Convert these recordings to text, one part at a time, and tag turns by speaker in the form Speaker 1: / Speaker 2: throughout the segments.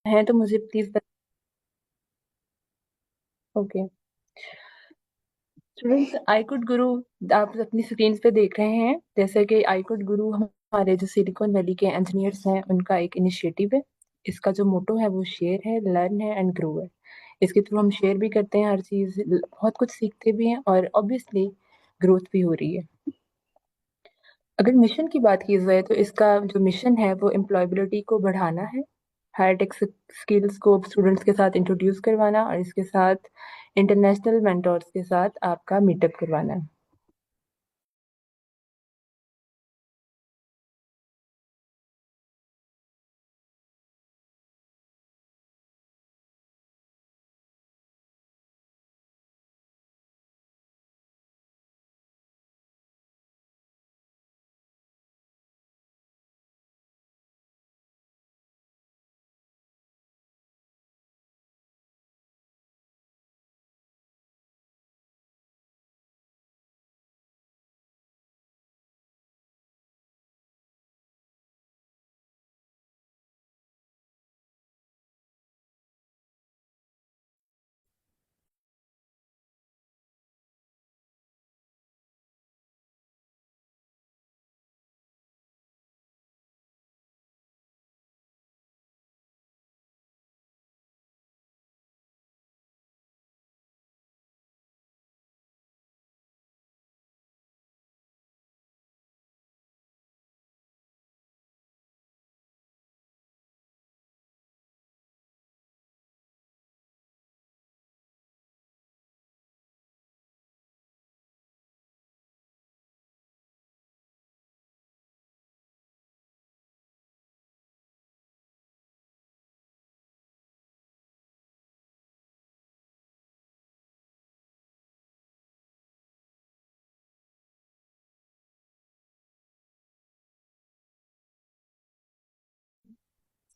Speaker 1: हैं तो मुझे प्लीज ओके। स्टूडेंट्स, आईकुड गुरु आप अपनी स्क्रीन पे देख रहे हैं, जैसे कि आईकुड गुरु हमारे जो सिलिकॉन वैली के इंजीनियर्स हैं उनका एक इनिशिएटिव है। इसका जो मोटो है वो शेयर है, लर्न है एंड ग्रो है। इसके थ्रू हम शेयर भी करते हैं हर चीज, बहुत कुछ सीखते भी हैं और ऑब्वियसली ग्रोथ भी हो रही है। अगर मिशन की बात की जाए तो इसका जो मिशन है वो एम्प्लॉयबिलिटी को बढ़ाना है, हायर टेक स्किल्स को स्टूडेंट्स के साथ इंट्रोड्यूस करवाना और इसके साथ इंटरनेशनल मेंटोर्स के साथ आपका मीटअप करवाना है।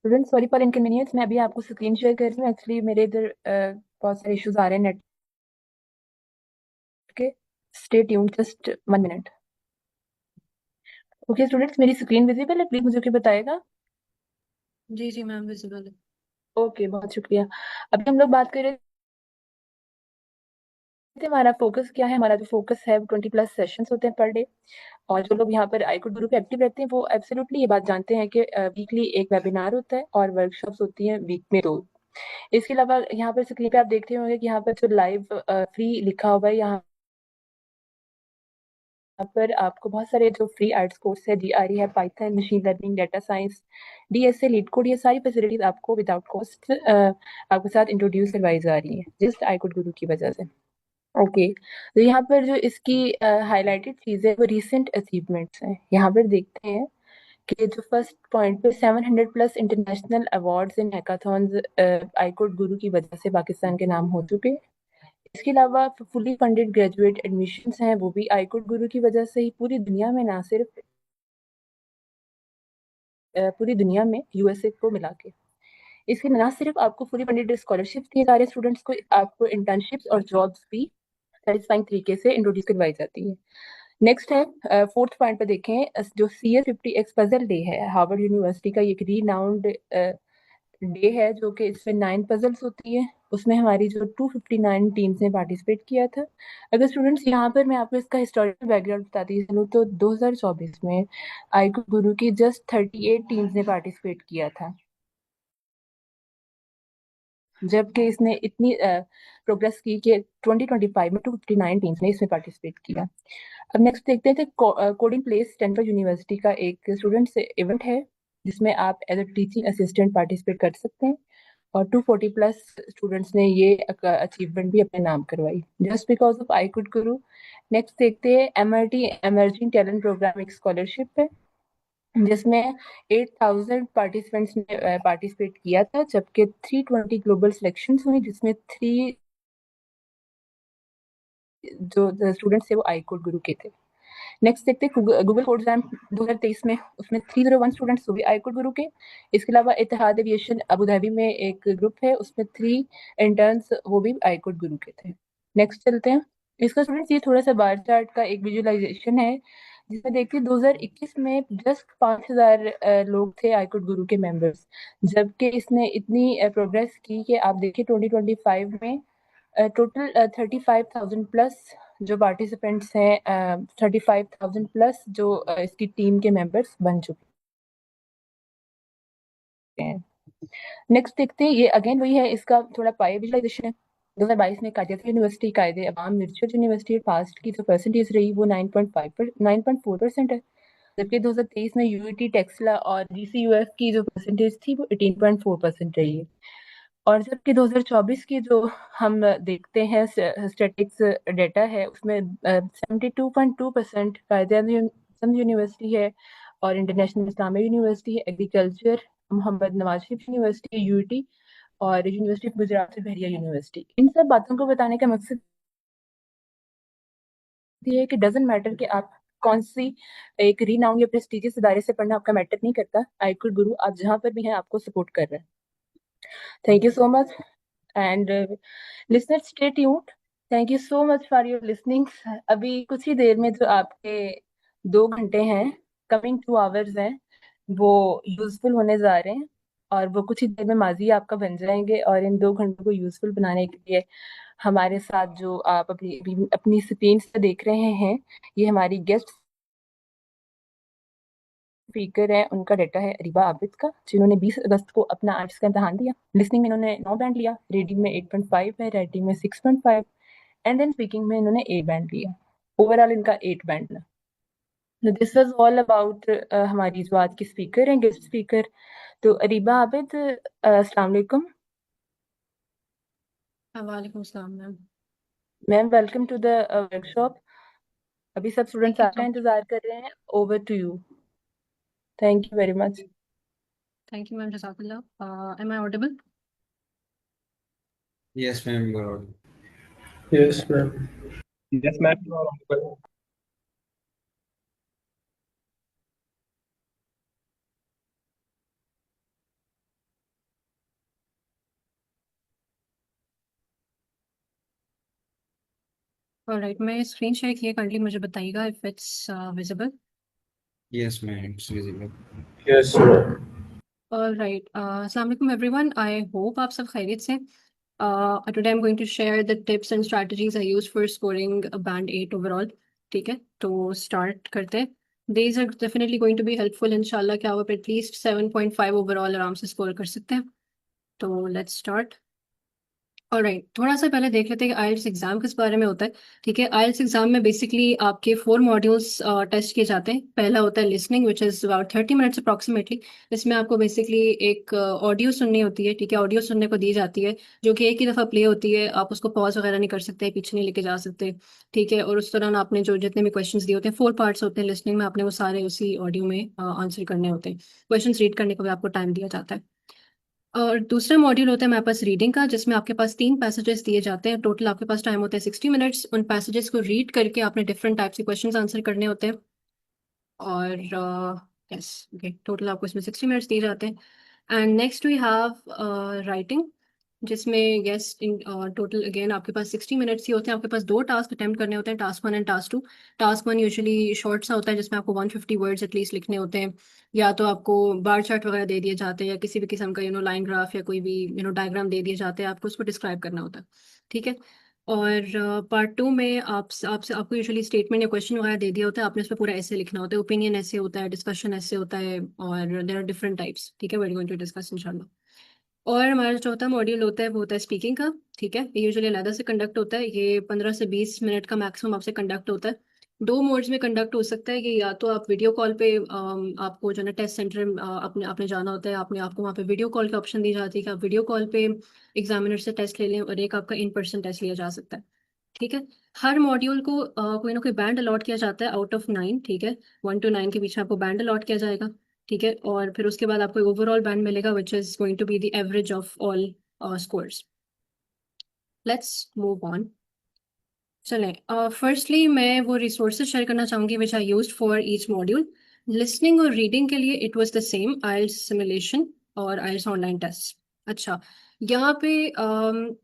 Speaker 1: स्टूडेंट, सॉरी फॉर इनकन्वीनियंस, मैं अभी आपको स्क्रीन शेयर कर रही हूँ। एक्चुअली मेरे इधर बहुत सारे इश्यूज आ रहे हैं नेट के। Stay tuned, just 1 minute. Okay students, मेरी स्क्रीन विजिबल है? प्लीज मुझे बताएगा।
Speaker 2: जी जी मैम, विजिबल है।
Speaker 1: ओके, बहुत शुक्रिया। अभी हम लोग बात कर रहे थे हमारा फोकस क्या है। हमारा जो फोकस है 20+ सेशंस होते हैं पर डे। और जो लोग यहाँ पर आईकुड ग्रुप पे एक्टिव रहते हैं वो एब्सोल्युटली ये बात जानते हैं कि वीकली एक वेबिनार होता है और वर्कशॉप्स होती हैं वीक में 2। इसके अलावा यहाँ पर स्क्रीन पे आप देख रहे होंगे कि यहाँ पर जो लाइव फ्री लिखा हुआ है, यहाँ पर आपको बहुत सारे जो फ्री आर्ट्स कोर्स है, जीआरई है, Python, machine learning, data science, DSA, leet code, ये सारी फैसिलिटीज आपको विदाउट कॉस्ट आपके साथ इंट्रोड्यूस करवाई जा रही है जस्ट आईकुड गुरु की वजह से। ओके, तो यहाँ पर जो इसकी हाईलाइटेड चीज है वो रिसेंट अचीवमेंट्स हैं। यहाँ पर देखते हैं कि जो फर्स्ट पॉइंट पे 700+ इंटरनेशनल अवार्ड्स इन हैकाथॉन्स आईकोड गुरु की वजह से पाकिस्तान के नाम हो चुके हैं। इसके अलावा फुली फंडेड ग्रेजुएट एडमिशन्स हैं, वो भी आईकोड गुरु की वजह से ही पूरी दुनिया में, ना सिर्फ पूरी दुनिया में, यूएसए को मिला के। इसके ना सिर्फ आपको फुली फंडेड स्कॉलरशिप दिए जा रहे हैं स्टूडेंट्स को, आपको इंटर्नशिप्स और जॉब्स भी सेटिस्फाइंग तरीके से इंट्रोड्यूस करवाई जाती है। नेक्स्ट है फोर्थ पॉइंट पे देखें, जो CS50X पजल डे है, हार्वर्ड यूनिवर्सिटी का ये एक रीनाउंड डे है, जो कि इसमें 9 पजल्स होती है। उसमें हमारी जो 259 टीम्स ने पार्टिसिपेट किया था। अगर स्टूडेंट्स यहाँ पर मैं आपको इसका हिस्टोरिकल बैकग्राउंड बताती चलूँ तो 2024 में आईक्यू गुरु की जस्ट 38 टीम्स ने पार्टिसिपेट किया था, जबकि इसने इतनी प्रोग्रेस की कि 2025 में 259 टीम्स ने इसमें पार्टिसिपेट किया। अब नेक्स्ट देखते हैं कोडिंग प्लेस स्टैनफोर्ड यूनिवर्सिटी का एक स्टूडेंट्स इवेंट है, जिसमें आप as a teaching assistant participate कर सकते हैं। और 240+ स्टूडेंट्स ने ये अचीवमेंट भी अपने नाम करवाई just because of I could Guru. Next देखते हैं MIT एमर्जिंग टैलेंट प्रोग्राम, एक स्कॉलरशिप है जिसमें 8,000 पार्टिसिपेंट्स ने पार्टिसिपेट किया था, जबकि 320 ग्लोबल सिलेक्शन हुई, जिसमें 3 जो स्टूडेंट्स थे वो आई कोड गुरु के थे। नेक्स्ट देखते हैं गूगल कोड एग्जाम 2023 में, उसमें 301 स्टूडेंट्स वो भी आईकुड गुरु के। इसके अलावा इतिहाद एविएशन अबू धाबी में एक ग्रुप है, उसमें 3 इंटर्न्स वो भी आईकुड गुरु के थे। नेक्स्ट चलते हैं। इसका स्टूडेंट्स ये थोड़ा सा बार चार्ट का एक विजुअलाइजेशन है, जिसमें देखिए 2021 में जस्ट 5,000 लोग थे आईकुट गुरु के मेंबर्स, जबकि इसने इतनी प्रोग्रेस की कि आप देखिए 2025 में टोटल 35,000 प्लस जो पार्टिसिपेंट्स हैं, 35,000 प्लस जो इसकी टीम के मेंबर्स बन चुके हैं। नेक्स्ट देखते हैं, ये अगेन वही है, इसका थोड़ा पाए विजुलाइजेशन है। 2022 में कादियात यूनिवर्सिटी कायदे अवाम मिर्चर यूनिवर्सिटी पास्ट की जो परसेंटेज रही वो 9.4% है, जबकि 2023 में यूईटी टेक्सला और जीसीयूएफ की जो परसेंटेज थी वो 18.4% रही है। और जबकि 2024 की जो हम देखते हैं स्टैटिक्स डेटा है उसमें 72.2% कायदे यूनिवर्सिटी है और इंटरनेशनल इस्लामिक यूनिवर्सिटी है, agriculture Mohammad Nawaz Sharif university UET और यूनिवर्सिटी ऑफ गुजरात से बहरिया यूनिवर्सिटी। इन सब बातों को बताने का मकसद ये है कि डजेंट मैटर कि आप कौन सी एक रीनाउंड या प्रेस्टिजियस इदारे से पढ़ना, आपका मैटर नहीं करता। आईकुट गुरु आप जहां पर भी हैं आपको सपोर्ट कर रहे हैं। Thank you so much and listeners stay tuned. Thank you so much for your listening. अभी कुछ ही देर में जो आपके 2 घंटे हैं, कमिंग 2 आवर्स हैं, वो यूजफुल होने जा रहे हैं और वो कुछ ही देर में माजी आपका बन जाएंगे। और इन 2 घंटों को यूजफुल बनाने के लिए हमारे साथ जो आप अपनी अपनी स्क्रीन से देख रहे हैं, ये हमारी गेस्ट स्पीकर है, उनका डाटा है अरीबा आबिद का, जिन्होंने 20 अगस्त को अपना आर्ट्स का इम्तहान दिया। लिसनिंग में इन्होंने 9 बैंड लिया, रीडिंग में 8.5 है, राइटिंग में 6.5 एंड देन स्पीकिंग में इन्होंने 8 बैंड लिया। ओवरऑल इनका 8 बैंड ना। दिस वाज ऑल अबाउट हमारी जो आज की स्पीकर हैं, गेस्ट स्पीकर। तो अरीबा आबिद, अस्सलाम वालेकुम
Speaker 2: वालेकुम सलाम ma'am.
Speaker 1: Ma'am, welcome to the workshop. अभी सब स्टूडेंट्स
Speaker 2: थैंक यू
Speaker 1: आपका
Speaker 2: सो
Speaker 1: इंतजार कर रहे हैं। Over to you. Thank you very much.
Speaker 2: Thank you ma'am, जज़ाकल्लाह। Am I audible?
Speaker 3: Yes, ma'am, you are audible.
Speaker 4: Yes, ma'am.
Speaker 5: Yes, ma'am, you are audible.
Speaker 2: Alright, मैं screen share किए, kindly मुझे बताइएगा if it's visible.
Speaker 3: Yes, ma'am, it's visible.
Speaker 4: Yes, ma'am.
Speaker 2: Alright, अस्सलाम वालेकुम everyone, I hope आप सब खैरियत से। Today I am going to share the tips and strategies I use for scoring band 8 overall. ठीक है, तो स्टार्ट करते हैं। These are definitely going to be helpful इंशाल्लाह, कि आप एटलीस्ट 7.5 ओवरऑल आराम से स्कोर कर सकते हैं। तो लेट्स स्टार्ट। ऑलराइट, थोड़ा सा पहले देख लेते हैं कि आइल्स एग्जाम किस बारे में होता है। ठीक है, आइल्स एग्जाम में बेसिकली आपके 4 मॉड्यूल्स टेस्ट किए जाते हैं। पहला होता है listening, which is about 30 minutes approximately. इसमें आपको बेसिकली एक ऑडियो सुननी होती है। ठीक है, ऑडियो सुनने को दी जाती है, जो कि एक ही दफ़ा प्ले होती है, आप उसको पॉज वगैरह नहीं कर सकते, पीछे नहीं लेके जा सकते। ठीक है, और उस दौरान आपने जो जितने भी क्वेश्चंस दिए होते हैं, 4 पार्ट्स होते हैं लिसनिंग में, आपने वो सारे उसी ऑडियो में आंसर करने होते हैं। क्वेश्चन रीड करने को भी आपको टाइम दिया जाता है। और दूसरा मॉड्यूल होता है हमारे पास रीडिंग का, जिसमें आपके पास 3 पैसेजेस दिए जाते हैं। टोटल आपके पास टाइम होता है 60 मिनट्स। उन पैसेजेस को रीड करके आपने डिफरेंट टाइप्स के क्वेश्चंस आंसर करने होते हैं। और यस, ओके, टोटल आपको इसमें 60 मिनट्स दिए जाते हैं। And next we have writing, जिसमें यस इन टोटल अगेन आपके पास 60 मिनट्स ही होते हैं। आपके पास 2 टास्क अटेम्प्ट करने होते हैं, task 1 and task 2। Task 1 usually short सा होता है, जिसमें आपको 150 वर्ड्स एटलीस्ट लिखने होते हैं, या तो आपको बार चार्ट वगैरह दे दिए जाते हैं, या किसी भी किस्म का लाइन ग्राफ या कोई भी डायग्राम दे दिए जाते हैं, आपको उसको डिस्क्राइब करना होता है। ठीक है, और पार्ट 2 में आपसे आपको यूजुअली स्टेटमेंट या क्वेश्चन वगैरह दे दिया होता है, आपने उस पर पूरा ऐसे लिखना होता है। ओपिनियन ऐसे होता है, डिस्कशन ऐसे होता है, और देयर आर डिफरेंट टाइप्स। ठीक है, we are going to discuss इंशाल्लाह। और हमारा जो चौथा मॉड्यूल होता है वो होता है स्पीकिंग का। ठीक है, ये यूजुअली अलग से कंडक्ट होता है, ये 15 से 20 मिनट का मैक्सिमम आपसे कंडक्ट होता है। 2 मोड्स में कंडक्ट हो सकता है, कि या तो आप वीडियो कॉल पे आपको जो है ना टेस्ट सेंटर अपने आपने जाना होता है, आपने आपको वहाँ पे वीडियो कॉल की ऑप्शन दी जाती है कि आप वीडियो कॉल पे एग्जामिनर से टेस्ट ले लें, और एक आपका इन पर्सन टेस्ट लिया जा सकता है। ठीक है, हर मॉड्यूल को कोई ना कोई बैंड अलॉट किया जाता है आउट ऑफ 9। ठीक है, 1 to 9 के बीच में आपको बैंड अलॉट किया जाएगा। ठीक है, और फिर उसके बाद आपको ओवरऑल बैंड मिलेगा, which is going to be the average of all scores. Let's move on. चलें, फर्स्टली मैं वो रिसोर्सेज शेयर करना चाहूँगी which I used for each module. Listening और रीडिंग के लिए it was the same, IELTS simulation और आइल्स ऑनलाइन टेस्ट। अच्छा, यहाँ पे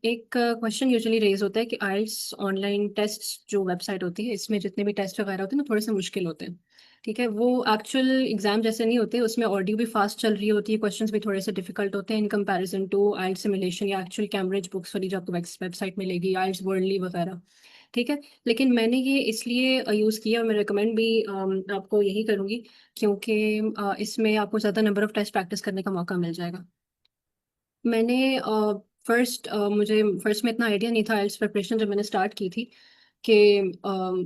Speaker 2: एक क्वेश्चन यूजुअली रेज होता है कि आइल्स ऑनलाइन टेस्ट जो वेबसाइट होती है इसमें जितने भी टेस्ट वगैरह होते हैं ना थोड़े से मुश्किल होते हैं। ठीक है, वो एक्चुअल एग्जाम जैसे नहीं होते, उसमें ऑडियो भी फास्ट चल रही होती है, क्वेश्चंस भी थोड़े से डिफिकल्ट होते हैं in comparison to IELTS simulation या एक्चुअल कैम्ब्रिज बुक्स वाली जो आपको वेबसाइट मिलेगी, आइल्स वर्ल्डली वगैरह। ठीक है, लेकिन मैंने ये इसलिए यूज़ किया और मैं रिकमेंड भी आपको यही करूँगी क्योंकि इसमें आपको ज़्यादा नंबर ऑफ टेस्ट प्रैक्टिस करने का मौका मिल जाएगा। मैंने मुझे फर्स्ट में इतना आइडिया नहीं था आइल्स प्रिपरेशन जब मैंने स्टार्ट की थी कि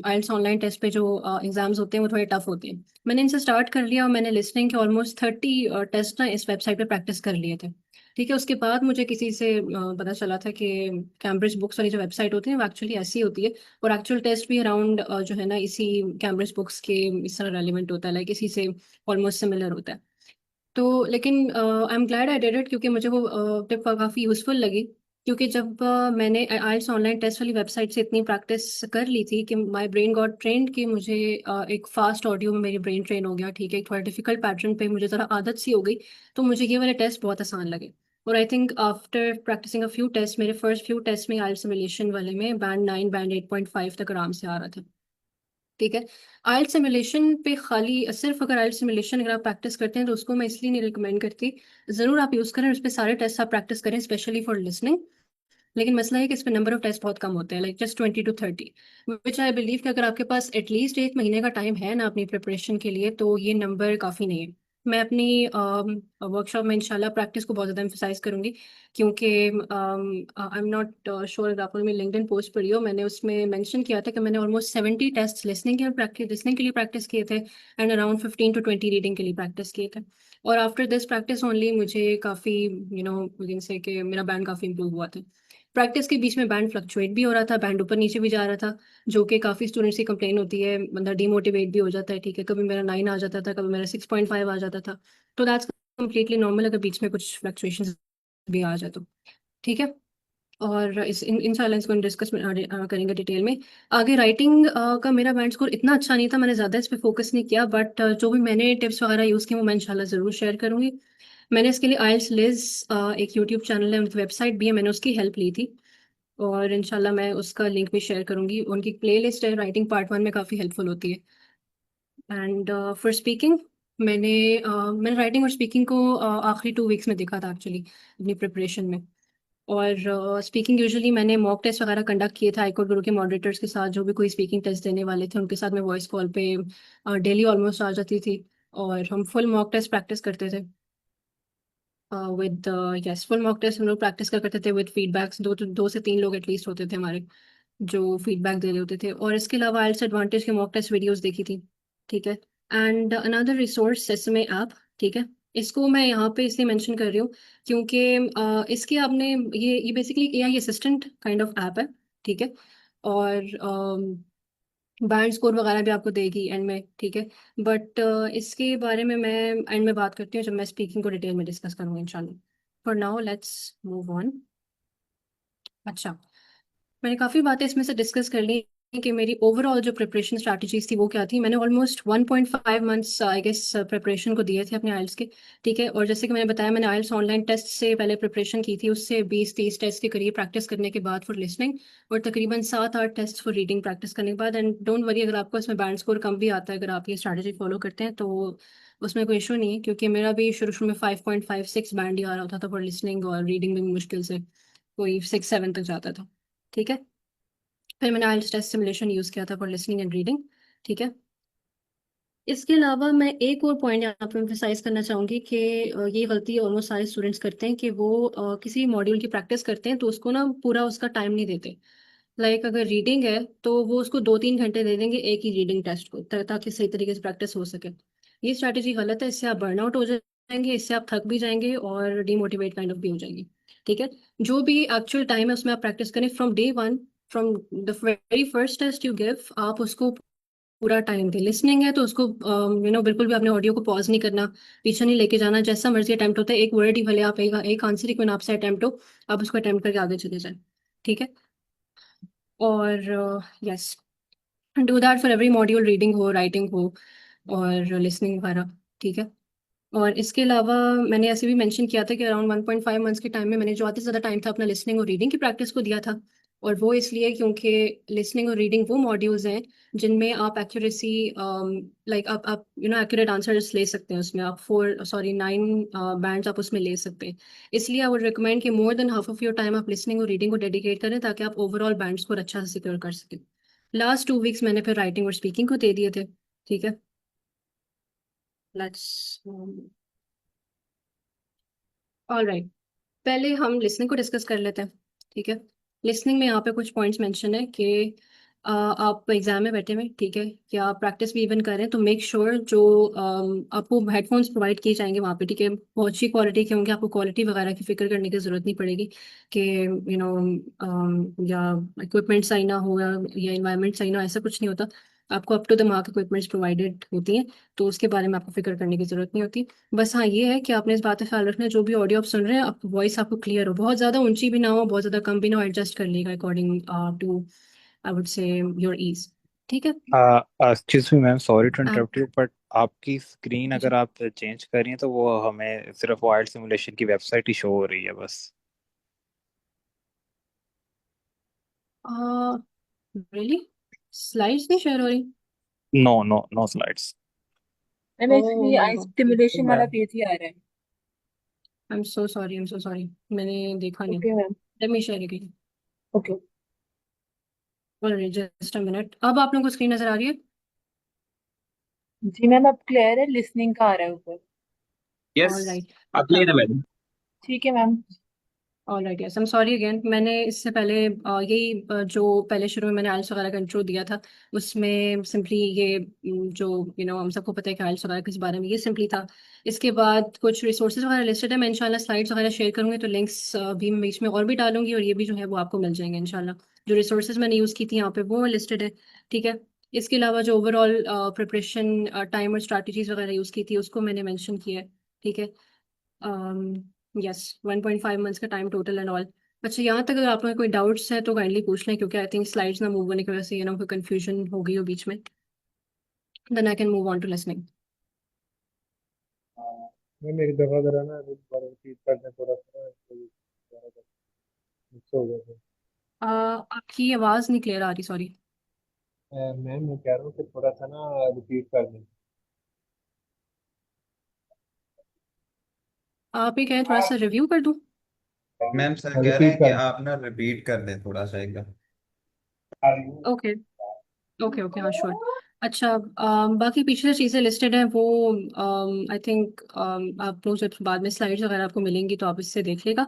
Speaker 2: आइल्स ऑनलाइन टेस्ट पे जो एग्ज़ाम्स होते हैं वो थोड़े टफ होते हैं। मैंने इनसे स्टार्ट कर लिया और मैंने लिसनिंग के ऑलमोस्ट 30 टेस्ट ना इस वेबसाइट पे प्रैक्टिस कर लिए थे। ठीक है, उसके बाद मुझे किसी से पता चला था कि कैम्ब्रिज बुक्स वाली जो वेबसाइट होती है वो एक्चुअली ऐसी होती है और एक्चुअल टेस्ट भी अराउंड जो है ना इसी कैम्ब्रिज बुक्स के इस तरह रेलिवेंट होता है, लाइक इसी से ऑलमोस्ट सिमिलर होता है। तो लेकिन I am glad I did it क्योंकि मुझे वो टिप काफ़ी यूज़फुल लगी। क्योंकि जब मैंने आइल्स ऑनलाइन टेस्ट वाली वेबसाइट से इतनी प्रैक्टिस कर ली थी कि माय ब्रेन गॉट ट्रेंड कि मुझे एक फास्ट ऑडियो में मेरी ब्रेन ट्रेन हो गया। ठीक है, एक थोड़ा डिफिकल्ट पैटर्न पे मुझे ज़रा आदत सी हो गई, तो मुझे ये वाले टेस्ट बहुत आसान लगे। और I think after practising a few test, मेरे फर्स्ट फ्यू टेस्ट में आइल्स सिमुलेशन वाले में बैंड 9 बैंड 8.5 तक आराम से आ रहा था। ठीक है, आइल्स सिमुलेशन पे खाली सिर्फ अगर आइल्स सिमुलेशन अगर आप प्रैक्टिस करते हैं तो उसको मैं इसलिए नहीं रिकमेंड करती। ज़रूर आप यूज़ करें, उस पर सारे टेस्ट आप प्रैक्टिस करें स्पेशली फॉर लिसनिंग। लेकिन मसला है कि इस पे नंबर ऑफ टेस्ट बहुत कम होते हैं, like just 20 to 30, which I believe कि अगर आपके पास एटलीस्ट 1 महीने का टाइम है ना अपनी प्रिपरेशन के लिए तो ये नंबर काफ़ी नहीं है। मैं अपनी वर्कशॉप में इंशाल्लाह प्रैक्टिस को बहुत ज़्यादा एम्फोसाइज करूंगी क्योंकि आई एम नॉट श्योर अगर आपने मेरी लिंक्डइन पोस्ट पढ़ी हो, मैंने उसमें मेंशन किया था कि मैंने ऑलमोस्ट 70 टेस्ट लिसनिंग के लिए प्रैक्टिस किए थे एंड अराउंड 15 to 20 रीडिंग के लिए प्रैक्टिस किए थे। और आफ्टर दिस प्रैक्टिस ओनली मुझे काफ़ी से कि मेरा बैंड काफ़ी इंप्रूव हुआ था। प्रैक्टिस के बीच में बैंड फ्लक्चुएट भी हो रहा था, बैंड ऊपर नीचे भी जा रहा था, जो कि काफ़ी स्टूडेंट्स की कंप्लेन होती है, बंदा डीमोटिवेट भी हो जाता है। ठीक है, कभी मेरा 9 आ जाता था, कभी मेरा 6.5 आ जाता था, तो दैट्स कम्प्लीटली नॉर्मल अगर बीच में कुछ फ्लक्चुएशन भी आ जाए तो। ठीक है, और इस इन इंशाल्लाह इसको डिस्कस करेंगे डिटेल में आगे। राइटिंग का मेरा बैंड स्कोर इतना अच्छा नहीं था, मैंने ज़्यादा इस पर फोकस नहीं किया, बट जो भी मैंने टिप्स वगैरह यूज़ किए वो मैं इंशाल्लाह ज़रूर शेयर करूँगी। मैंने इसके लिए आइल्स लिज एक यूट्यूब चैनल है, उनकी वेबसाइट भी है, मैंने उसकी हेल्प ली थी और इंशाल्लाह मैं उसका लिंक भी शेयर करूंगी। उनकी प्लेलिस्ट है, राइटिंग पार्ट 1 में काफ़ी हेल्पफुल होती है। एंड फॉर स्पीकिंग मैंने मैंने राइटिंग और स्पीकिंग को आखिरी 2 वीक्स में देखा था एक्चुअली अपनी प्रिपरेशन में। और स्पीकिंग यूजुअली मैंने मॉक टेस्ट वगैरह कंडक्ट किए थे हाईकोर्ट गुरु के मॉडरेटर्स के साथ, जो भी कोई स्पीकिंग टेस्ट देने वाले थे उनके साथ मैं वॉइस कॉल पे डेली ऑलमोस्ट आ जाती थी और हम फुल मॉक टेस्ट प्रैक्टिस करते थे with yes full mock test हम लोग प्रैक्टिस करते थे विद फीडबैक्स। 2 से 3 लोग एटलीस्ट होते थे हमारे जो फीडबैक दे रहे होते थे। और इसके अलावा आइल्स एडवांटेज के मॉक टेस्ट वीडियोस देखी थी। ठीक है, and another resource sesame app. ठीक है, इसको मैं यहाँ पे इसलिए मेंशन कर रही हूँ क्योंकि इसके आपने ये basically AI assistant kind of app है। ठीक है, और बैंड स्कोर वगैरह भी आपको देगी एंड में। ठीक है, बट इसके बारे में मैं एंड में बात करती हूँ जब मैं स्पीकिंग को डिटेल में डिस्कस करूँगी इंशाल्लाह। For now let's move on. अच्छा, मैंने काफ़ी बातें इसमें से डिस्कस कर ली कि मेरी ओवरऑल जो प्रिपरेशन स्ट्रैटेजीज थी वो क्या थी। मैंने almost 1.5 months I guess preparation को दिए थे अपने आइल्स के। ठीक है, और जैसे कि मैंने बताया मैंने आइल्स ऑनलाइन टेस्ट से पहले प्रिपरेशन की थी, उससे 20-30 टेस्ट के करीब प्रैक्टिस करने के बाद फॉर लिसनिंग और तकरीबन 7-8 टेस्ट फॉर रीडिंग प्रैक्टिस करने के बाद। एंड डोंट वरी अगर आपको इसमें बैंड स्कोर कम भी आता है, अगर आप ये स्ट्रैटेजी फॉलो करते हैं तो उसमें कोई इशू नहीं है, क्योंकि मेरा भी शुरू शुरू में 5.56 बैंड ही आ रहा होता था फॉर लिसनिंग और रीडिंग में भी मुश्किल से कोई 6-7 तक जाता था। ठीक है, फिर मैंने आइल्स टेस्ट सिमुलेशन यूज़ किया था फॉर लिसनिंग एंड रीडिंग। ठीक है, इसके अलावा मैं एक और पॉइंट यहाँ पे एम्फेसाइज करना चाहूँगी कि ये गलती ऑलमोस्ट सारे स्टूडेंट्स करते हैं कि वो किसी मॉड्यूल की प्रैक्टिस करते हैं तो उसको ना पूरा उसका टाइम नहीं देते। लाइक अगर रीडिंग है तो वो उसको 2-3 घंटे दे देंगे एक ही रीडिंग टेस्ट को ताकि सही तरीके से प्रैक्टिस हो सके। ये स्ट्रैटेजी गलत है, इससे आप बर्नआउट हो जाएंगे, इससे आप थक भी जाएंगे और डीमोटिवेट काइंड ऑफ भी हो जाएंगे। ठीक है, जो भी एक्चुअल टाइम है उसमें आप प्रैक्टिस करें from day 1, from the very first test you give आप उसको पूरा टाइम दे। लिसनिंग है तो उसको बिल्कुल भी अपने ऑडियो को पॉज नहीं करना, पीछे नहीं लेके जाना, जैसा मर्जी अटेम्प्ट होता है एक वर्ड ही भले आप एक आंसर ही क्यों ना आपसे अटेम्प्ट हो, आप उसको अटेम्प्ट करके आगे चले जाए। ठीक है, और yes do that for every module, reading हो, राइटिंग हो और लिसनिंग वगैरह। ठीक है, और इसके अलावा मैंने ऐसे भी मेंशन किया था कि अराउंड 1.5 मंथ्स के टाइम में मैंने जो आधे से ज़्यादा टाइम था अपना लिसनिंग और रीडिंग की प्रैक्टिस को दिया था। और वो इसलिए क्योंकि लिसनिंग और रीडिंग वो मॉड्यूल्स हैं जिनमें आप एक्यूरेसी लाइक आप एक्यूरेट आंसर्स ले सकते हैं उसमें। आप 9 बैंड्स आप उसमें ले सकते हैं। इसलिए आई वुड रिकमेंड कि more than half of your time आप लिसनिंग और रीडिंग को डेडिकेट करें ताकि आप ओवरऑल बैंड स्कोर अच्छा से सिक्योर कर सकें। लास्ट 2 वीक्स मैंने फिर राइटिंग और स्पीकिंग को दे दिए थे। ठीक है, लेट्स ऑल राइट। पहले हम लिसनिंग को डिस्कस कर लेते हैं। ठीक है, लिसनिंग में यहाँ पे कुछ पॉइंट्स मेंशन है कि आप एग्जाम में बैठे हुए, ठीक है, या आप प्रैक्टिस भी इवन करें तो मेक श्योर जो आपको हेडफोन्स प्रोवाइड किए जाएंगे वहाँ पे, ठीक है, बहुत अच्छी क्वालिटी के होंगे। आपको क्वालिटी वगैरह की फिक्र करने की ज़रूरत नहीं पड़ेगी कि या इक्विपमेंट सही ना हो या इन्वायरमेंट सही ना हो, ऐसा कुछ नहीं होता। आपको up to the mark equipments provided होती हैं, तो उसके बारे में आपको फिक्र करने की ज़रूरत नहीं होती। बस हाँ, ये है कि आपने इस बात का ख्याल रखना है जो भी ऑडियो आप सुन रहे हैं, आपको वॉइस आपको क्लियर हो, बहुत ज़्यादा ऊंची भी ना हो, बहुत ज़्यादा कम भी ना हो, एडजस्ट कर लेगा according to I would say your ease. ठीक है।
Speaker 6: Excuse me ma'am, sorry to
Speaker 2: आप
Speaker 6: इंटरप्ट यू, बट आपकी स्क्रीन
Speaker 2: जी
Speaker 6: अगर आप चेंज कर रही हैं तो वो हमें सिर्फ वाइल्ड सिमुलेशन की वेबसाइट ही शो हो रही है बस।
Speaker 2: रियली स्लाइड्स नहीं शेयर हो रही?
Speaker 6: No no no slides.
Speaker 1: Ma'am
Speaker 2: oh
Speaker 1: actually
Speaker 2: my
Speaker 1: I
Speaker 2: god,
Speaker 1: stimulation वाला पेज ही आ रहा है।
Speaker 2: आई एम सो सॉरी, मैंने देखा नहीं।
Speaker 1: Okay ma'am.
Speaker 2: Let me share again.
Speaker 1: Okay.
Speaker 2: Just a minute. अब आप लोगों को स्क्रीन नजर आ रही है?
Speaker 1: जी मैम, अब क्लियर है, लिसनिंग का आ रहा है ऊपर।
Speaker 5: Yes.
Speaker 2: All right.
Speaker 5: Clear है मैडम.
Speaker 1: ठीक है ma'am.
Speaker 2: All right, yes, I am sorry again. मैंने इससे पहले यही जो पहले शुरू में मैंने आइल्स वगैरह का इंट्रो दिया था उसमें सिंपली ये जो हम सबको पता है कि आइल्स वगैरह किस बारे में, ये सिंपली था। इसके बाद कुछ रिसोर्सेज वगैरह लिस्टेड है, मैं इंशाल्लाह स्लाइड्स वगैरह शेयर करूंगी तो लिंक्स भी मैं बीच में और भी डालूंगी, और ये भी जो है वो आपको मिल जाएंगे इंशाल्लाह। जो रिसोर्सेज मैंने यूज़ की थी यहाँ पे वो लिस्टेड है। ठीक है, इसके अलावा जो ओवरऑल प्रिपरेशन टाइम और स्ट्रैटेजीज वगैरह यूज़ की थी उसको मैंने मैंशन किया है। ठीक है, यस, 1.5 मंथ्स का टाइम टोटल एंड ऑल। अच्छा, यहाँ तक अगर आप लोगों को कोई डाउट्स है तो काइंडली पूछ लें, क्योंकि आई थिंक स्लाइड्स ना मूव होने की वजह से कोई कंफ्यूजन हो गई हो बीच में। Then I can move on to listening.
Speaker 4: Ma'am एक दफा जरा ना एक बार रिपीट कर दें थोड़ा सा तो दोबारा कर मिस हो गया था।
Speaker 2: आपकी आवाज़ नहीं क्लियर आ रही, सॉरी।
Speaker 4: मैम मैं कह रहा हूँ कि थोड़ा सा ना रिपीट कर दें।
Speaker 2: आप ही कहें थोड़ा सा रिव्यू कर दूँ?
Speaker 3: मैम सर कह रहे
Speaker 4: रिपीट
Speaker 3: हैं कि
Speaker 4: कर
Speaker 3: आप ना रिपीट कर दें थोड़ा सा एकदम।
Speaker 4: दें।
Speaker 2: ओके ओके ओके, हाँ श्योर। अच्छा, बाकी पीछे जो चीज़ें लिस्टेड हैं वो आई थिंक आप लोग जब बाद में स्लाइड्स वगैरह आपको मिलेंगी तो आप इससे देख लेगा।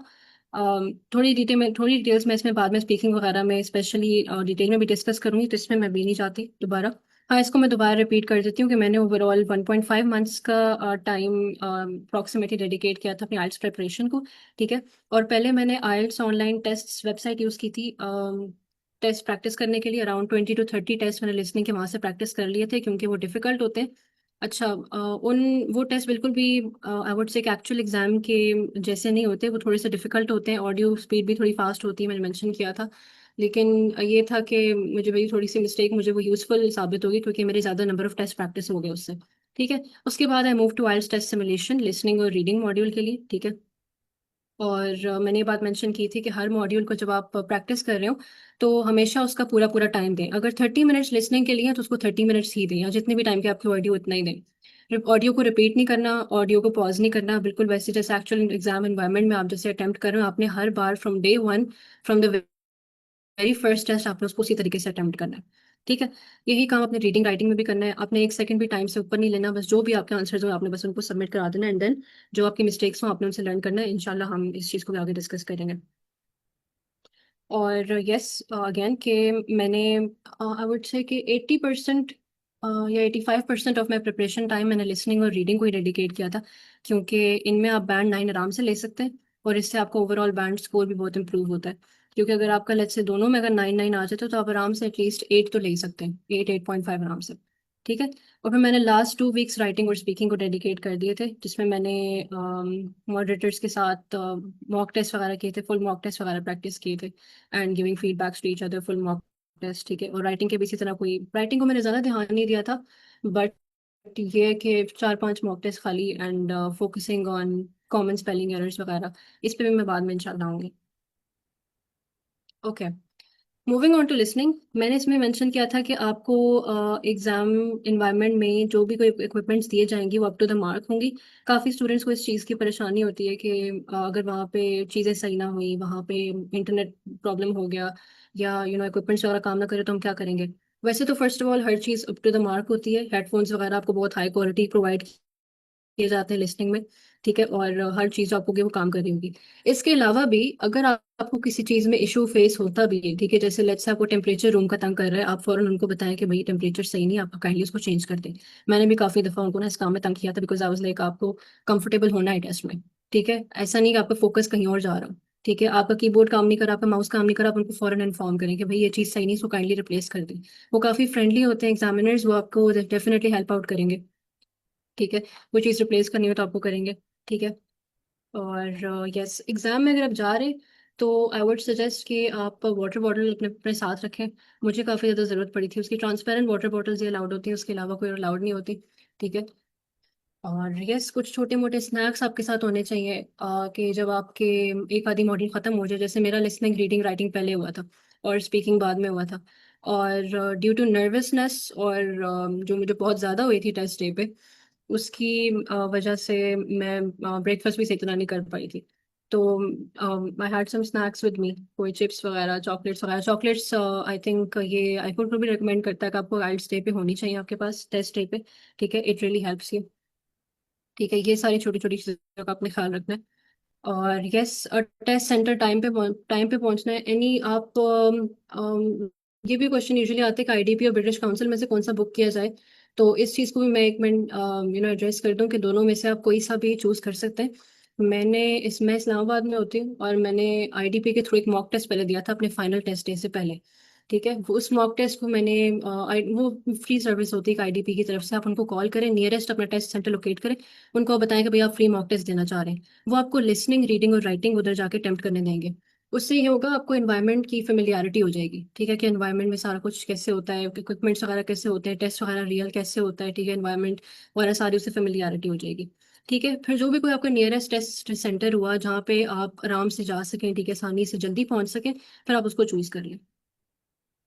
Speaker 2: थोड़ी डिटेल्स मैं इसमें बाद में स्पीकिंग वगैरह में स्पेशली डिटेल में भी डिस्कस करूंगी, तो इसमें मैं भी नहीं चाहती दोबारा। हाँ, इसको मैं दोबारा रिपीट कर देती हूँ कि मैंने ओवरऑल 1.5 मंथ्स का टाइम अप्रॉक्सीमेटली डेडिकेट किया था अपनी आइल्स प्रिपरेशन को। ठीक है, और पहले मैंने आइल्स ऑनलाइन टेस्ट वेबसाइट यूज़ की थी टेस्ट प्रैक्टिस करने के लिए। अराउंड 20 to 30 टेस्ट मैंने लिसनिंग के वहाँ से प्रैक्टिस कर लिए थे क्योंकि वो डिफ़िकल्ट होते हैं। अच्छा, उन वो टेस्ट बिल्कुल भी आई वुड से एक्चुअल एग्जाम के जैसे नहीं होते, वो थोड़े से डिफ़िकल्ट होते हैं, ऑडियो स्पीड भी थोड़ी फास्ट होती है, मैंने मेंशन किया था। लेकिन ये था कि मुझे मेरी थोड़ी सी मिस्टेक मुझे वो यूज़फुल साबित होगी क्योंकि मेरे ज़्यादा नंबर ऑफ टेस्ट प्रैक्टिस हो गए उससे। ठीक है, उसके बाद I move to IELTS test simulation listening और रीडिंग मॉड्यूल के लिए। ठीक है, और मैंने ये बात मेंशन की थी कि हर मॉड्यूल को जब आप प्रैक्टिस कर रहे हो तो हमेशा उसका पूरा पूरा टाइम दें। अगर 30 मिनट्स लिसनिंग के लिए हैं तो उसको 30 मिनट्स ही दें, या जितने भी टाइम के आपके ऑडियो उतना ही दें। ऑडियो को रिपीट नहीं करना, ऑडियो को पॉज नहीं करना, बिल्कुल वैसे जैसे एक्चुअल एग्जाम एनवायरनमेंट में आप जैसे अटेम्प्ट कर रहे हो आपने हर बार from day one, from the very first test आपने उसको उसी तरीके से अटेम्प्ट करना है। ठीक है, यही काम अपने रीडिंग राइटिंग में भी करना है। आपने 1 सेकंड भी टाइम से ऊपर नहीं लेना, बस जो भी आपके आंसर्स हो आपने बस उनको सबमिट करा देना, एंड देन जो आपकी मिस्टेक्स हो आपने उनसे लर्न करना है। इंशाल्लाह हम इस चीज़ को भी आगे डिस्कस करेंगे। और यस अगेन कि मैंने आई वुड से कि 80% या 85% ऑफ माई प्रिपरेशन टाइम मैंने लिसनिंग और रीडिंग को ही डेडिकेट किया था, क्योंकि इनमें आप बैंड 9 आराम से ले सकते हैं और इससे आपका ओवरऑल बैंड स्कोर भी बहुत इंप्रूव होता है। क्योंकि अगर आपका लेट्स से दोनों में अगर 9 9 आ जाते तो आप आराम से एटलीस्ट 8 तो ले ही सकते हैं, 8 8.5 आराम से। ठीक है, और फिर मैंने लास्ट 2 वीक्स राइटिंग और स्पीकिंग को डेडिकेट कर दिए थे, जिसमें मैंने मॉडरेटर्स के साथ मॉक टेस्ट वगैरह किए थे, फुल मॉक टेस्ट वगैरह प्रैक्टिस किए थे, and giving feedbacks to each other, full mock test. ठीक है, और राइटिंग के भी इसी तरह, कोई राइटिंग को मैंने ज़्यादा ध्यान नहीं दिया था, बट ये है कि 4-5 मॉक टेस्ट खाली and focusing on common spelling errors वगैरह, इस पे भी मैं बाद में इंशाल्लाह आऊंगी। Okay, moving on to listening. मैंने इसमें मेंशन किया था कि आपको एग्जाम इन्वायरमेंट में जो भी कोई इक्विपमेंट्स दिए जाएंगी वो अप टू द मार्क होंगी। काफ़ी स्टूडेंट्स को इस चीज़ की परेशानी होती है कि अगर वहाँ पे चीज़ें सही ना हुई, वहाँ पे इंटरनेट प्रॉब्लम हो गया या इक्विपमेंट्स वगैरह काम ना करे तो हम क्या करेंगे। वैसे तो फर्स्ट ऑफ ऑल हर चीज़ अप टू द मार्क होती है। हेडफोन्स वगैरह आपको बहुत हाई क्वालिटी प्रोवाइड किए जाते हैं लिसनिंग में, ठीक है, और हर चीज़ आपको वो काम कर रही होगी। इसके अलावा भी अगर आपको किसी चीज़ में इशू फेस होता भी है, ठीक है, जैसे लेट्स से आपको टेम्परेचर रूम का तंग कर रहा है, आप फौरन उनको बताएं कि भाई टेम्परेचर सही नहीं है, आप काइंडली उसको चेंज कर दें। मैंने भी काफ़ी दफ़ा उनको ना इस काम में तंग किया था, बिकॉज आई वाज लाइक आपको कंफर्टेबल होना है टेस्ट में, ठीक है, ऐसा नहीं कि आपका फोकस कहीं और जा रहा हो, ठीक है, आपका कीबोर्ड काम नहीं कर रहा, आपका माउस काम नहीं कर रहा, आप उनको फौरन इन्फॉर्म करें कि भाई ये चीज़ सही नहीं, इसको काइंडली रिप्लेस कर दें। वो काफ़ी फ्रेंडली होते हैं एग्जामिनर्स, वो आपको डेफिनेटली हेल्प आउट करेंगे, ठीक है, वो चीज़ रिप्लेस करनी हो तो आपको करेंगे, ठीक है। और यस, एग्जाम में अगर आप जा रहे तो आई वुड सजेस्ट कि आप वाटर बॉटल अपने अपने साथ रखें। मुझे काफ़ी ज़्यादा ज़रूरत पड़ी थी उसकी। ट्रांसपेरेंट वाटर बॉटल्स ये अलाउड होती है, उसके अलावा कोई अलाउड नहीं होती, ठीक है। और यस, कुछ छोटे मोटे स्नैक्स आपके साथ होने चाहिए कि जब आपके एक आधी मॉड्यूल ख़त्म हो जाए, जैसे मेरा लिसनिंग रीडिंग राइटिंग पहले हुआ था और स्पीकिंग बाद में हुआ था, और ड्यू टू नर्वसनेस और जो मुझे बहुत ज़्यादा हुई थी टेस्ट डे पे, उसकी वजह से मैं ब्रेकफास्ट भी सही तरह नहीं कर पाई थी। तो I had some snacks with me, कोई चिप्स वगैरह, चॉकलेट्स वगैरह। चॉकलेट्स आई थिंक ये आई फूड को भी रिकमेंड करता है कि आपको आइल्स डे पे होनी चाहिए आपके पास, टेस्ट डे पे, ठीक है, इट रियली हेल्प्स यू, ठीक है। ये सारी छोटी छोटी चीज़ों का अपने ख्याल रखना है। और यस, टेस्ट सेंटर टाइम पे पहुंचना है। एनी आप ये भी क्वेश्चन यूजुअली आते हैं कि आईडीपी और ब्रिटिश काउंसिल में से कौन सा बुक किया जाए। तो इस चीज़ को भी मैं एक मिनट एड्रेस कर दूं कि दोनों में से आप कोई सा भी चूज़ कर सकते हैं। मैं इस्लामाबाद में होती हूँ और मैंने आईडीपी के थ्रू एक मॉक टेस्ट पहले दिया था अपने फाइनल टेस्ट डे से पहले, ठीक है। वो उस मॉक टेस्ट को मैंने वो फ्री सर्विस होती है आईडीपी की तरफ से, आप उनको कॉल करें, नियरेस्ट अपना टेस्ट सेंटर लोकेट करें, उनको बताएं कि भाई आप फ्री मॉक टेस्ट देना चाह रहे हैं। वो आपको लिसनिंग रीडिंग और राइटिंग उधर जाके अटेम्प्ट करने देंगे। उससे ये होगा, आपको एनवायरनमेंट की फेमिलियरिटी हो जाएगी, ठीक है, कि एनवायरनमेंट में सारा कुछ कैसे होता है, इक्विपमेंट्स वगैरह कैसे होते हैं, टेस्ट वगैरह रियल कैसे होता है, ठीक है, एनवायरनमेंट वगैरह सारी उससे फेमिलियरिटी हो जाएगी, ठीक है। फिर जो भी कोई आपका नियरेस्ट टेस्ट सेंटर हुआ जहाँ पे आप आराम से जा सकें, ठीक है, आसानी से जल्दी पहुंच सकें, फिर आप उसको चूज कर लें,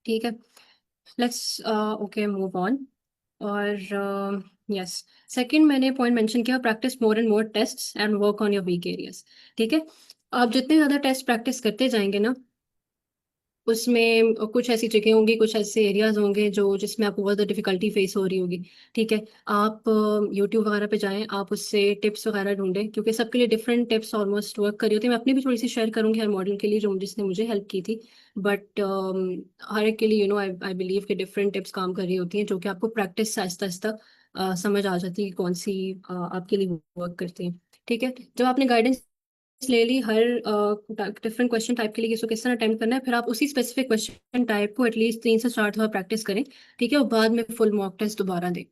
Speaker 2: ठीक है। Let's okay move on. और यस, सेकंड मैंने पॉइंट मेंशन किया, practice more and more tests and work on your weak areas, ठीक है। आप जितने ज़्यादा टेस्ट प्रैक्टिस करते जाएंगे ना, उसमें कुछ ऐसी जगह होंगी, कुछ ऐसे एरियाज होंगे जो जिसमें आपको बहुत ज़्यादा डिफिकल्टी फेस हो रही होगी, ठीक है। आप यूट्यूब वगैरह पे जाएं, आप उससे टिप्स वगैरह ढूंढें, क्योंकि सबके लिए डिफरेंट टिप्स ऑलमोस्ट वर्क कर रही होती है। मैं अपनी भी थोड़ी सी शेयर करूंगी हर मॉडल के लिए जो जिसने मुझे हेल्प की थी, बट हर एक के लिए आई बिलीव कि डिफरेंट टिप्स काम कर रही होती हैं, जो कि आपको प्रैक्टिस से आहिस्ता आहिस्ता समझ आ जाती है कि कौन सी आपके लिए वर्क करती है, ठीक है। जब आपने गाइडेंस ले ली हर डिफरेंट क्वेश्चन टाइप के लिए इसको किस तरह अटेम्प्ट करना है, फिर आप उसी स्पेसिफिक क्वेश्चन टाइप को एटलीस्ट 3 से 4 दफा प्रैक्टिस करें, ठीक है, और बाद में फुल मॉक टेस्ट दोबारा दें,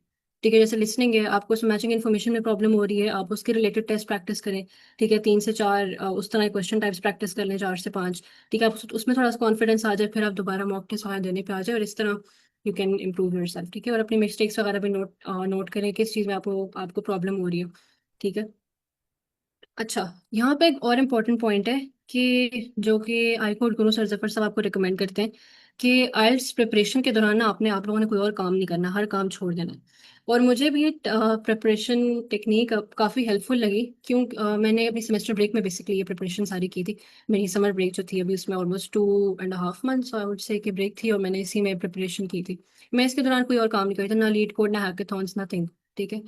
Speaker 2: ठीक है। जैसे लिसनिंग है, आपको उसमें मैचिंग इन्फॉर्मेशन में प्रॉब्लम हो रही है, आप उसके रिलेटेड टेस्ट प्रैक्टिस करें, ठीक है, 3 से 4 उस तरह क्वेश्चन टाइप्स प्रैक्टिस कर लें, 4 से 5, ठीक है। आप उसमें थोड़ा सा कॉन्फिडेंस आ जाए, फिर आप दोबारा मॉक टेस्ट वगैरह देने पे आ जाए, और इस तरह you can improve your self, ठीक है। और अपनी मिस्टेक्स वगैरह भी नोट करें, किस चीज़ में आपको आपको प्रॉब्लम हो रही है, ठीक है। अच्छा, यहाँ पे एक और इम्पोर्टेंट पॉइंट है कि जो कि आई कोड गुरु सर जफर साहब आपको रिकमेंड करते हैं कि आइल्स प्रिपरेशन के दौरान ना आपने आप लोगों ने कोई और काम नहीं करना, हर काम छोड़ देना है। और मुझे भी ये प्रिपरेशन टेक्निक काफ़ी हेल्पफुल लगी, क्यों मैंने अपनी सेमेस्टर ब्रेक में बेसिकली ये प्रिपरेशन सारी की थी। मेरी समर ब्रेक जो थी अभी, उसमें ऑलमोस्ट 2.5 मंथ्स आई वुड से की ब्रेक थी, और मैंने इसी में प्रिपरेशन की थी। मैं इसके दौरान कोई और काम नहीं करी था, ना लीड कोड, ना हैकाथॉन्स, नथिंग, ठीक है।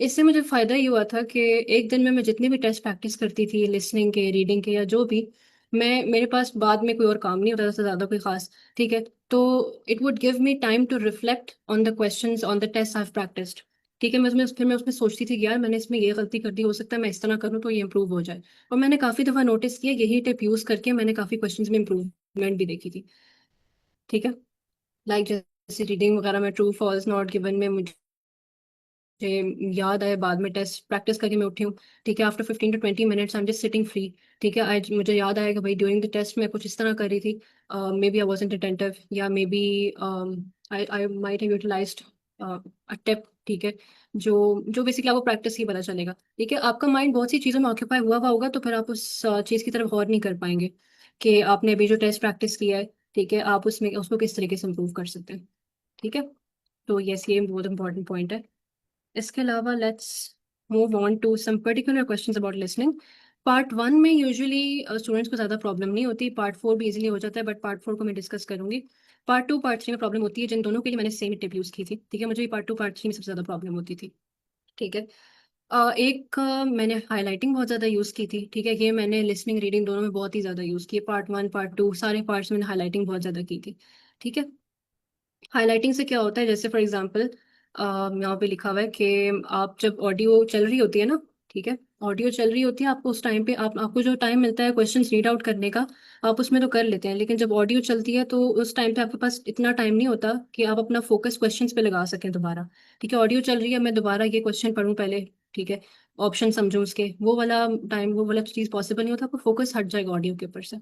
Speaker 2: इससे मुझे फ़ायदा ये हुआ था कि एक दिन में मैं जितनी भी टेस्ट प्रैक्टिस करती थी, लिसनिंग के, रीडिंग के, या जो भी, मैं मेरे पास बाद में कोई और काम नहीं होता था ज़्यादा कोई ख़ास, ठीक है। तो it would give me time to reflect on the questions on the test I have practised, ठीक है। मैं उसमें सोचती थी कि यार मैंने इसमें ये गलती कर दी, हो सकता है मैं इस तरह करूँ तो ये इंप्रूव हो जाए। और मैंने काफ़ी दफ़ा नोटिस किया, यही टिप यूज़ करके मैंने काफ़ी क्वेश्चंस में इंप्रूवमेंट भी देखी थी, ठीक है। लाइक जैसे रीडिंग वगैरह में ट्रू फॉल्स नॉट गिवन में मुझे याद आए बाद में टेस्ट प्रैक्टिस करके मैं उठी हूँ, ठीक है, after 15 to 20 minutes I am just sitting free, ठीक है। आज मुझे याद आया कि भाई ड्यूरिंग द टेस्ट मैं कुछ इस तरह कर रही थी, maybe I wasn't attentive, या maybe I might have utilized tip, ठीक है, जो जो बेसिकली आपको प्रैक्टिस ही पता चलेगा। ठीक है, आपका माइंड बहुत सी चीज़ों में ऑक्यूपाई हुआ हुआ होगा, तो फिर आप उस चीज़ की तरफ गौर नहीं कर पाएंगे कि आपने अभी जो टेस्ट प्रैक्टिस किया है, ठीक है, आप उसमें उसको किस तरीके से इम्प्रूव कर सकते हैं। ठीक है, तो यस, ये बहुत इंपॉर्टेंट पॉइंट है। इसके अलावा let's move on to some particular questions about listening. Part 1 में यूजुअली स्टूडेंट्स को ज़्यादा प्रॉब्लम नहीं होती, पार्ट 4 भी इजीली हो जाता है, बट पार्ट 4 को मैं डिस्कस करूंगी। पार्ट 2 पार्ट 3 में प्रॉब्लम होती है, जिन दोनों के लिए मैंने सेम टिप यूज़ की थी। ठीक है, मुझे पार्ट 2 पार्ट 3 में सबसे ज़्यादा प्रॉब्लम होती थी। ठीक है, मैंने हाईलाइटिंग बहुत ज़्यादा यूज़ की थी। ठीक है, ये मैंने लिसनिंग रीडिंग दोनों में बहुत ही ज़्यादा यूज़ की है। पार्ट 1 पार्ट 2 सारे पार्ट्स में मैंने हाईलाइटिंग बहुत ज़्यादा की थी। ठीक है, हाईलाइटिंग से क्या होता है, जैसे फॉर एग्जांपल यहाँ पे लिखा हुआ है कि आप जब ऑडियो चल रही होती है ना, ठीक है, ऑडियो चल रही होती है, आपको उस टाइम पे आपको जो टाइम मिलता है क्वेश्चंस रीड आउट करने का, आप उसमें तो कर लेते हैं, लेकिन जब ऑडियो चलती है तो उस टाइम पे आपके पास इतना टाइम नहीं होता कि आप अपना फोकस क्वेश्चंस पे लगा सकें दोबारा। ठीक है, ऑडियो चल रही है, मैं दोबारा ये क्वेश्चन पढ़ूँ पहले, ठीक है, ऑप्शन समझूं उसके, वो वाला चीज़ पॉसिबल नहीं होता, आपको फोकस हट जाएगा ऑडियो के ऊपर से।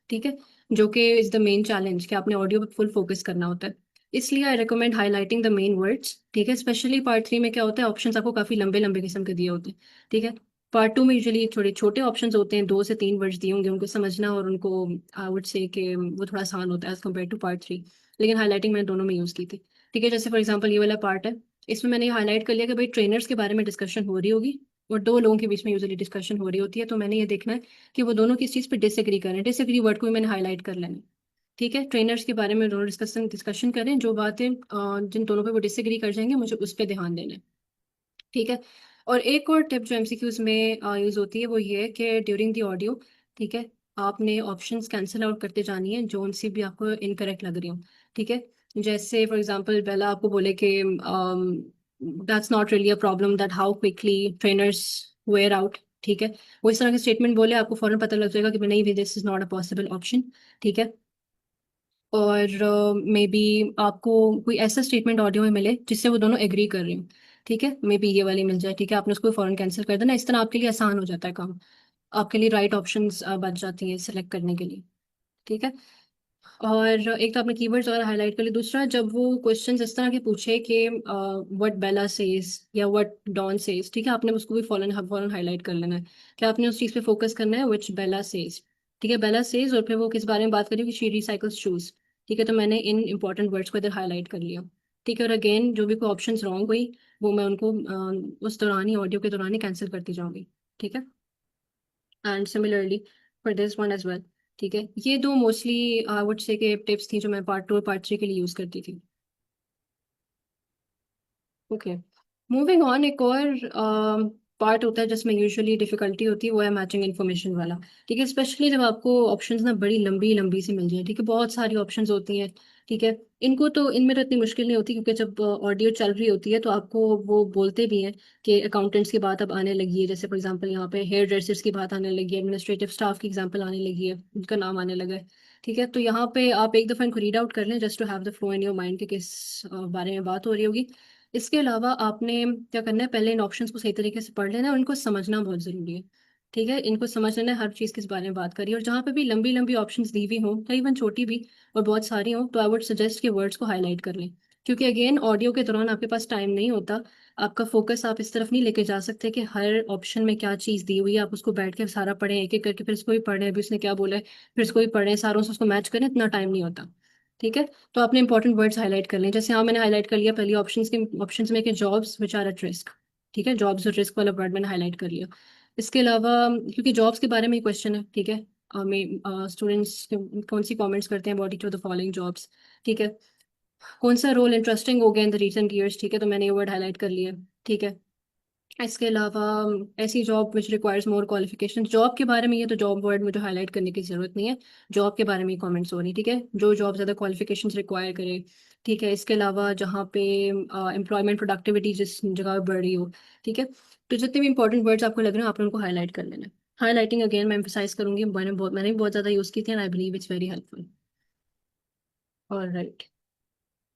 Speaker 2: ठीक है, जो कि इज द मेन चैलेंज कि आपने ऑडियो पे फुल फोकस करना होता है। इसलिए I recommend highlighting the main words. ठीक है, स्पेशली पार्ट 3 में क्या होता है, ऑप्शंस आपको काफी लंबे लंबे किस्म के दिए होते हैं। ठीक है, पार्ट 2 में यूजुअली थोड़े छोटे ऑप्शंस होते हैं, 2 से 3 वर्ड्स दिए होंगे, उनको समझना और उनको आई वुड से कि वो थोड़ा आसान होता है एज कम्पेयर टू पार्ट 3। लेकिन हाईलाइटिंग मैंने दोनों में यूज़ की थी। ठीक है, जैसे फॉर एग्जाम्पल ये वाला पार्ट है, इसमें मैंने हाईलाइट कर लिया कि भाई ट्रेनर्स के बारे में डिस्कशन हो रही होगी और दो लोगों के बीच में यूजुअली डिस्कशन हो रही होती है, तो मैंने ये देखना है कि वो दोनों किस चीज़ पे डिसएग्री करें। डिसएग्री वर्ड को भी मैंने हाईलाइट कर लेना है। ठीक है, ट्रेनर्स के बारे में दोनों डिस्कशन करें, जो बातें जिन दोनों पे वो डिसएग्री कर जाएंगे, मुझे उस पर ध्यान देना है। ठीक है, और एक और टिप जो एमसीक्यूज में यूज होती है वो ये है कि ड्यूरिंग द ऑडियो, ठीक है, आपने ऑप्शंस कैंसिल आउट करते जानी है जो उनसे भी आपको इनकरेक्ट लग रही हो। ठीक है, जैसे फॉर एग्जांपल पहला आपको बोले कि that's not really a problem that how quickly trainers wear out. ठीक है, वो इस तरह के स्टेटमेंट बोले, आपको फौरन पता लग जाएगा कि नहीं भी this is not a possible option. ठीक है, और मे बी आपको कोई ऐसा स्टेटमेंट ऑडियो में मिले जिससे वो दोनों एग्री कर रहे हो। ठीक है, मे बी ये वाली मिल जाए। ठीक है, आपने उसको फौरन कैंसिल कर देना, इस तरह आपके लिए आसान हो जाता है काम, आपके लिए राइट ऑप्शंस बच जाती हैं सेलेक्ट करने के लिए। ठीक है, और एक तो आपने कीवर्ड्स और हाईलाइट कर लिए, दूसरा जब वो क्वेश्चंस इस तरह के पूछे कि व्हाट बेला सेज या व्हाट डॉन सेज, ठीक है, आपने उसको भी फौरन फौरन हाईलाइट कर लेना है कि आपने उस चीज़ पे फोकस करना है, व्हिच बेला सेज। ठीक है, बेला सेज, और फिर वो किस बारे में बात करी कि शी रिसाइकल्स शूज। ठीक है, तो मैंने इन इंपॉर्टेंट वर्ड्स को इधर हाईलाइट कर लिया। ठीक है, और अगेन जो भी कोई ऑप्शन रॉन्ग हुई वो मैं उनको उस दौरान ही, ऑडियो के दौरान ही कैंसिल करती जाऊंगी। ठीक है, and similarly for this one as well. ठीक है, ये दो मोस्टली आई वुड से के टिप्स थी जो मैं पार्ट 2 और पार्ट 3 के लिए यूज़ करती थी। ओके, मूविंग ऑन, एक और पार्ट होता है जिसमें यूजुअली डिफिकल्टी होती है, वो है मैचिंग इन्फॉर्मेशन वाला। ठीक है, स्पेशली जब आपको ऑप्शंस ना बड़ी लंबी लंबी सी मिल जाए, ठीक है, बहुत सारी ऑप्शंस होती हैं। ठीक है, इनमें तो इतनी मुश्किल नहीं होती, क्योंकि जब ऑडियो चल रही होती है तो आपको वो बोलते भी हैं कि अकाउंटेंट्स की बात अब आने लगी है, जैसे फॉर एग्जांपल यहाँ पे हेयर ड्रेसर्स की बात आने लगी है, एडमिनिस्ट्रेटिव स्टाफ की एग्जांपल आने लगी है, उनका नाम आने लगा है। ठीक है, तो यहाँ पे आप एक दफ़ा इनको रीड आउट कर लें just to have the flow in your mind कि किस बारे में बात हो रही होगी। इसके अलावा आपने क्या करना है, पहले इन ऑप्शंस को सही तरीके से पढ़ लेना है और इनको समझना बहुत ज़रूरी है। ठीक है, इनको समझ लेना है हर चीज़ किस बारे में बात करी है, और जहाँ पे भी लंबी लंबी ऑप्शंस दी हुई हों या इवन छोटी भी और बहुत सारी हों, तो आई वुड सजेस्ट कि वर्ड्स को हाईलाइट कर लें, क्योंकि अगेन ऑडियो के दौरान आपके पास टाइम नहीं होता, आपका फोकस आप इस तरफ नहीं लेके जा सकते कि हर ऑप्शन में क्या चीज़ दी हुई है आप उसको बैठ के सारा पढ़ें एक एक करके, फिर इसको भी पढ़ें अभी उसने क्या बोला है, फिर इसको भी पढ़ें, सारों से उसको मैच करें, इतना टाइम नहीं होता। ठीक है, तो आपने इंपॉर्टेंट वर्ड्स हाईलाइट कर लें, जैसे यहाँ मैंने हाईलाइट कर लिया पहली ऑप्शंस में कि jobs which are at risk. ठीक है, जॉब्स और रिस्क वाला वर्ड मैंने हाईलाइट कर लिया। इसके अलावा क्योंकि जॉब्स के बारे में क्वेश्चन है, ठीक है, मैं स्टूडेंट्स कौन सी कमेंट्स करते हैं about each of the following jobs. ठीक है, कौन सा रोल इंटरेस्टिंग हो गया इन द रीसेंट ईयर्स। ठीक है, तो मैंने ये वर्ड हाईलाइट कर लिया। ठीक है, इसके अलावा ऐसी job which requires more qualification, job के बारे में ये तो जॉब वर्ड मुझे हाईलाइट करने की जरूरत नहीं है, जॉब के बारे में कमेंट्स हो रही। ठीक है, जो जॉब ज़्यादा क्वालिफिकेशंस रिक्वायर करे। ठीक है, इसके अलावा जहाँ पे एम्प्लॉयमेंट प्रोडक्टिविटी जिस जगह पे बढ़ रही हो। ठीक है, तो जितने भी इंपॉर्टेंट वर्ड्स आपको लग रहे हैं आपने उनको हाईलाइट कर लेना है। हाईलाइटिंग अगेन मैं एम्फोसाइज करूंगी, मैंने भी बहुत ज़्यादा यूज़ की थी and I believe it's very helpful. Alright,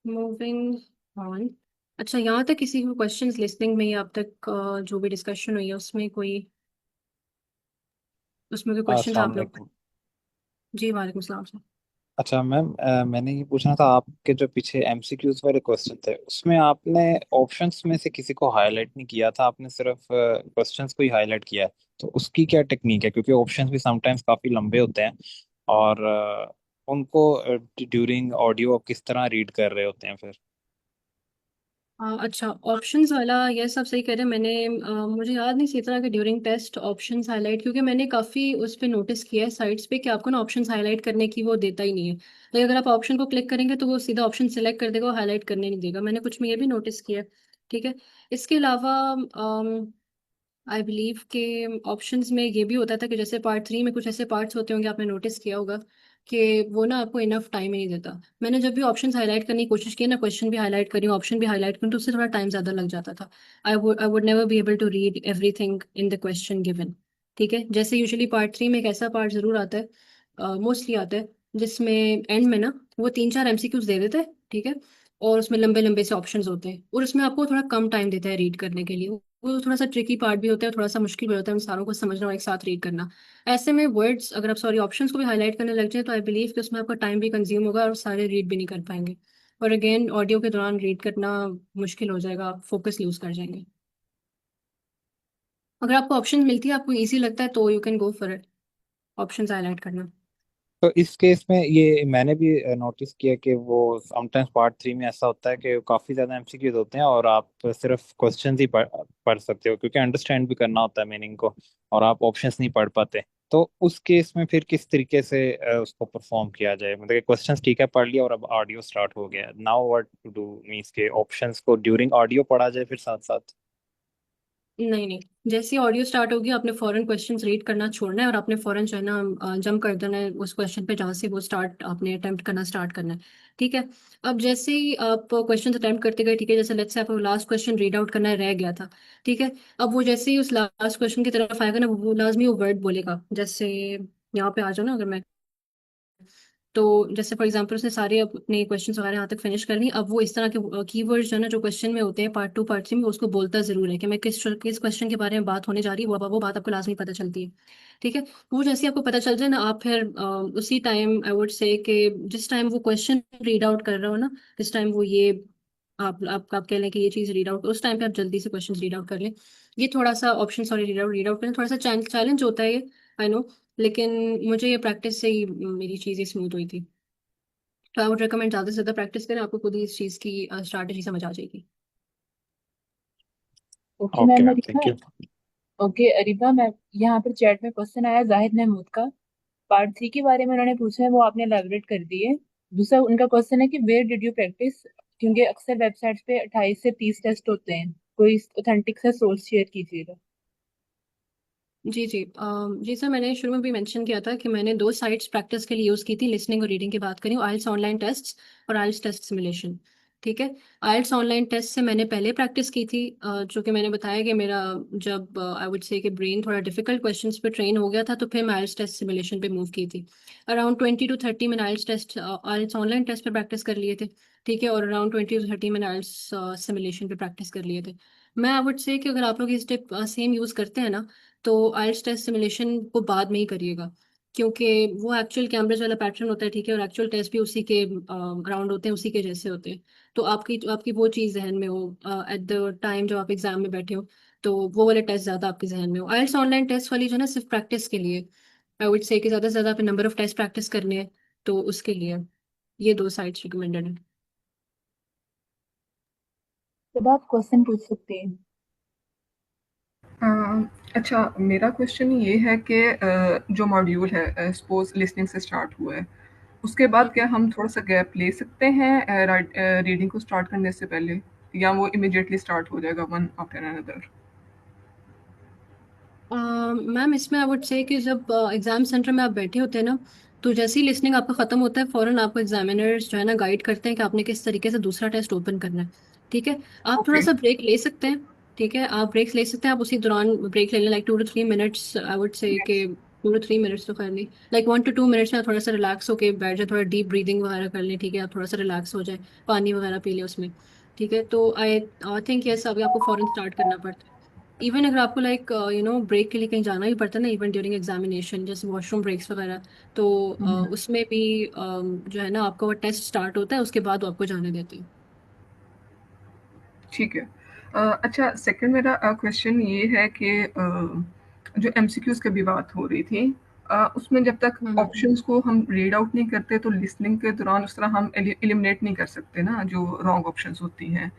Speaker 2: moving on. अच्छा, यहाँ तक किसी को क्वेश्चंस लिस्टिंग में या अब तक जो भी डिस्कशन हुई है उसमें कोई क्वेश्चंस
Speaker 6: अस्सलाम
Speaker 2: आप लोग।
Speaker 6: वालेकुम।
Speaker 2: जी वालेकुम सलाम सर।
Speaker 6: अच्छा मैम, मैंने ये पूछना था, आपके जो पीछे एमसीक्यूज वाले क्वेश्चन थे उसमें आपने ऑप्शंस में से किसी को हाईलाइट नहीं किया था, आपने सिर्फ क्वेश्चंस को ही हाईलाइट किया है। तो उसकी क्या टेक्निक है, क्योंकि ऑप्शंस भी समटाइम्स काफी लंबे होते हैं और उनको ड्यूरिंग ऑडियो आप किस तरह रीड कर रहे होते हैं फिर।
Speaker 2: अच्छा, ऑप्शंस वाला ये सब सही कह रहे हैं। मुझे याद नहीं सी तरह कि ड्यूरिंग टेस्ट ऑप्शंस हाईलाइट, क्योंकि मैंने काफ़ी उस पे नोटिस किया है साइट्स पे कि आपको ना ऑप्शंस हाईलाइट करने की वो देता ही नहीं है। तो अगर आप ऑप्शन को क्लिक करेंगे तो वो सीधा ऑप्शन सेलेक्ट कर देगा, वो हाईलाइट करने नहीं देगा। मैंने कुछ में ये भी नोटिस किया है। ठीक है। इसके अलावा आई बिलीव के ऑप्शंस में ये भी होता था कि जैसे पार्ट 3 में कुछ ऐसे पार्ट्स होते होंगे, आपने नोटिस किया होगा कि वो ना आपको इनफ टाइम ही नहीं देता। मैंने जब भी ऑप्शंस हाईलाइट करने की कोशिश की ना, क्वेश्चन भी हाईलाइट करी, ऑप्शन भी हाईलाइट करूँ, तो उससे थोड़ा टाइम ज़्यादा लग जाता था। I would never be able to read everything in the question given. ठीक है। जैसे यूजुअली पार्ट 3 में एक ऐसा पार्ट ज़रूर आता है, मोस्टली आता है, जिसमें एंड में ना वो 3-4 एमसीक्यूज दे देते हैं। ठीक है। और उसमें लंबे लंबे से ऑप्शंस होते हैं और उसमें आपको थोड़ा कम टाइम देता है रीड करने के लिए। वो थोड़ा सा ट्रिकी पार्ट भी होता है, थोड़ा सा मुश्किल भी होता है उन सारों को समझना और एक साथ रीड करना। ऐसे में वर्ड्स, अगर आप सॉरी ऑप्शंस को भी हाईलाइट करने लग जाए, तो आई बिलीव कि उसमें आपका टाइम भी कंज्यूम होगा और सारे रीड भी नहीं कर पाएंगे। और अगेन ऑडियो के दौरान रीड करना मुश्किल हो जाएगा, आप फोकस लूज कर जाएंगे। अगर आपको ऑप्शन मिलती है, आपको ईजी लगता है, तो you can go for it, options highlight करना।
Speaker 6: तो इस केस में ये मैंने भी नोटिस किया कि वो समटाइम्स पार्ट 3 में ऐसा होता है कि काफी ज्यादा एमसीक्यूज होते हैं और आप सिर्फ क्वेश्चंस ही पढ़ सकते हो, क्योंकि अंडरस्टैंड भी करना होता है मीनिंग को, और आप ऑप्शंस नहीं पढ़ पाते। तो उस केस में फिर किस तरीके से उसको परफॉर्म किया जाए, मतलब क्वेश्चंस ठीक है पढ़ लिया और अब ऑडियो स्टार्ट हो गया, now what to do, means के ऑप्शंस को ड्यूरिंग ऑडियो पढ़ा जाए फिर साथ साथ।
Speaker 2: नहीं नहीं, जैसे ऑडियो स्टार्ट होगी आपने फौरन क्वेश्चंस रीड करना छोड़ना है और आपने फौरन जो है ना जंप कर देना है उस क्वेश्चन पे जहाँ से वो स्टार्ट आपने अटेम्प्ट करना स्टार्ट करना है। ठीक है। अब जैसे ही आप क्वेश्चन अटेम्प्ट करते गए, ठीक है, जैसे लेट्स से आपको लास्ट क्वेश्चन रीड आउट करना रह गया था। ठीक है। अब वो जैसे ही उस लास्ट क्वेश्चन की तरफ आएगा ना, वो लाजमी वो वर्ड बोलेगा। जैसे यहाँ पे आ जाओ ना, अगर मैं, तो जैसे फॉर एग्जांपल उसने सारे अपने क्वेश्चंस वगैरह यहाँ तक फिनिश कर ली। अब वो इस तरह के कीवर्ड्स जो है ना, जो क्वेश्चन में होते हैं पार्ट 2 पार्ट 3 में, उसको बोलता जरूर है कि मैं किस क्वेश्चन के बारे में बात होने जा रही है, वो बात आपको लाजमी पता चलती है। ठीक है। वो जैसे ही आपको पता चल जाए ना, आप फिर उसी टाइम आई वुड से कि जिस टाइम वो क्वेश्चन रीड आउट कर रहे हो ना, जिस टाइम वो ये आप कह लें कि ये चीज़ रीड आउट, उस टाइम पे आप जल्दी से क्वेश्चन रीड आउट कर लें। ये थोड़ा सा ऑप्शन, सॉरी, रीड आउट करें, थोड़ा सा चैलेंज होता है ये, आई नो, लेकिन मुझे ये प्रैक्टिस से ही मेरी चीज़ें स्मूथ हुई थी। तो आई वुड रिकमेंड ज़्यादा से ज़्यादा प्रैक्टिस करें, आपको खुद ही इस चीज़ की स्ट्रैटेजी समझ आ जाएगी।
Speaker 1: Okay
Speaker 6: okay
Speaker 1: ma'am,
Speaker 6: ma'am,
Speaker 1: Areeba.
Speaker 6: Thank you.
Speaker 1: Okay Areeba ma'am, यहाँ पर चैट में क्वेश्चन आया जाहिद महमूद का। पार्ट 3 के बारे में उन्होंने पूछा है, वो आपने एलैबोरेट कर दी है। दूसरा उनका क्वेश्चन है कि वेयर डिड यू प्रैक्टिस, क्योंकि अक्सर वेबसाइट्स पे 28 से 30 टेस्ट होते हैं, कोई ऑथेंटिक सा सोर्स शेयर कीजिएगा।
Speaker 2: जी जी, जी सर, मैंने शुरू में भी मेंशन किया था कि मैंने 2 साइट्स प्रैक्टिस के लिए यूज़ की थी। लिसनिंग और रीडिंग की बात करी, आइल्स ऑनलाइन टेस्ट और आइल्स टेस्ट सिमुलेशन। ठीक है। आइल्स ऑनलाइन टेस्ट से मैंने पहले प्रैक्टिस की थी, जो कि मैंने बताया कि मेरा जब आई वुड से कि ब्रेन थोड़ा डिफिकल्ट क्वेश्चंस पे ट्रेन हो गया था, तो फिर मैं आइल्स टेस्ट सिमुलेशन पे मूव की थी। अराउंड 20 to 30 मैंने आइल्स ऑनलाइन टेस्ट पे प्रैक्टिस कर लिए थे। ठीक है। और अराउंड 20 to 30 मैंने आइल्स सिमुलेशन पे प्रैक्टिस कर लिए थे। मैं आई वुड से कि अगर आप लोग ये स्टेप सेम यूज़ करते हैं ना, तो आइल्स टेस्ट सिमुलेशन को बाद में ही करिएगा, क्योंकि वो एक्चुअल कैम्ब्रिज वाला पैटर्न होता है। ठीक है। और एक्चुअल टेस्ट भी उसी के ग्राउंड होते हैं, उसी के जैसे होते हैं। तो आपकी वो चीज़ जहन में हो एट द टाइम जब आप एग्जाम में बैठे हो, तो वो वाले टेस्ट ज़्यादा आपके जहन में हो। आइल्स ऑनलाइन टेस्ट वाली जो है ना, सिर्फ प्रैक्टिस के लिए, आई वुड से कि ज़्यादा से ज़्यादा आप नंबर ऑफ टेस्ट प्रैक्टिस करने हैं, तो उसके लिए ये 2 साइट्स रिकमेंडेड है।
Speaker 1: तब आप क्वेश्चन पूछ सकते हैं।
Speaker 7: अ, अच्छा, मेरा क्वेश्चन ये है कि जो मॉड्यूल है सपोज लिसनिंग से स्टार्ट हुआ है, उसके बाद क्या हम थोड़ा सा गैप ले सकते हैं रीडिंग को स्टार्ट करने से पहले, या वो इमिडिएटली स्टार्ट हो जाएगा वन आफ्टर अनदर?
Speaker 2: मैम, इसमें आई वुड से कि जब एग्जाम सेंटर में आप बैठे होते हैं ना, तो जैसे ही लिसनिंग आपका खत्म होता है, फौरन आपको एग्जामिनर्स जो है ना गाइड करते हैं कि आपने किस तरीके से दूसरा टेस्ट ओपन करना है। ठीक है। आप थोड़ा
Speaker 7: ओके।
Speaker 2: सा ब्रेक ले सकते हैं। ठीक है, आप ब्रेक ले सकते हैं, आप उसी दौरान ब्रेक ले लें, like 2 to 3 minutes, I would से कि 2 to 3 मिनट्स तो कर नहीं, लाइक 1 to 2 मिनट्स में थोड़ा सा रिलैक्स होके बैठ जाए, थोड़ा डीप ब्रीदिंग वगैरह कर लें। ठीक है, आप थोड़ा सा रिलैक्स हो जाए, पानी वगैरह पी लें उसमें। ठीक है। तो आई थिंक यस, अभी आपको फौरन स्टार्ट करना पड़ता है। इवन अगर आपको लाइक ब्रेक के लिए कहीं जाना भी पड़ता है ना, इवन ड्यूरिंग एग्जामिनेशन, जैसे वॉशरूम ब्रेक्स वगैरह, तो उसमें भी जो है ना आपका वो टेस्ट स्टार्ट होता है, उसके बाद वो आपको जाने देते हैं।
Speaker 7: ठीक है। अच्छा, सेकंड मेरा क्वेश्चन ये है कि जो एमसीक्यूज की भी बात हो रही थी, उसमें जब तक ऑप्शंस को हम रीड आउट नहीं करते तो लिसनिंग के दौरान उस तरह हम एलिमिनेट नहीं कर सकते ना जो रॉन्ग ऑप्शंस होती हैं,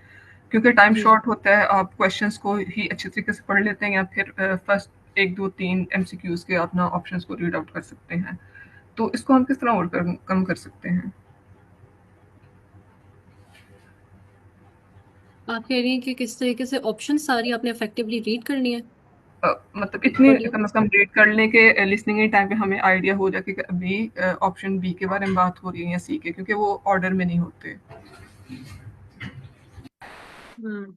Speaker 7: क्योंकि टाइम
Speaker 2: जी जी।
Speaker 7: शॉर्ट होता है। आप क्वेश्चंस को ही अच्छे तरीके से पढ़ लेते हैं या फिर फर्स्ट 1 2 3 एमसीक्यूज के अपना ऑप्शंस को रीड आउट कर सकते हैं, तो इसको हम किस तरह और कम कर सकते हैं?
Speaker 2: आप कह रही हैं कि किस तरीके से ऑप्शन सारी आपने इफेक्टिवली रीड करनी है
Speaker 7: मतलब इतनी
Speaker 2: ऑडियो?
Speaker 7: कम से कम रीड कर लें कि लिसनिंग के टाइम पे हमें आइडिया हो जाए कि अभी ऑप्शन बी के बारे में बात हो रही है या सी के, क्योंकि वो ऑर्डर में नहीं होते।
Speaker 2: हम्म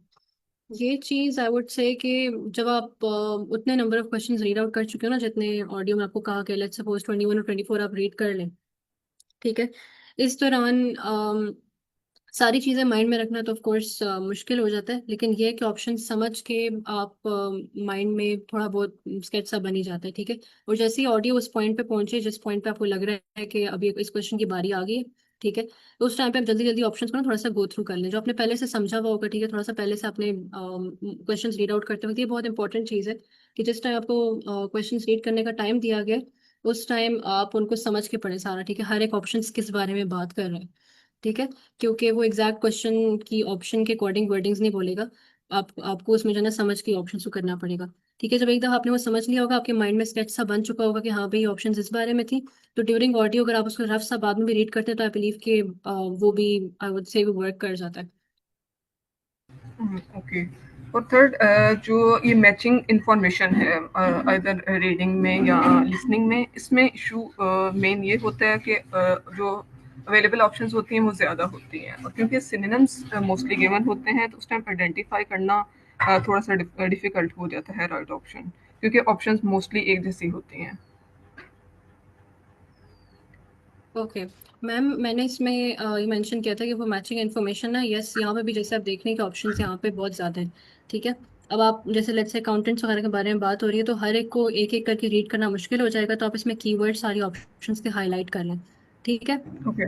Speaker 2: ये चीज आई वुड से कि जब आप उतने number of questions read out कर चुके हो ना, जितने ऑडियो में आपको कहा कि लेट्स सपोज 21 और 24 आप रीड कर लें, ठीक है, इस दौरान सारी चीज़ें माइंड में रखना तो ऑफ कोर्स मुश्किल हो जाता है, लेकिन ये है कि ऑप्शन समझ के आप माइंड में थोड़ा बहुत स्केच सा बन ही जाता है, ठीक है। और जैसे ही ऑडियो उस पॉइंट पे पहुंचे जिस पॉइंट पे आपको लग रहा है कि अभी इस क्वेश्चन की बारी आ गई है, ठीक है, तो उस टाइम पे आप जल्दी जल्दी ऑप्शंस को ना थोड़ा सा गो थ्रू कर लें, जो आपने पहले से समझा हुआ होगा, ठीक है, थोड़ा सा पहले से आपने क्वेश्चन रीड आउट करते वक्त, ये बहुत इंपॉर्टेंट चीज़ है कि जिस टाइम आपको क्वेश्चन रीड करने का टाइम दिया गया है, उस टाइम आप उनको समझ के पढ़ें सारा, ठीक है, हर एक ऑप्शन किस बारे में बात कर रहे हैं, ठीक है, क्योंकि वो एग्जैक्ट क्वेश्चन की ऑप्शन के अकॉर्डिंग वर्डिंग्स नहीं बोलेगा, आपको उसमें जो है ना समझ के ऑप्शन को करना पड़ेगा, ठीक है। जब एक दफा आपने वो समझ लिया होगा, आपके माइंड में स्केच सा बन चुका होगा कि हाँ भाई ऑप्शन इस बारे में थी, तो ड्यूरिंग ऑडियो अगर आप उसको रफ सा बाद में भी रीड करते हैं तो आई बिलीव कि वो भी आई वुड से भी वर्क कर जाता है।
Speaker 7: ओके। और थर्ड, जो ये मैचिंग इंफॉर्मेशन है अदर रीडिंग में या लिसनिंग में, इसमें इशू मेन ये होता है कि जो अवेलेबल ऑप्शंस होती हैं वो ज़्यादा होती हैं, और क्योंकि सिनोनिम्स मोस्टली गिवन होते हैं तो उस टाइम आइडेंटिफाई करना थोड़ा सा डिफिकल्ट हो जाता है राइट ऑप्शन, क्योंकि ऑप्शंस मोस्टली एक जैसी होती हैं।
Speaker 2: ओके मैम, मैंने इसमें ये मेंशन किया था कि वो मैचिंग इन्फॉर्मेशन ना, यस, यहाँ पे भी जैसे आप देख रहे हैं कि ऑप्शंस यहाँ पे बहुत ज़्यादा हैं, ठीक है। अब आप जैसे लेट्स से अकाउंटेंट्स वगैरह के बारे में बात हो रही है, तो हर एक को एक एक करके रीड करना मुश्किल हो जाएगा, तो आप इसमें कीवर्ड सारी ऑप्शंस के हाईलाइट कर लें, ठीक है।
Speaker 7: ओके।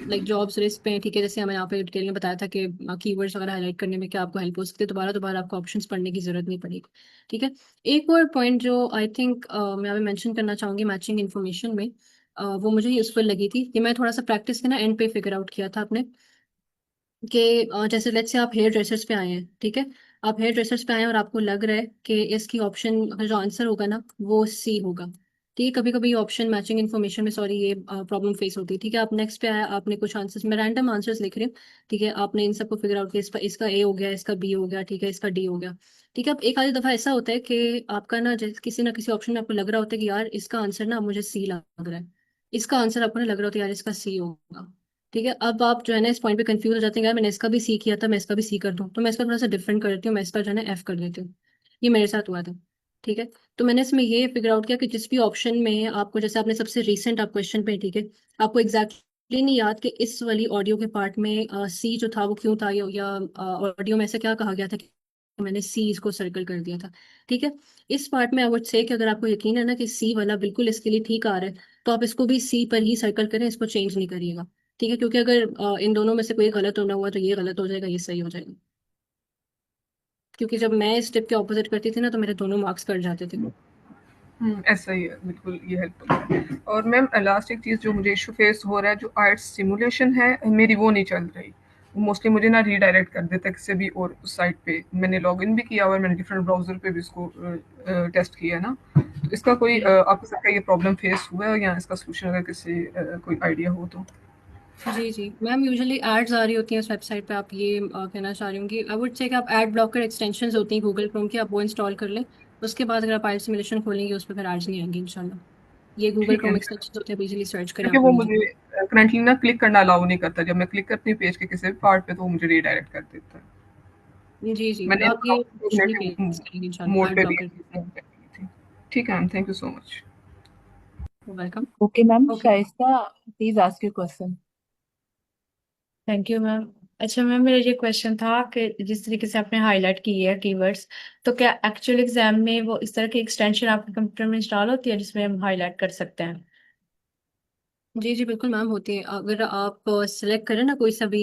Speaker 2: लाइक जॉब्स लिस्ट पे, ठीक है, जैसे हमें यहाँ पे डिटेल में बताया था कि कीवर्ड्स वगैरह हाईलाइट करने में क्या आपको हेल्प हो सकती है, दोबारा दोबारा आपको ऑप्शंस पढ़ने की जरूरत नहीं पड़ेगी, ठीक है। एक और पॉइंट जो आई थिंक मैं अभी मेंशन करना चाहूंगी मैचिंग इन्फॉर्मेशन में, वो मुझे यूजफुल लगी थी, कि मैं थोड़ा सा प्रैक्टिस के ना एंड पे फिगर आउट किया था अपने, कि जैसे लेट्स से आप हेयर ड्रेसर्स पे आए हैं, ठीक है, आप हेयर ड्रेसर्स पे आए हैं और आपको लग रहा है कि इसकी ऑप्शन का जो आंसर होगा ना वो सी होगा, ठीक है। कभी कभी ऑप्शन मैचिंग इन्फॉर्मेशन में, सॉरी, ये प्रॉब्लम फेस होती है, ठीक है। आप नेक्स्ट पे आया, आपने कुछ आंसर्स, मैं रैंडम आंसर्स लिख रही हूँ, ठीक है, आपने इन सबको फिगर आउट किया, इसका ए हो गया, इसका बी हो गया, ठीक है, इसका डी हो गया, ठीक है। अब एक आधी दफा ऐसा होता है कि आपका ना किसी ऑप्शन में आपको लग रहा होता है कि यार इसका आंसर ना मुझे सी लग रहा है, इसका आंसर आपको ना लग रहा होता है यार इसका सी होगा, ठीक है। अब आप जो है ना इस पॉइंट पे कंफ्यूज हो जाते हैं, यार मैंने इसका भी सी किया था, मैं इसका भी सी कर दूं, तो मैं इसका थोड़ा सा डिफरेंट कर देती हूँ, मैं इसका जो है ना एफ कर देती हूँ, ये मेरे साथ हुआ था, ठीक है। तो मैंने इसमें ये फिगर आउट किया कि जिस भी ऑप्शन में आपको, जैसे आपने सबसे रिसेंट आप क्वेश्चन पे, ठीक है, आपको एग्जैक्टली नहीं याद कि इस वाली ऑडियो के पार्ट में सी जो था वो क्यों था, या ऑडियो में ऐसा क्या कहा गया था कि मैंने सी इसको सर्कल कर दिया था, ठीक है। इस पार्ट में आई वुड से कि अगर आपको यकीन है ना कि सी वाला बिल्कुल इसके लिए ठीक आ रहा है, तो आप इसको भी सी पर ही सर्कल करें, इसको चेंज नहीं करिएगा, ठीक है, क्योंकि अगर इन दोनों में से कोई गलत होना हुआ तो ये गलत हो जाएगा, ये सही हो जाएगा, क्योंकि जब मैं इस टिप के ऑपोजिट करती थी ना तो मेरे दोनों मार्क्स कट जाते थे।
Speaker 7: ऐसा ही है, बिल्कुल ये हेल्प होता है। और मैम लास्ट एक चीज़ जो मुझे इशू फेस हो रहा है, जो आर्ट्स सिमुलेशन है मेरी वो नहीं चल रही, वो मोस्टली मुझे ना रीडायरेक्ट कर देता है किसी भी और साइट पे। मैंने लॉगिन भी किया और मैंने डिफरेंट ब्राउजर पे भी इसको टेस्ट किया ना, तो इसका कोई आपके साथ का ये प्रॉब्लम फेस हुआ है, या इसका सोल्यूशन अगर किसी कोई आइडिया हो तो?
Speaker 2: जी जी मैम, यूजुअली एड्स आ रही होती हैं इस वेबसाइट पे, आप ये कहना चाह रही हूँ कि आई वुड से कि आप एड ब्लॉकर एक्सटेंशंस होती हैं गूगल क्रोम की, आप वो इंस्टॉल कर लें, उसके बाद अगर आप आइल्स सिमुलेशन खोलेंगे उस पर फिर एड्स नहीं आएंगी इंशाल्लाह। ये गूगल
Speaker 7: ठीक है,
Speaker 2: क्रोम एक्सटेंशंस होते हैं, इजीली सर्च करें
Speaker 7: क्योंकि
Speaker 2: आपको
Speaker 7: वो
Speaker 2: मिल
Speaker 7: मुझे
Speaker 2: जाएगा।
Speaker 7: करंटली ना क्लिक करना अलाउ नहीं करता, जब मैं क्लिक करती हूँ पेज के किसी भी पार्ट पे तो वो मुझे रीडायरेक्ट कर देता है।
Speaker 2: जी जी,
Speaker 7: मैंने
Speaker 2: आप ये इनिशियली
Speaker 7: नेटिव
Speaker 2: फेस करेंगे इंशाल्लाह
Speaker 7: मोड
Speaker 2: एड
Speaker 7: पे भी
Speaker 2: ब्लॉकर।
Speaker 7: move करनी थी। ठीक है ma'am, thank you so much.
Speaker 2: Welcome.
Speaker 1: Okay, ma'am.
Speaker 2: Okay,
Speaker 1: Shaista, please ask your question.
Speaker 8: Thank you ma'am. अच्छा मैम, मेरा ये क्वेश्चन था कि जिस तरीके से आपने हाईलाइट की है कीवर्ड्स, तो क्या एक्चुअल एग्जाम में वो इस तरह की एक्सटेंशन आपके कंप्यूटर में इंस्टॉल होती है जिसमें हम हाईलाइट कर सकते हैं?
Speaker 2: जी जी बिल्कुल मैम, होती है। अगर आप सेलेक्ट करें ना कोई सा भी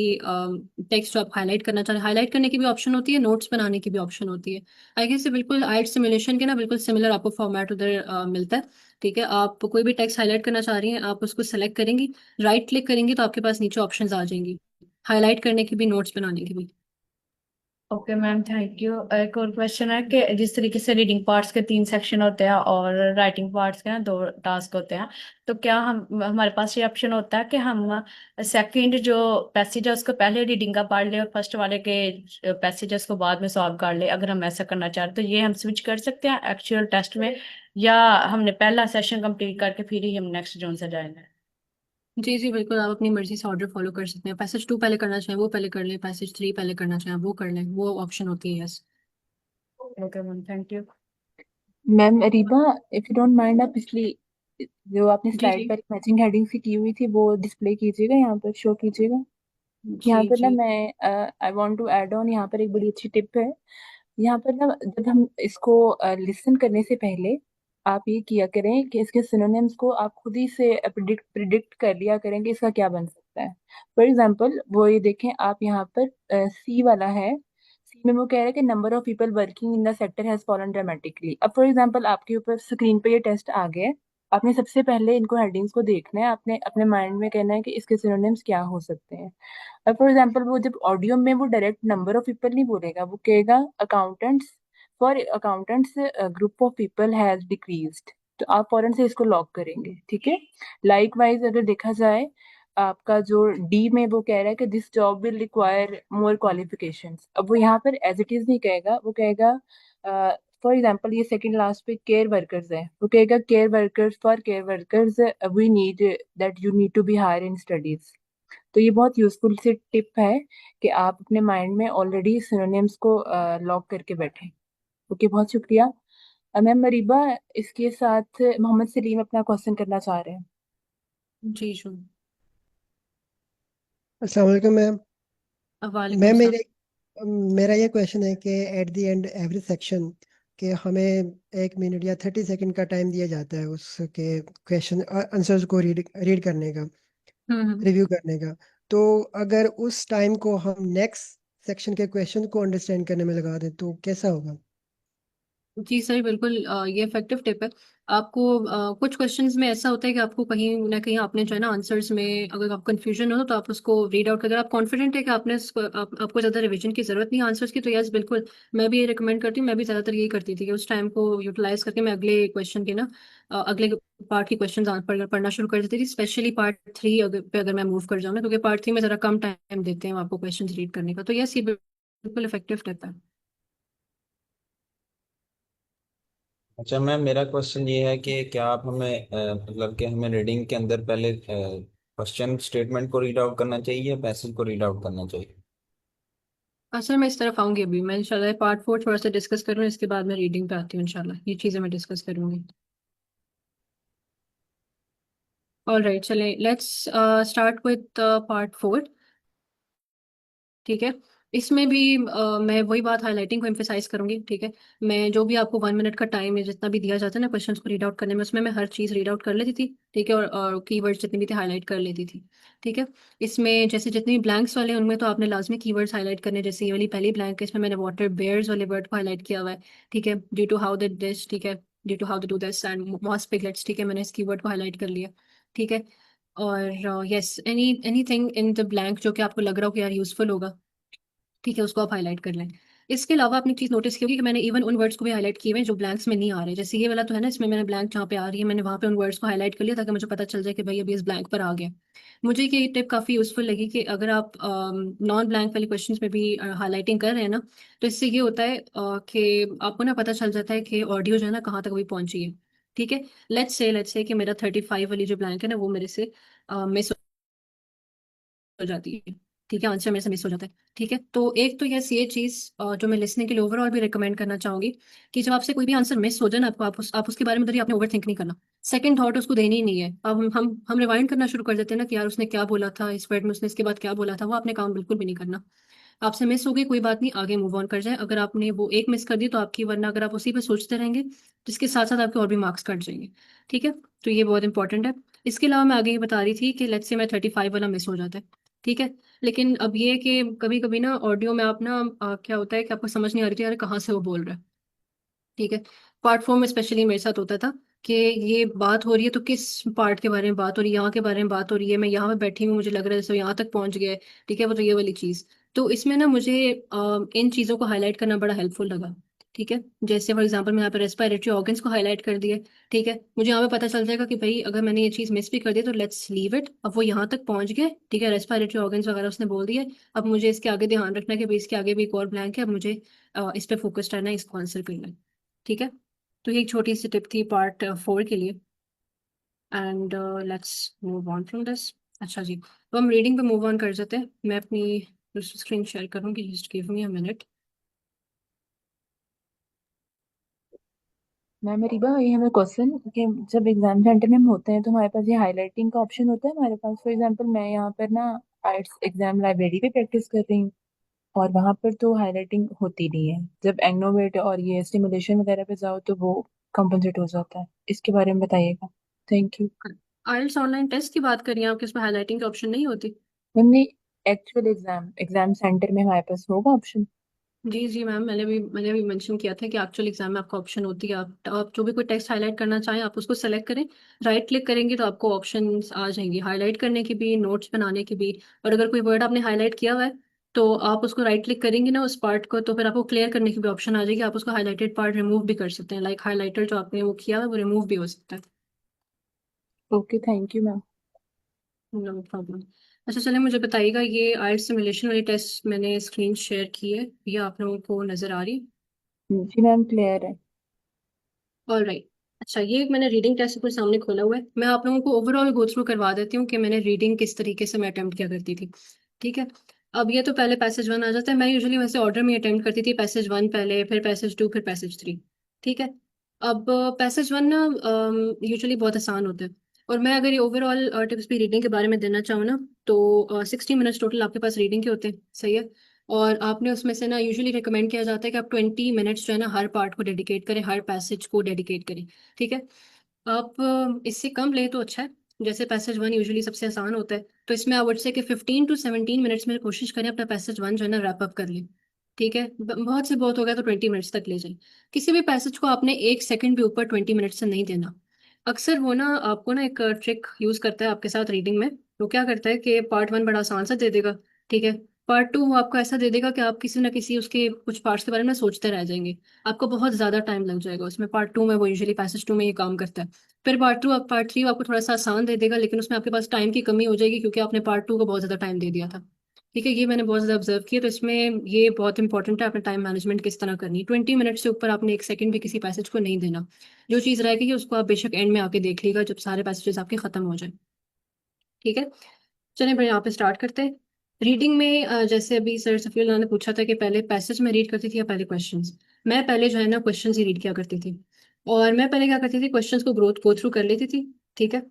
Speaker 2: टेक्स्ट जो आप हाईलाइट करना चाहें, हाईलाइट करने की भी ऑप्शन होती है, नोट्स बनाने की भी ऑप्शन होती है। आई गेस बिल्कुल आइट सिमुलेशन के ना बिल्कुल सिमिलर आपको फॉर्मेट उधर मिलता है। ठीक है, आप कोई भी टेक्स्ट हाईलाइट करना चाह रही हैं, आप उसको सेलेक्ट करेंगी, राइट क्लिक करेंगी तो आपके पास नीचे ऑप्शंस आ जाएंगी, हाईलाइट करने की भी, नोट्स बनाने की भी।
Speaker 8: Okay ma'am, thank you. एक और क्वेश्चन है कि जिस तरीके से रीडिंग पार्ट्स के 3 सेक्शन होते हैं और राइटिंग पार्ट्स के ना 2 टास्क होते हैं, तो क्या हम हमारे पास ये ऑप्शन होता है कि हम सेकंड जो पैसेज है उसको पहले रीडिंग का पढ़ ले और फर्स्ट वाले के पैसेज है उसको बाद में सॉल्व कर ले? अगर हम ऐसा करना चाहते तो ये हम स्विच कर सकते हैं एक्चुअल टेस्ट में, या हमने पहला सेशन कंप्लीट करके फिर ही हम नेक्स्ट जोन से जाएंगे?
Speaker 2: जी जी बिल्कुल, आप अपनी मर्जी से ऑर्डर फॉलो कर सकते हैं। पैसेज 2 पहले करना चाहें वो पहले कर लें, पैसेज 3 पहले करना चाहें वो कर लें, वो ऑप्शन होती है, yes.
Speaker 8: Okay ma'am, thank you.
Speaker 1: Ma'am Reeba, if you don't mind, आप पिछली जो आपने
Speaker 2: जी
Speaker 1: स्लाइड
Speaker 2: जी
Speaker 1: पर मैचिंग हेडिंग्स की हुई थी वो डिस्प्ले कीजिएगा, यहाँ पर शो कीजिएगा।
Speaker 2: जी
Speaker 1: यहाँ पर ना
Speaker 2: जी।
Speaker 1: मैं I want to add on, यहाँ पर एक बड़ी अच्छी टिप है। यहाँ पर ना जब हम इसको लिसन करने से पहले आप ये किया करें कि इसके सिनोनिम्स को आप खुद ही से प्रिडिक्ट प्रिडिक्ट कर लिया करें कि इसका क्या बन सकता है। फॉर एग्जांपल वो ये देखें, आप यहाँ पर सी वाला है, सी में वो कह रहा है कि number of people working in the sector has fallen dramatically. अब फॉर एग्जांपल आपके ऊपर स्क्रीन पे ये टेस्ट आ गया है, आपने सबसे पहले इनको हेडिंग्स को देखना है, आपने अपने माइंड में कहना है कि इसके सिनोनिम्स क्या हो सकते हैं। अब फॉर एग्जांपल वो जब ऑडियो में वो डायरेक्ट नंबर ऑफ पीपल नहीं बोलेगा, वो कहेगा accountants, for accountants group of people has decreased, तो आप फौरन से इसको लॉक करेंगे। ठीक है। लाइकवाइज अगर देखा जाए, आपका जो डी में वो कह रहा है कि this job will require more qualifications, अब वो यहाँ पर एज इट इज नहीं कहेगा, वो कहेगा फॉर एग्जाम्पल ये सेकंड लास्ट पे केयर वर्कर्स है, वो कहेगा care workers, for care workers we need that you need to be higher in studies. तो ये बहुत यूजफुल सी टिप है कि आप अपने माइंड में ऑलरेडी सिनोनिम्स को लॉक करके बैठें। ओके, बहुत शुक्रिया। मैम मरीबा, इसके साथ मोहम्मद सलीम अपना क्वेश्चन करना चाह रहे हैं।
Speaker 2: जी जी।
Speaker 9: अस्सलाम वालेकुम मैम।
Speaker 2: वालेकुम
Speaker 9: मैम
Speaker 2: सलाम।
Speaker 9: मेरे मेरा ये क्वेश्चन है कि at the end every section के हमें 1 मिनट या 30 सेकंड का टाइम दिया जाता है उसके क्वेश्चन आंसर्स को रीड रीड करने का,
Speaker 2: हम्म।
Speaker 9: रिव्यू करने का। तो अगर उस टाइम को हम नेक्स्ट सेक्शन के क्वेश्चन को अंडरस्टैंड करने में लगा दें तो कैसा होगा?
Speaker 2: जी सही, बिल्कुल ये इफेक्टिव टिप है। आपको कुछ क्वेश्चंस में ऐसा होता है कि आपको कहीं ना कहीं आपने जो है ना आंसर्स में अगर आप कंफ्यूजन हो तो आप उसको रीड आउट, अगर आप कॉन्फिडेंट है कि आपको ज़्यादा रिवीजन की ज़रूरत नहीं है आंसर्स की, तो यस बिल्कुल मैं भी ये रिकमेंड करती हूँ। मैं भी ज़्यादातर यही करती थी कि उस टाइम को यूटिलाइज करके मैं अगले क्वेश्चन के ना अगले पार्ट की क्वेश्चन पढ़ना शुरू कर देती थी, स्पेशली पार्ट 3 अगर मैं मूव कर जाऊँ ना, क्योंकि पार्ट 3 में ज़रा कम टाइम देते हैं आपको क्वेश्चन रीड करने का। तो यस, ये बिल्कुल इफेक्टिव टिप है।
Speaker 3: अच्छा मैम, मेरा क्वेश्चन ये है कि क्या आप हमें मतलब कि हमें रीडिंग के अंदर पहले क्वेश्चन स्टेटमेंट को रीड आउट करना चाहिए या पैसेज को रीड आउट करना चाहिए?
Speaker 2: सर मैं इस तरफ आऊंगी अभी, मैं इंशाल्लाह पार्ट 4 थोड़ा सा डिस्कस करूँ, इसके बाद मैं रीडिंग पे आती हूँ इंशाल्लाह, ये चीज़ें मैं डिस्कस करूंगी। ऑल राइट, चलें, लेट्स स्टार्ट विद पार्ट 4। ठीक है। इसमें भी मैं वही बात हाईलाइटिंग को एम्फेसाइज करूंगी। ठीक है। मैं जो भी आपको 1 मिनट का टाइम है, जितना भी दिया जाता है ना क्वेश्चंस को रीड आउट करने में, उसमें मैं हर चीज़ रीड आउट कर लेती थी। ठीक है। और कीवर्ड्स जितने भी थे हाईलाइट कर लेती थी। ठीक है। इसमें जैसे जितने भी ब्लैंक्स वाले हैं उनमें तो आपने लाजमी कीवर्ड्स हाईलाइट करने, जैसे ये वाली पहली ब्लैंक है, इसमें मैंने वाटर बेयर्स वाले वर्ड को हाईलाइट किया हुआ है। ठीक है। Due to how they this, ठीक है, due to how they do this and moss piglets, ठीक है, मैंने इस कीवर्ड को हाईलाइट कर लिया। ठीक है। और yes, anything in the blank जो कि आपको लग रहा हो कि यार यूजफुल होगा, ठीक है, उसको आप हाईलाइट कर लें। इसके अलावा आपने चीज़ नोटिस की होगी कि मैंने इवन उन वर्ड्स को भी हाईलाइट किए हुए हैं जो ब्लैंक्स में नहीं आ रहे, जैसे ये वाला तो है ना, इसमें मैंने ब्लैंक जहाँ पे आ रही है मैंने वहाँ पे उन वर्ड्स को हाईलाइट कर लिया ताकि मुझे पता चल जाए कि भाई अभी इस ब्लैंक पर आ गया। मुझे ये टिप काफ़ी यूजफुल लगी कि अगर आप नॉन ब्लैंक वाले क्वेश्चंस में भी हाईलाइटिंग कर रहे हैं ना, तो इससे ये होता है कि आपको ना पता चल जाता है कि ऑडियो जो है ना कहाँ तक अभी पहुंची है। ठीक है। लेट्स से कि मेरा 35 वाली जो ब्लैंक है ना वो मेरे से मिस हो जाती है। ठीक है, आंसर मेरे से मिस हो जाता है। ठीक है, तो एक तो ये चीज़ जो मैं लिसनिंग के लिए ओवरऑल भी रिकमेंड करना चाहूंगी कि जब आपसे कोई भी आंसर मिस हो जाए ना, आप उसके बारे में आपने ओवर थिंक नहीं करना। सेकंड थॉट उसको देनी ही नहीं है। अब हम रिवाइंड करना शुरू कर देते हैं ना कि यार उसने क्या बोला था इस वर्ड में, उसने इसके बाद क्या बोला था, वो आपने काम बिल्कुल भी नहीं करना। आपसे मिस हो गई कोई बात नहीं, आगे मूव ऑन कर जाए। अगर आपने वो एक मिस कर दी तो आपकी, वरना अगर आप उसी पे सोचते रहेंगे जिसके साथ साथ आपके और भी मार्क्स कट जाएंगे। ठीक है, तो ये बहुत इंपॉर्टेंट है। इसके अलावा मैं आगे ये बता रही थी कि लेट्स से मैं 35 वाला मिस हो जाता है। ठीक है, लेकिन अब ये कि कभी कभी ना ऑडियो में आप ना क्या होता है कि आपको समझ नहीं आ रही थी यार कहाँ से वो बोल रहा है। ठीक है, पार्ट 4 में स्पेशली मेरे साथ होता था कि ये बात हो रही है तो किस पार्ट के बारे में बात हो रही है, यहाँ के बारे में बात हो रही है, मैं यहाँ पे बैठी हूँ मुझे लग रहा है जैसे वो यहाँ तक पहुंच गया है। ठीक है, वो तो ये वाली चीज़। तो इसमें ना मुझे इन चीज़ों को हाईलाइट करना बड़ा हेल्पफुल लगा। ठीक है, जैसे फॉर एग्जांपल मैं यहाँ पे रेस्पिरेटरी ऑर्गन्स को हाईलाइट कर दिया। ठीक है, मुझे यहाँ पे पता चल जाएगा कि भाई अगर मैंने ये चीज़ मिस भी कर दी तो लेट्स लीव इट, अब वो यहाँ तक पहुंच गए। ठीक है, रेस्पिरेटरी ऑर्गन्स वगैरह उसने बोल दिए, अब मुझे इसके आगे ध्यान रखना है कि भाई इसके आगे भी एक और ब्लैंक है, अब मुझे इस पे फोकस करना है, इसको आंसर करना है। ठीक है, तो ये एक छोटी सी टिप थी पार्ट 4 के लिए। And let's move on from this. अच्छा जी, तो हम रीडिंग पे मूव ऑन कर जाते हैं। मैं अपनी दूसरी स्क्रीन शेयर करूँगी, just give me a minute.
Speaker 1: Ma'am Riba, ये हमें क्वेश्चन कि जब एग्जाम सेंटर में हम होते हैं तो हमारे पास ये हाईलाइटिंग का ऑप्शन होता है हमारे पास। फॉर एग्जांपल मैं यहाँ पर ना आर्ट्स एग्जाम लाइब्रेरी पे प्रैक्टिस कर रही हूँ, और वहां पर तो हाईलाइटिंग होती नहीं है। जब एग्नोवेट और ये स्टिमुलेशन वगैरह पे जाओ तो वो कंपनसेट हो जाता है। इसके बारे में बताइएगा। Thank you.
Speaker 2: IELTS online test की बात करिए आप, किसमें हाईलाइटिंग की ऑप्शन नहीं होती?
Speaker 1: मैंने एक्चुअल एग्जाम एग्जाम सेंटर में हमारे पास होगा ऑप्शन।
Speaker 2: जी जी मैम, मैंने भी मेंशन किया था कि एक्चुअल एग्जाम में आपको ऑप्शन होती है। आप जो भी कोई टेक्स्ट हाईलाइट करना चाहें आप उसको सेलेक्ट करें, राइट क्लिक करेंगे तो आपको ऑप्शंस आ जाएंगी हाईलाइट करने की भी, नोट्स बनाने की भी। और अगर कोई वर्ड आपने हाईलाइट किया हुआ है तो आप उसको राइट क्लिक करेंगे ना उस पार्ट को, तो फिर आपको क्लियर करने की भी ऑप्शन आ जाएगी। आप उसको हाईलाइटेड पार्ट रिमूव भी कर सकते हैं, लाइक हाईलाइटर जो आपने वो किया है वो रिमूव भी हो सकता है।
Speaker 1: Okay, thank you ma'am.
Speaker 2: No problem. अच्छा चलिए, मुझे बताइएगा ये आइल्स सिमुलेशन वाली टेस्ट मैंने स्क्रीन शेयर की है, ये आप लोगों को नजर आ रही?
Speaker 1: जी मैम, क्लियर है।
Speaker 2: All right. अच्छा, ये मैंने रीडिंग टेस्ट अपने सामने खोला हुआ है, मैं आप लोगों को ओवरऑल गो थ्रू करवा देती हूँ कि मैंने रीडिंग किस तरीके से मैं अटेम्प्ट किया करती थी। ठीक है, अब ये तो पहले पैसेज 1 आ जाता है। मैं यूजुअली वैसे ऑर्डर में अटेम्प्ट करती थी, पैसेज 1 पहले, फिर पैसेज 2, फिर पैसेज 3। ठीक है, अब पैसेज 1 ना यूजुअली बहुत आसान होता है। और मैं अगर ये ओवरऑल टिप्स भी रीडिंग के बारे में देना चाहूँ ना तो 60 मिनट्स टोटल आपके पास रीडिंग के होते हैं। सही है, और आपने उसमें से ना यूजुअली रिकमेंड किया जाता है कि आप 20 मिनट्स जो है ना हर पार्ट को डेडिकेट करें, हर पैसेज को डेडिकेट करें। ठीक है, आप इससे कम ले तो अच्छा है। जैसे पैसेज 1 यूजुअली सबसे आसान होता है, तो इसमें आई वुड से कि 15 to 17 मिनट्स में कोशिश करें अपना पैसेज 1 जो है ना रैप अप कर लें। ठीक है, बहुत से बहुत हो गया तो 20 मिनट्स तक ले जाए। किसी भी पैसेज को आपने 1 सेकंड भी ऊपर 20 मिनट्स से नहीं देना। अक्सर वो ना आपको ना एक ट्रिक यूज करता है आपके साथ रीडिंग में। वो क्या करता है कि पार्ट 1 बड़ा आसान सा दे देगा। ठीक है, पार्ट 2 वो आपको ऐसा दे देगा कि आप किसी ना किसी उसके कुछ पार्ट्स के बारे में सोचते रह जाएंगे। आपको बहुत ज्यादा टाइम लग जाएगा उसमें। पार्ट 2 में वो यूजुअली पैसेज 2 में ये काम करता है। फिर पार्ट 3 आपको थोड़ा सा आसान दे देगा, लेकिन उसमें आपके पास टाइम की कमी हो जाएगी क्योंकि आपने पार्ट 2 को बहुत ज्यादा टाइम दे दिया था। ठीक है, ये मैंने बहुत ज्यादा ऑब्जर्व किया, तो इसमें ये बहुत इंपॉर्टेंट है अपना टाइम मैनेजमेंट किस तरह करनी है। 20 मिनट से ऊपर आपने 1 सेकंड भी किसी पैसेज को नहीं देना। जो चीज़ रहेगी उसको आप बेशक एंड में आके देख लीजिएगा जब सारे पैसेजेस आपके खत्म हो जाए। ठीक है, चलिए भाई यहाँ पे स्टार्ट करते हैं। रीडिंग में जैसे अभी सर सफीउल्लाह ने पूछा था कि पहले पैसेज में रीड करती थी या पहले क्वेश्चंस। मैं पहले जो है ना क्वेश्चंस ही रीड किया करती थी। और मैं पहले क्या करती थी, क्वेश्चंस को गो थ्रू कर लेती थी। ठीक है,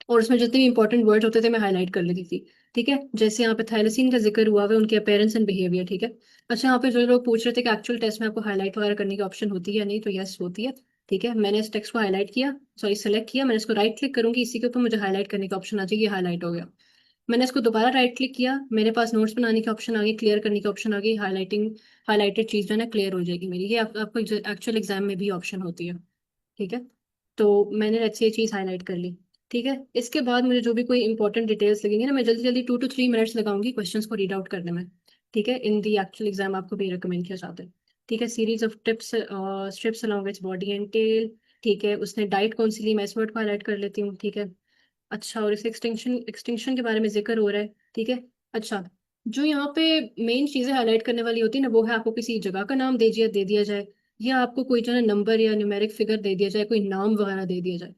Speaker 2: और उसमें जितने भी इंपॉर्टेंट वर्ड्स होते थे मैं हाईलाइट कर लेती थी। ठीक है, जैसे यहाँ पे थायलासीन का जिक्र हुआ है, उनके अपेयरेंस एंड बिहेवियर। ठीक है, अच्छा यहाँ पे जो लोग पूछ रहे थे कि एक्चुअल टेस्ट में आपको हाईलाइट वगैरह करने की ऑप्शन होती है या नहीं, तो यस होती है। ठीक है, मैंने इस टेक्स्ट को हाईलाइट किया, सॉरी सेलेक्ट किया, मैंने इसको राइट क्लिक करूंगी इसी के ऊपर, मुझे हाईलाइट करने का ऑप्शन आ जाएगी, हाईलाइट हो गया। मैंने इसको दोबारा राइट क्लिक किया, मेरे पास नोट्स बनाने की ऑप्शन आ गई, क्लियर करने की ऑप्शन आ गई, हाईलाइटिंग हाईलाइटेड चीज़ जो है ना क्लियर हो जाएगी मेरी। ये आपको एक्चुअल एग्जाम में भी ऑप्शन होती है। ठीक है, तो मैंने अच्छी ये चीज़ हाईलाइट कर ली। ठीक है, इसके बाद मुझे जो भी कोई इंपॉर्टेंट डिटेल्स लगेंगी ना, मैं जल्दी जल्दी 2 to 3 मिनट्स लगाऊंगी क्वेश्चंस को रीड आउट करने में। ठीक है, इन दी एक्चुअल एग्जाम आपको भी रिकमेंड किया जाता है। ठीक है, series of tips strips along with body and tail. ठीक है, उसने डाइट कौन सी ली, मैं इस वर्ड को हाईलाइट कर लेती हूँ। ठीक है, अच्छा, और इस एक्सटिंक्शन के बारे में जिक्र हो रहा है। ठीक है, अच्छा, जो यहाँ पे मेन चीजें हाईलाइट करने वाली होती है ना, वो है आपको किसी जगह का नाम दे दिया जाए, या आपको कोई जो है नंबर या न्यूमेरिक फिगर दे दिया जाए, कोई नाम वगैरह दे दिया जाए।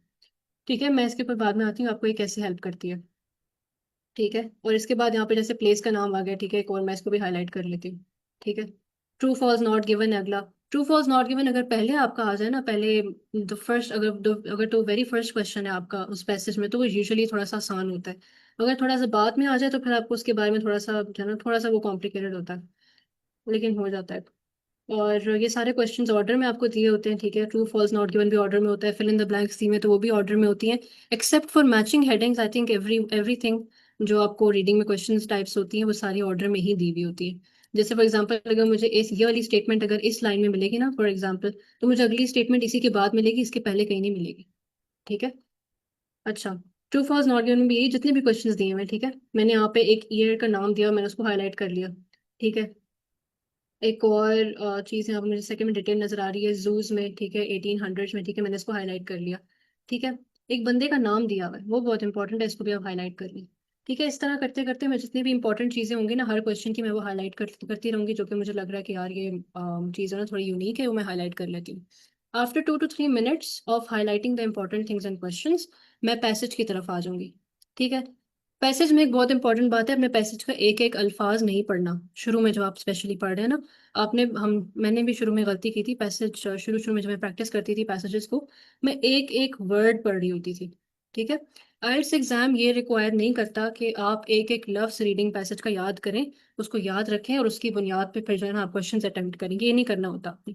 Speaker 2: ठीक है, मैं इसके ऊपर बाद में आती हूँ आपको ये कैसे हेल्प करती है। ठीक है। और इसके बाद यहाँ पे जैसे प्लेस का नाम आ गया, ठीक है, एक और मैं इसको भी हाईलाइट कर लेती हूँ। ठीक है, ट्रू फॉल्स नॉट गिवन है अगला। ट्रू फॉल्स नॉट गिवन अगर पहले आपका आ जाए ना, पहले द फर्स्ट, अगर तो वेरी फर्स्ट क्वेश्चन है आपका उस पैसेज में, तो वो यूजुअली थोड़ा सा आसान होता है। अगर थोड़ा सा बाद में आ जाए तो फिर आपको उसके बारे में थोड़ा सा जो है ना, थोड़ा सा वो कॉम्प्लिकेटेड होता है, लेकिन हो जाता है। और ये सारे क्वेश्चंस ऑर्डर में आपको दिए होते हैं, ठीक है। ट्रू फॉल्स नॉट गिवन भी ऑर्डर में होता है, फिल इन द ब्लैंक्स दी में तो वो भी ऑर्डर में होती हैं, except for matching headings. I think everything जो आपको रीडिंग में क्वेश्चंस टाइप्स होती हैं वो सारी ऑर्डर में ही दी हुई होती है। जैसे फॉर एग्जांपल अगर मुझे इस ये वाली स्टेटमेंट अगर इस लाइन में मिलेगी ना फॉर एग्जांपल, तो मुझे अगली स्टेटमेंट इसी के बाद मिलेगी, इसके पहले कहीं नहीं मिलेगी। ठीक है। अच्छा, ट्रू फॉल्स नॉट गिवन में भी यही जितने भी क्वेश्चंस दिए हुए हैं, ठीक है। मैंने यहाँ पे एक ईयर का नाम दिया, मैंने उसको हाईलाइट कर लिया। ठीक है। एक और चीज़ यहाँ पर मुझे सेकंड में डिटेल नजर आ रही है जूस में, ठीक है, 1800s में, ठीक है, मैंने इसको हाईलाइट कर लिया। ठीक है। एक बंदे का नाम दिया हुआ है, वो बहुत इंपॉर्टेंट है, इसको भी आप हाईलाइट कर लें। ठीक है। इस तरह करते करते मैं जितनी भी इंपॉर्टेंट चीज़ें होंगी ना हर क्वेश्चन की, मैं वो हाईलाइट करती रहूंगी, जो कि मुझे लग रहा है कि यार ये चीज़ है ना थोड़ी यूनिक है, वो मैं हाईलाइट कर लेती हूँ। After 2 to 3 minutes of highlighting the important things and question, मैं पैसेज की तरफ आ जाऊंगी। ठीक है। पैसेज में एक बहुत इंपॉर्टेंट बात है, अपने पैसेज का एक एक अल्फाज नहीं पढ़ना शुरू में, जब आप स्पेशली पढ़ रहे हैं ना। मैंने भी शुरू में गलती की थी, पैसेज शुरू शुरू में जब मैं प्रैक्टिस करती थी पैसेजेस को, मैं एक एक वर्ड पढ़ रही होती थी। ठीक है। आइल्स एग्जाम ये रिक्वायर नहीं करता कि आप एक एक लफ्ज रीडिंग पैसेज का याद करें, उसको याद रखें और उसकी बुनियाद पे फिर जो है ना आप क्वेश्चन अटेम्प्ट करेंगे, ये नहीं करना होता आपने।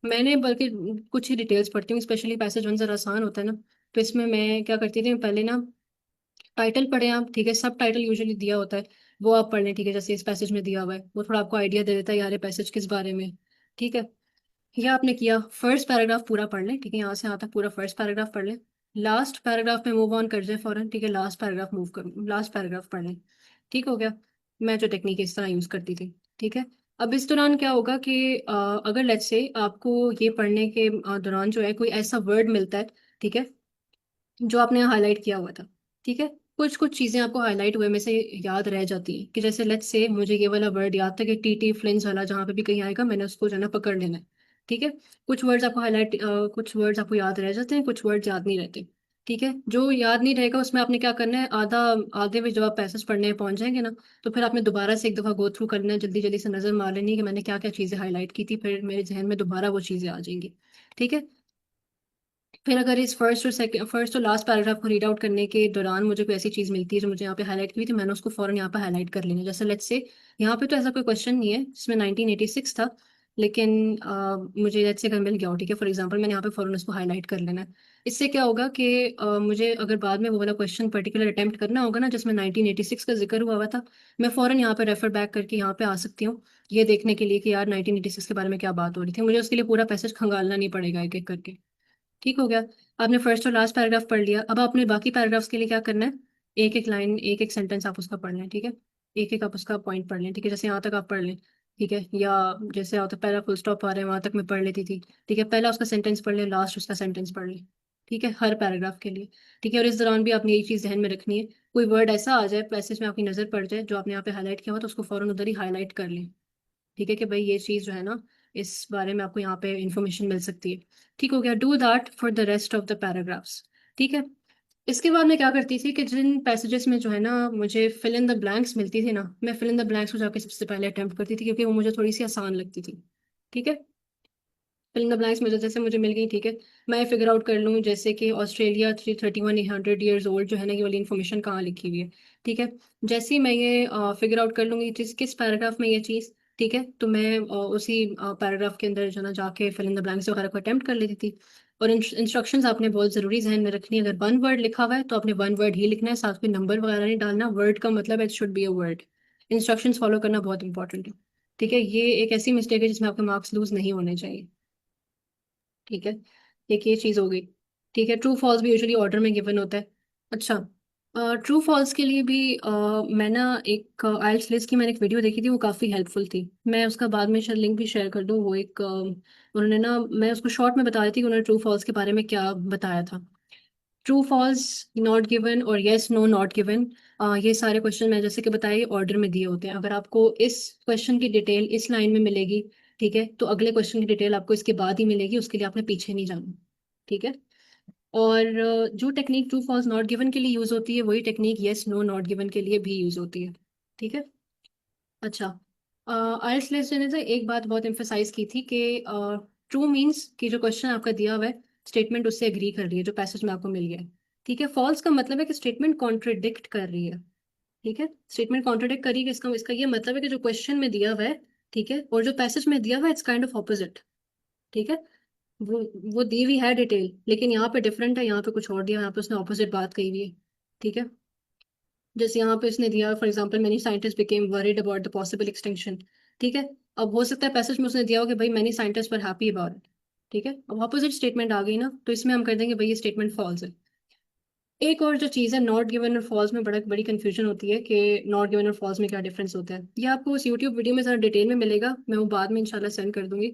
Speaker 2: मैंने बल्कि कुछ ही डिटेल्स पढ़ती हूँ, स्पेशली पैसेज वन जरा आसान होता है ना, तो इसमें मैं क्या करती थी, पहले ना टाइटल पढ़े आप, ठीक है, सब टाइटल यूजुअली दिया होता है, वो आप पढ़ लें, ठीक है, जैसे इस पैसेज में दिया हुआ है, वो थोड़ा आपको आइडिया दे देता है यार ये पैसेज किस बारे में। ठीक है। यह आपने किया, फर्स्ट पैराग्राफ पूरा पढ़ लें, ठीक है, यहाँ से यहाँ तक पूरा फर्स्ट पैराग्राफ पढ़ लें। लास्ट पैराग्राफ में मूव ऑन कर जाए फौरन, ठीक है, लास्ट पैराग्राफ पढ़ लें। ठीक हो गया। मैं जो टेक्निक इस तरह यूज करती थी। ठीक है। अब इस दौरान क्या होगा कि अगर लेट्स से आपको ये पढ़ने के दौरान जो है कोई ऐसा वर्ड मिलता है, ठीक है, जो आपने हाईलाइट किया हुआ था, ठीक है, कुछ कुछ चीजें आपको हाईलाइट हुए में से याद रह जाती हैं, कि जैसे लेट्स से मुझे ये वाला वर्ड याद था कि टीटी फ्लिंस वाला, जहाँ पे भी कहीं आएगा मैंने उसको जो है ना पकड़ लेना है। ठीक है। कुछ वर्ड्स आपको याद रह जाते हैं, कुछ वर्ड्स याद नहीं रहते। ठीक है। जो याद नहीं रहेगा उसमें आपने क्या करना है, आधे में जब आप पैसेज पढ़ने पहुंच जाएंगे ना, तो फिर आपने दोबारा से एक दफा गो थ्रू करना है, जल्दी जल्दी से नजर मार लेनी है कि मैंने क्या क्या चीजें हाईलाइट की थी, फिर मेरे जहन में दोबारा वो चीजें आ जाएंगी। ठीक है। फिर अगर इस फर्स्ट और लास्ट पैराग्राफ को रीड आउट करने के दौरान मुझे कोई ऐसी चीज़ मिलती है जो मुझे यहाँ पे हाईलाइट की हुई थी, मैंने उसको फौरन यहाँ पे हाईलाइट कर लेना। जैसे लेट्स से यहाँ पे तो ऐसा कोई क्वेश्चन नहीं है जिसमें 1986 था, लेकिन मुझे लेट्स से अगर मिल गया हो, ठीक है, फॉर एग्जांपल, मैंने यहाँ पे फौरन उसको हाईलाइट कर लेना है। इससे क्या होगा कि मुझे अगर बाद में वो वाला क्वेश्चन पर्टिकुलर अटेम्प्ट करना होगा ना जिसमें 1986 का जिक्र हुआ था, मैं फौरन यहाँ पे रेफर बैक करके यहाँ पे आ सकती हूँ, ये देखने के लिए कि यार 1986 के बारे में क्या बात हो रही थी, मुझे उसके लिए पूरा पैसेज खंगालना नहीं पड़ेगा एक एक करके। ठीक हो गया। आपने फर्स्ट और लास्ट पैराग्राफ पढ़ लिया, अब आपने बाकी पैराग्राफ्स के लिए क्या करना है, एक एक लाइन एक एक सेंटेंस आप उसका पढ़ लें। ठीक है। एक एक आप उसका पॉइंट पढ़ लें, ठीक है, जैसे यहाँ तक आप पढ़ लें। ठीक है। या जैसे यहाँ तक पहला फुल स्टॉप आ रहा है वहां तक मैं पढ़ लेती थी। ठीक है। पहला उसका सेंटेंस पढ़ लें, लास्ट उसका सेंटेंस पढ़ लें। ठीक है, हर पैराग्राफ के लिए। ठीक है। और इस दौरान भी आपने यही चीज़ ध्यान में रखनी है, कोई वर्ड ऐसा आ जाए पैसेज में आपकी नज़र पड़ जाए जो आपने यहाँ पे हाईलाइट किया हुआ, तो उसको फौरन उधर ही हाईलाइट कर लें। ठीक है, कि भाई ये चीज़ जो है ना, इस बारे में आपको यहाँ पे इंफॉर्मेशन मिल सकती है। ठीक हो गया। Do that for the rest of the paragraphs. ठीक है। इसके बाद मैं क्या करती थी कि जिन पैसेजेस में जो है ना मुझे फिल इन द ब्लैंक्स मिलती थी ना, मैं फिल इन द ब्लैंक्स को जाके सबसे पहले अटेम्प्ट करती थी, क्योंकि वो मुझे थोड़ी सी आसान लगती थी। ठीक है। फिल इन द ब्लैंक्स मुझे जैसे मुझे मिल गई, ठीक है, मैं फिगर आउट कर लूँ जैसे कि ऑस्ट्रेलिया 331 ईयर्स ओल्ड जो है ना, ये वाली इन्फॉर्मेशन कहाँ लिखी हुई है। ठीक है। जैसे ही मैं ये फिगर आउट कर लूँगी किस पैराग्राफ में ये चीज़, ठीक है, तो मैं उसी पैराग्राफ के अंदर जो है ना जाके फिल इन द ब्लैंक्स वगैरह को अटेम्प्ट कर लेती थी। और इंस्ट्रक्शंस आपने बहुत ज़रूरी जहन में रखनी है, अगर वन वर्ड लिखा हुआ है तो आपने वन वर्ड ही लिखना है, साथ में नंबर वगैरह नहीं डालना, वर्ड का मतलब it should be a word. Instructions follow करना बहुत इंपॉर्टेंट है। ठीक है। ये एक ऐसी मिस्टेक है जिसमें आपके मार्क्स लूज नहीं होने चाहिए। ठीक है। एक ये चीज़ हो गई। ठीक है। ट्रू फॉल्स भी यूजुअली ऑर्डर में गिवन होता है। अच्छा, ट्रू फॉल्स के लिए भी मैं ना एक आइल्स लिस्ट की मैंने एक वीडियो देखी थी, वो काफ़ी हेल्पफुल थी, मैं उसका बाद में शायद लिंक भी शेयर कर दूँ। वो एक उन्होंने ना, मैं उसको शॉर्ट में बता रही थी कि उन्होंने ट्रू फॉल्स के बारे में क्या बताया था। ट्रू फॉल्स नॉट गिवन और येस नो नॉट गिवन, ये सारे क्वेश्चन मैं जैसे कि बताए ऑर्डर में दिए होते हैं, अगर आपको इस क्वेश्चन की डिटेल इस लाइन में मिलेगी, ठीक है, तो अगले क्वेश्चन की डिटेल आपको इसके बाद ही मिलेगी, उसके लिए आपने पीछे नहीं जाना। ठीक है। और जो technique true false not given के लिए यूज होती है वही technique yes no not given के लिए भी यूज होती है। ठीक है। अच्छा, आइल्स लेसन ने एक बात बहुत एम्फेसाइज की थी कि ट्रू मीन्स कि जो क्वेश्चन आपका दिया हुआ है स्टेटमेंट उससे एग्री कर रही है जो पैसेज में आपको मिल गया है। ठीक है। फॉल्स का मतलब है कि स्टेटमेंट कॉन्ट्रडिक्ट कर रही है। ठीक है। स्टेटमेंट कॉन्ट्रडिक्ट करी कि इसका ये मतलब है कि जो क्वेश्चन में दिया हुआ है, ठीक है, और जो पैसेज में दिया हुआ है इट्स काइंड ऑफ ऑपोजिट। ठीक है। वो वो दी हुई है डिटेल, लेकिन यहाँ पे डिफरेंट है, यहाँ पे कुछ और दिया है, यहाँ पे उसने ऑपोजिट बात कही हुई है। ठीक है। जैसे यहाँ पे उसने दिया for example many scientist became worried about the possible extinction. ठीक है। अब हो सकता है पैसेज में उसने दिया हो कि भाई many scientist were happy about it. ठीक है। अब ऑपोजिट स्टेटमेंट आ गई ना, तो इसमें हम कर देंगे भाई ये स्टेटमेंट फॉल्स है। एक और जो चीज़ है नॉट गिवन और फॉल्स में बड़ी कंफ्यूजन होती है कि नॉट गिवन और फॉल्स में क्या डिफरेंस होता है। ये आपको उस यूट्यूब वीडियो में ज़रा डिटेल में मिलेगा, मैं वो बाद में इंशाल्लाह सेंड कर दूंगी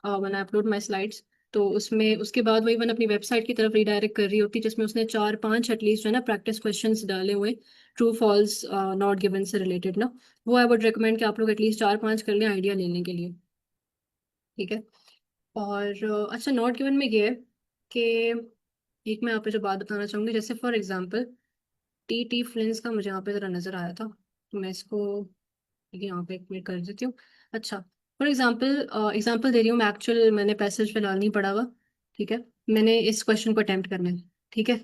Speaker 2: when I upload my slides. तो उसमें उसके बाद वही मैंने अपनी वेबसाइट की तरफ रीडायरेक्ट कर रही होती जिसमें उसने 4-5 एटलीस्ट जो है ना प्रैक्टिस क्वेश्चंस डाले हुए ट्रू फॉल्स नॉट गिवन से रिलेटेड ना। वो आई वुड रिकमेंड कि आप लोग एटलीस्ट 4-5 कर लें आइडिया लेने के लिए। ठीक है। और अच्छा, नॉट गिवन में ये है कि एक मैं यहाँ पे जो बात बताना चाहूंगी, जैसे फॉर एग्जाम्पल टी फ्लिंस का मुझे यहाँ पे जरा नजर आया था, तो मैं इसको यहाँ पे एक मिनट कर देती हूँ। अच्छा, फॉर एग्जाम्पल एग्जाम्पल दे रही हूँ मैं, एक्चुअल मैंने पैसेज फिलहाल नहीं पढ़ा हुआ। ठीक है। मैंने इस क्वेश्चन को अटेम्प्ट करना है। ठीक है।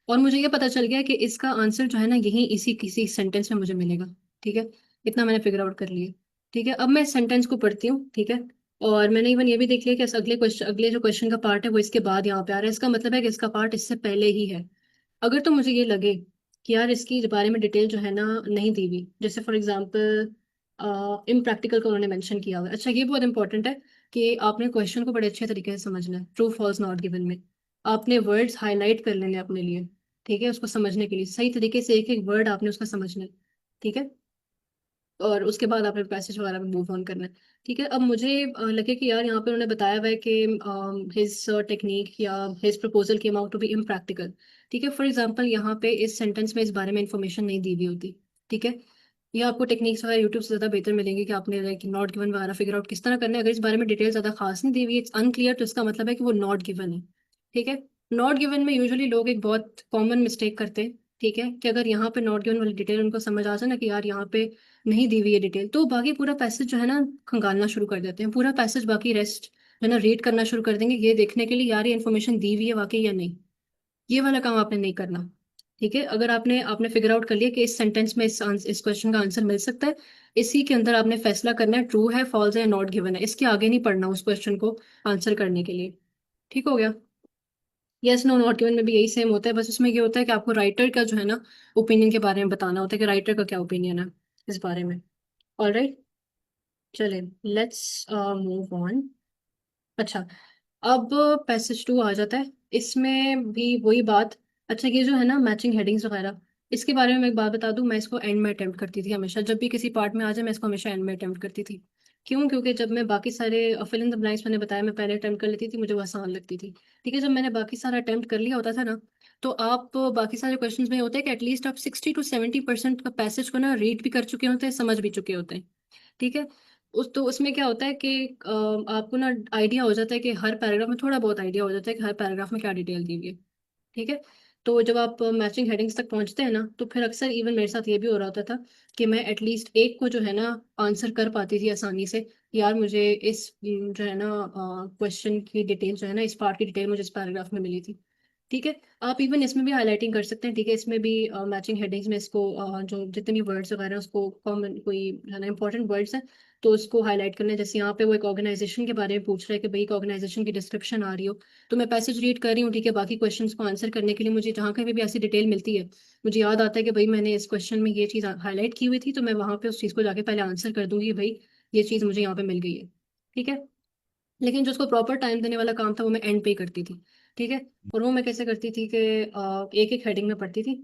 Speaker 2: और मुझे ये पता चल गया कि इसका आंसर जो है ना यही इसी किसी सेंटेंस में मुझे मिलेगा। ठीक है। इतना मैंने फिगर आउट कर लिया। ठीक है। अब मैं सेंटेंस को पढ़ती हूँ। ठीक है। और मैंने इवन ये भी देख लिया कि अगले जो क्वेश्चन का पार्ट है वो इसके बाद यहाँ पे आ रहा है, इसका मतलब है कि इसका पार्ट इससे पहले ही है। अगर तो मुझे ये लगे कि यार इसकी बारे में डिटेल जो है ना नहीं दी हुई, जैसे फॉर एग्जांपल इम्प्रैक्टिकल का उन्होंने मेंशन किया हुआ है। अच्छा, ये बहुत इंपॉर्टेंट है कि आपने क्वेश्चन को बड़े अच्छे तरीके से समझना है। ट्रू फॉल्स नॉट गिवन में आपने वर्ड्स हाईलाइट कर लेने हैं अपने लिए। ठीक है। उसको समझने के लिए सही तरीके से एक एक वर्ड आपने उसका समझना है। ठीक है। और उसके बाद आपने पैसेज वगैरह में मूव ऑन करना है। ठीक है। अब मुझे लगे कि यार यहाँ पे उन्होंने बताया हुआ है कि हिज टेक्निक या his proposal came out to be impractical. ठीक है। फॉर एग्जांपल यहाँ पे इस सेंटेंस में इस बारे में इंफॉर्मेशन नहीं दी हुई होती। ठीक है। ये आपको टेक्निक्स वगैरह यूट्यूब से ज़्यादा बेहतर मिलेंगे कि आपने लाइक नॉट गिवन वगैरह फिगर आउट किस तरह करना है। अगर इस बारे में डिटेल ज़्यादा खास नहीं दी हुई, इट्स अनक्लियर, तो इसका मतलब है कि वो नॉट गिवन है। ठीक है। नॉट गिवन में यूजुअली लोग एक बहुत कॉमन मिस्टेक करते हैं। ठीक है। कि अगर यहाँ पे नॉट गिवन वाली डिटेल उनको समझ आ जाए ना कि यार यहाँ पे नहीं दी हुई है डिटेल, तो बाकी पूरा पैसेज जो है ना खंगालना शुरू कर देते हैं। पूरा पैसेज बाकी रेस्ट जो है ना रीड करना शुरू कर देंगे ये देखने के लिए यार ये इन्फॉर्मेशन दी हुई है वाकई या नहीं। ये वाला काम आपने नहीं करना। ठीक है। अगर आपने आपने फिगर आउट कर लिया कि इस सेंटेंस में इस क्वेश्चन का आंसर मिल सकता है, इसी के अंदर आपने फैसला करना है ट्रू है फॉल्स है या नॉट गिवन है, इसके आगे नहीं पढ़ना उस क्वेश्चन को आंसर करने के लिए। ठीक हो गया। यस नो नॉट गिवन में भी यही सेम होता है, बस उसमें ये होता है कि आपको राइटर का जो है ना ओपिनियन के बारे में बताना होता है कि राइटर का क्या ओपिनियन है इस बारे में। ऑलराइट, चले लेट्स मूव ऑन। अच्छा, अब पैसेज 2 आ जाता है, इसमें भी वही बात। अच्छा, ये जो है ना मैचिंग हेडिंग्स वगैरह, इसके बारे में मैं एक बात बता दूं, मैं इसको एंड में अटेम्प्ट करती थी हमेशा। जब भी किसी पार्ट में आ जाए मैं इसको हमेशा एंड में अटेम्प्ट करती थी। क्यों? क्योंकि जब मैं बाकी सारे फिल इन द ब्लैंक्स मैंने बताया मैं पहले अटेम्प्ट कर लेती थी, मुझे वो आसान लगती थी। ठीक है। जब मैंने बाकी सारा अटेम्प्ट कर लिया होता था ना, तो आप बाकी सारे क्वेश्चंस में होता है कि एटलीस्ट आप 60 to 70% का पैसेज को ना रीड भी कर चुके होते हैं, समझ भी चुके होते हैं। ठीक है। तो उसमें क्या होता है कि आपको ना आइडिया हो जाता है कि हर पैराग्राफ में थोड़ा बहुत आइडिया हो जाता है कि हर पैराग्राफ में क्या डिटेल दी हुई है। ठीक है। तो जब आप मैचिंग हेडिंग्स तक पहुंचते हैं ना, तो फिर अक्सर इवन मेरे साथ ये भी हो रहा होता था कि मैं एटलीस्ट एक को जो है ना आंसर कर पाती थी आसानी से। यार मुझे इस जो है ना क्वेश्चन की डिटेल जो है ना इस पार्ट की डिटेल मुझे इस पैराग्राफ में मिली थी। ठीक है। आप इवन इसमें भी हाईलाइटिंग कर सकते हैं। ठीक है। इसमें भी मैचिंग हेडिंग्स में इसको जो जितने भी वर्ड्स वगैरह हैं, उसको कॉमन कोई है ना इंपॉर्टेंट वर्ड्स हैं तो उसको हाईलाइट करना है। जैसे यहाँ पे वो एक ऑर्गेनाइजेशन के बारे में पूछ रहा है कि भाई एक ऑर्गेनाइजेशन की डिस्क्रिप्शन आ रही हो, तो मैं पैसेज रीड कर रही हूँ। ठीक है। बाकी क्वेश्चंस को आंसर करने के लिए मुझे जहाँ कहीं भी ऐसी डिटेल मिलती है, मुझे याद आता है कि भाई मैंने इस क्वेश्चन में ये चीज़ हाईलाइट की हुई थी, तो मैं वहाँ पे उस चीज़ को जाके पहले आंसर कर दूंगी भाई ये चीज़ मुझे यहाँ पे मिल गई है। ठीक है। लेकिन जो उसको प्रॉपर टाइम देने वाला काम था वो मैं एंड पे ही करती थी। ठीक है। और वो मैं कैसे करती थी कि एक एक हेडिंग में पढ़ती थी।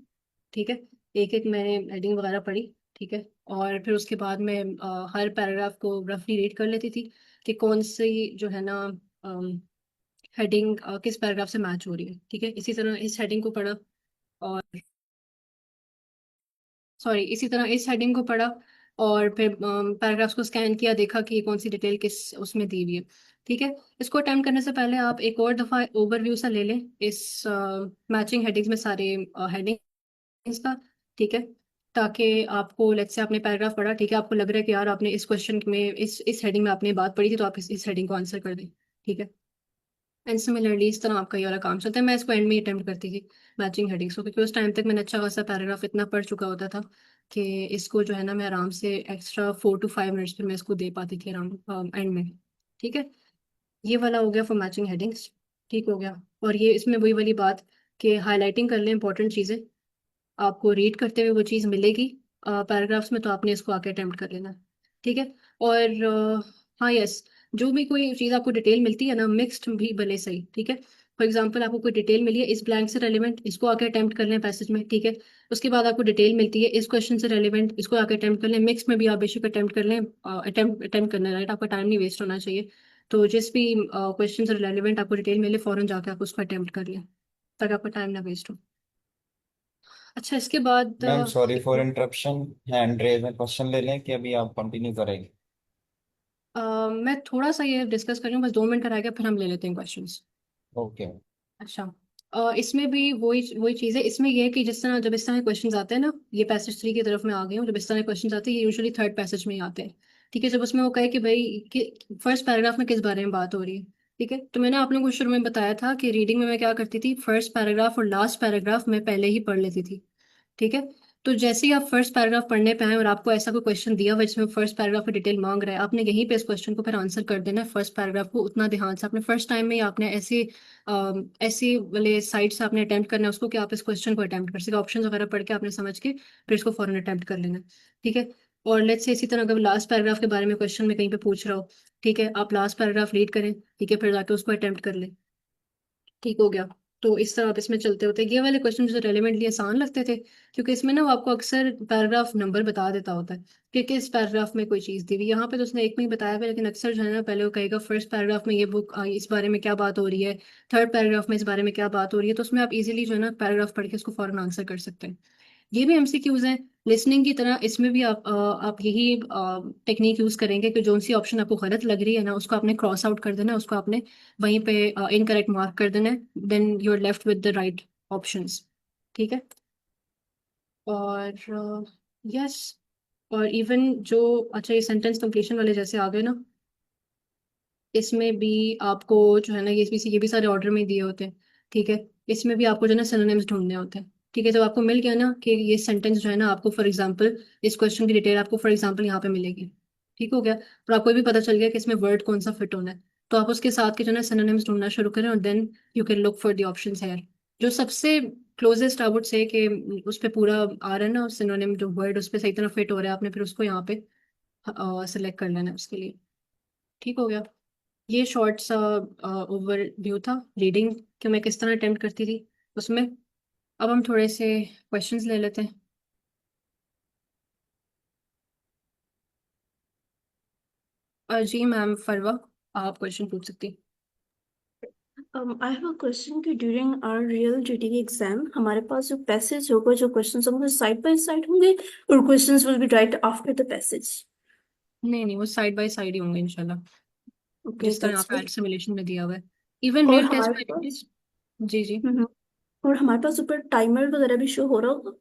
Speaker 2: ठीक है। एक एक मैंने हेडिंग वगैरह पढ़ी। ठीक है। और फिर उसके बाद मैं हर पैराग्राफ को रफली रीड कर लेती थी कि कौन सी जो है ना हेडिंग किस पैराग्राफ से मैच हो रही है। ठीक है। इसी तरह इस हेडिंग को पढ़ा, और सॉरी इसी तरह इस हेडिंग को पढ़ा और फिर पैराग्राफ्स को स्कैन किया, देखा कि कौन सी डिटेल किस उसमें दी हुई है। ठीक है। इसको अटेम्प्ट करने से पहले आप एक और दफ़ा ओवरव्यू सा ले लें इस मैचिंग हेडिंग्स में सारे हेडिंग्स का, ठीक है। ताकि आपको लेट्स से आपने पैराग्राफ पढ़ा, ठीक है, आपको लग रहा है कि यार आपने इस क्वेश्चन में इस हेडिंग में आपने बात पढ़ी थी, तो आप इस हेडिंग को आंसर कर दें, ठीक है। एंड सिमिलरली इस तरह आपका ये वाला काम चलता है। मैं इसको एंड में अटेम्प्ट करती थी मैचिंग हेडिंग्स को, क्योंकि उस टाइम तक मैंने अच्छा खासा पैराग्राफ इतना पढ़ चुका होता था कि इसको जो है ना मैं आराम से एक्स्ट्रा 4 to 5 मिनट्स फिर मैं इसको दे पाती थी अराउंड एंड में, ठीक है। ये वाला हो गया फॉर मैचिंग हेडिंग्स, ठीक हो गया। और ये इसमें वही वाली बात कि हाईलाइटिंग कर लें इंपॉर्टेंट चीज़ें, आपको रीड करते हुए वो चीज़ मिलेगी पैराग्राफ्स में, तो आपने इसको आके अटेम्प्ट कर लेना, ठीक है। और हाँ यस, जो भी कोई चीज़ आपको डिटेल मिलती है ना, मिक्स्ड भी भले सही, ठीक है। फॉर एग्जांपल आपको कोई डिटेल मिली है इस ब्लैंक से रेलिवेंट, इसको आके अटेम्प्ट कर लें पैसेज में, ठीक है। उसके बाद आपको डिटेल मिलती है इस क्वेश्चन से रेलिवेंट, इसको आके अटेम्प्ट कर लें। मिक्स में भी आप बेशक अटेम्प्ट कर लें, अटेम्प्ट करना है, राइट, आपका टाइम नहीं वेस्ट होना चाहिए। तो जिस भी क्वेश्चन से रेलिवेंट आपको डिटेल मिले, फ़ौरन जाके आप उसको अटेम्प्ट कर लें, ताकि आपका टाइम ना वेस्ट हो। अच्छा, इसके बाद
Speaker 3: ma'am sorry for interruption, hand raise में क्वेश्चन ले लें कि अभी आप कंटिन्यू करेंगे?
Speaker 2: मैं थोड़ा सा ये डिस्कस कर रही हूँ, बस 2 मिनट का रह गया, फिर हम ले लेते हैं क्वेश्चंस।
Speaker 3: ओके।
Speaker 2: अच्छा, इसमें भी वही वही चीज़ है। इसमें यह है कि जिस तरह जब इस तरह के क्वेश्चंस आते हैं ना, ये पैसेज 3 की तरफ मैं आ गई हूँ, जब इस तरह के क्वेश्चंस आते हैं ये यूजुअली थर्ड पैसेज में ही आते हैं, ठीक है। जब उसमें वो कहे कि भाई कि फर्स्ट पैराग्राफ में किस बारे में बात हो रही है, ठीक है। तो मैंने आप लोगों को शुरू में बताया था कि रीडिंग में मैं क्या करती थी, फर्स्ट पैराग्राफ और लास्ट पैराग्राफ मैं पहले ही पढ़ लेती थी, ठीक है। तो जैसे ही आप फर्स्ट पैराग्राफ पढ़ने पे आए और आपको ऐसा कोई क्वेश्चन दिया हुआ है जिसमें फर्स्ट पैराग्राफ की डिटेल मांग रहा है, आपने यहीं पे इस क्वेश्चन को फिर आंसर कर देना है फर्स्ट पैराग्राफ को उतना ध्यान से। आपने फर्स्ट टाइम में ही आपने ऐसे वाले साइट से आपने अटेम्प्ट करना है उसको कि आप इस क्वेश्चन को अटेम्प्ट कर सके, ऑप्शन वगैरह पढ़ के आपने समझ के फिर इसको फौरन अटेम्प्ट कर लेना है, ठीक है। और लेट्स से इसी तरह अगर लास्ट पैराग्राफ के बारे में क्वेश्चन में कहीं पे पूछ रहा हो, ठीक है, आप लास्ट पैराग्राफ रीड करें, ठीक है, फिर जाके उसको अटेम्प्ट कर लें, ठीक हो गया। तो इस तरह आप इसमें चलते होते, ये वाले क्वेश्चन जो रेलेवेंटली आसान लगते थे, क्योंकि इसमें ना वो आपको अक्सर पैराग्राफ नंबर बता देता होता है कि किस पैराग्राफ में कोई चीज़ दी हुई। यहाँ पे तो उसने एक में ही बताया हुआ है, लेकिन अक्सर जो है ना पहले वो कहेगा फर्स्ट पैराग्राफ में ये बुक इस बारे में क्या बात हो रही है, थर्ड पैराग्राफ में इस बारे में क्या बात हो रही है, तो उसमें आप इजीली जो है ना पैराग्राफ पढ़ के उसको फौरन आंसर कर सकते हैं। ये भी एमसीक्यूज हैं लिसनिंग की तरह, इसमें भी आप यही टेक्निक यूज करेंगे कि जो सी ऑप्शन आपको गलत लग रही है ना, उसको आपने क्रॉस आउट कर देना है, उसको आपने वहीं पे इनकरेक्ट मार्क कर देना है, then you are left with the right options, ठीक है। और यस, और इवन जो अच्छा ये सेंटेंस कंप्लीशन वाले जैसे आ गए ना, इसमें भी आपको जो है ना ये भी सारे ऑर्डर में दिए होते हैं, ठीक है। इसमें भी आपको जो है ना सिनोनिम्स ढूंढने होते हैं, ठीक है। जब आपको मिल गया ना कि ये सेंटेंस जो है ना आपको फॉर एग्जांपल इस क्वेश्चन की डिटेल आपको फॉर एग्जांपल यहाँ पे मिलेगी, ठीक हो गया, और आपको ये भी पता चल गया कि इसमें वर्ड कौन सा फिट होना है, तो आप उसके साथ के जो है ना सिनोनिम्स ढूंढना शुरू करें, और then you can look for the options here. जो सबसे क्लोजेस्ट आई वुड से कि उस पर पूरा आ रहा है ना सिनोनिम, जो वर्ड उस पर सही तरह फिट हो रहा है, आपने फिर उसको यहाँ पे सिलेक्ट कर लेना है उसके लिए, ठीक हो गया। ये शॉर्ट सा ओवरव्यू था रीडिंग कि मैं किस तरह अटेम्प्ट करती थी उसमें। अब हम थोड़े से क्वेश्चंस ले लेते हैं। जी मैम फरवा, आप क्वेश्चन पूछ सकती हैं।
Speaker 10: I have a question कि during our real GTE exam हमारे पास जो passage होगा, जो questions होंगे side by side होंगे और questions will be right after the passage.
Speaker 2: नहीं नहीं, वो साइड बाय साइड ही होंगे इंशाल्लाह,
Speaker 10: Okay,
Speaker 2: जिस तरह
Speaker 10: that's
Speaker 2: आपका
Speaker 10: good.
Speaker 2: सिमुलेशन में दिया हुआ है। इवन
Speaker 10: और
Speaker 2: रियल टेस्ट
Speaker 10: हमारे
Speaker 2: में भी।
Speaker 10: पास
Speaker 2: जी जी।
Speaker 10: और हमारे पास ऊपर टाइमर वगैरह भी शो हो रहा होगा.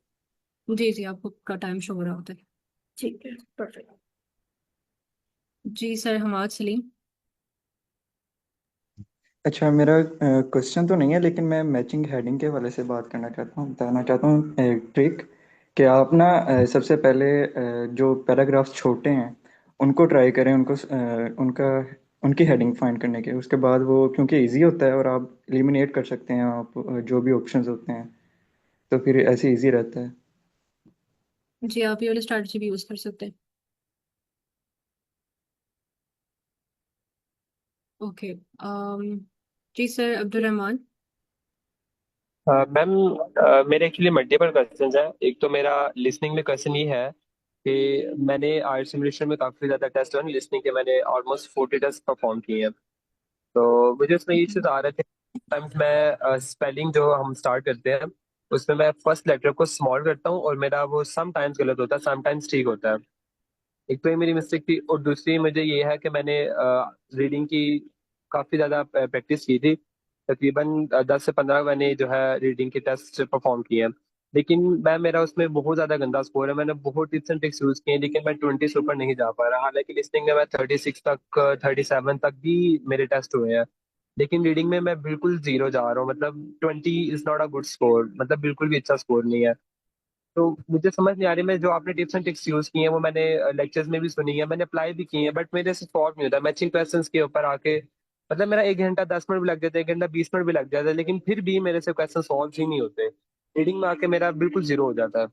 Speaker 2: जी जी, आपको का टाइम शो हो रहा होता है।
Speaker 10: ठीक है, perfect.
Speaker 2: जी सर, हमाद सलीम।
Speaker 11: अच्छा, मेरा क्वेश्चन तो नहीं है, लेकिन मैं मैचिंग हेडिंग के हवाले से बात करना चाहता हूँ, बताना चाहता हूँ एक ट्रिक कि आप ना सबसे पहले जो पैराग्राफ्स छोटे हैं उनको ट्राई करें, उनकी हेडिंग फाइंड करने के। उसके बाद वो क्योंकि इजी होता है और आप एलिमिनेट कर सकते हैं आप जो भी ऑप्शंस होते हैं, तो फिर ऐसे इजी रहता है।
Speaker 2: जी, आप ये वाली स्ट्रैटेजी भी यूज कर सकते हैं। ओके, जी सर अब्दुल रहमान।
Speaker 5: मैम, मेरे एक्चुअली मल्टीपल क्वेश्चंस हैं। एक तो मेरा लिसनिंग में क्वेश्चन ये है कि मैंने आर्ट सिमुलेशन में काफ़ी ज़्यादा टेस्ट हुए लिसनिंग के, मैंने ऑलमोस्ट 40 टेस्ट परफॉर्म किए हैं। तो मुझे उसमें ये चीज़ आ रहे थे, टाइम्स मैं स्पेलिंग जो हम स्टार्ट करते हैं उसमें मैं फर्स्ट लेटर को स्मॉल करता हूँ और मेरा वो सम टाइम्स गलत होता है, सम टाइम्स ठीक होता है। एक तो ये मेरी मिस्टेक थी, और दूसरी मुझे ये है कि मैंने रीडिंग की काफ़ी ज़्यादा प्रैक्टिस की थी। तकरीबन 10 से 15 मैंने जो है रीडिंग के टेस्ट परफॉर्म किए हैं। लेकिन मेरा उसमें बहुत ज़्यादा गंदा स्कोर है। मैंने बहुत टिप्स एंड ट्रिक्स यूज़ किए हैं, लेकिन मैं 20 से ऊपर नहीं जा पा रहा। हालांकि लिसनिंग में मैं 36 तक 37 तक भी मेरे टेस्ट हुए हैं, लेकिन रीडिंग में मैं बिल्कुल जीरो जा रहा हूँ। मतलब 20 is not a good score, मतलब बिल्कुल भी अच्छा स्कोर नहीं है। तो मुझे समझ नहीं आ रही, मैं जो आपने टिप्स एंड ट्रिक्स यूज की हैं वो मैंने लेक्चर्स में भी सुनी है, मैंने अप्लाई भी की है, बट मेरे से सॉल्व नहीं होता। मैचिंग क्वेश्चंस के ऊपर आके मतलब मेरा 1 घंटा 10 मिनट भी लग जाता है, 1 घंटा 20 मिनट भी लग जाता है, लेकिन फिर भी मेरे से क्वेश्चन सॉल्व ही नहीं होते। रीडिंग में आके मेरा बिल्कुल जीरो हो जाता है।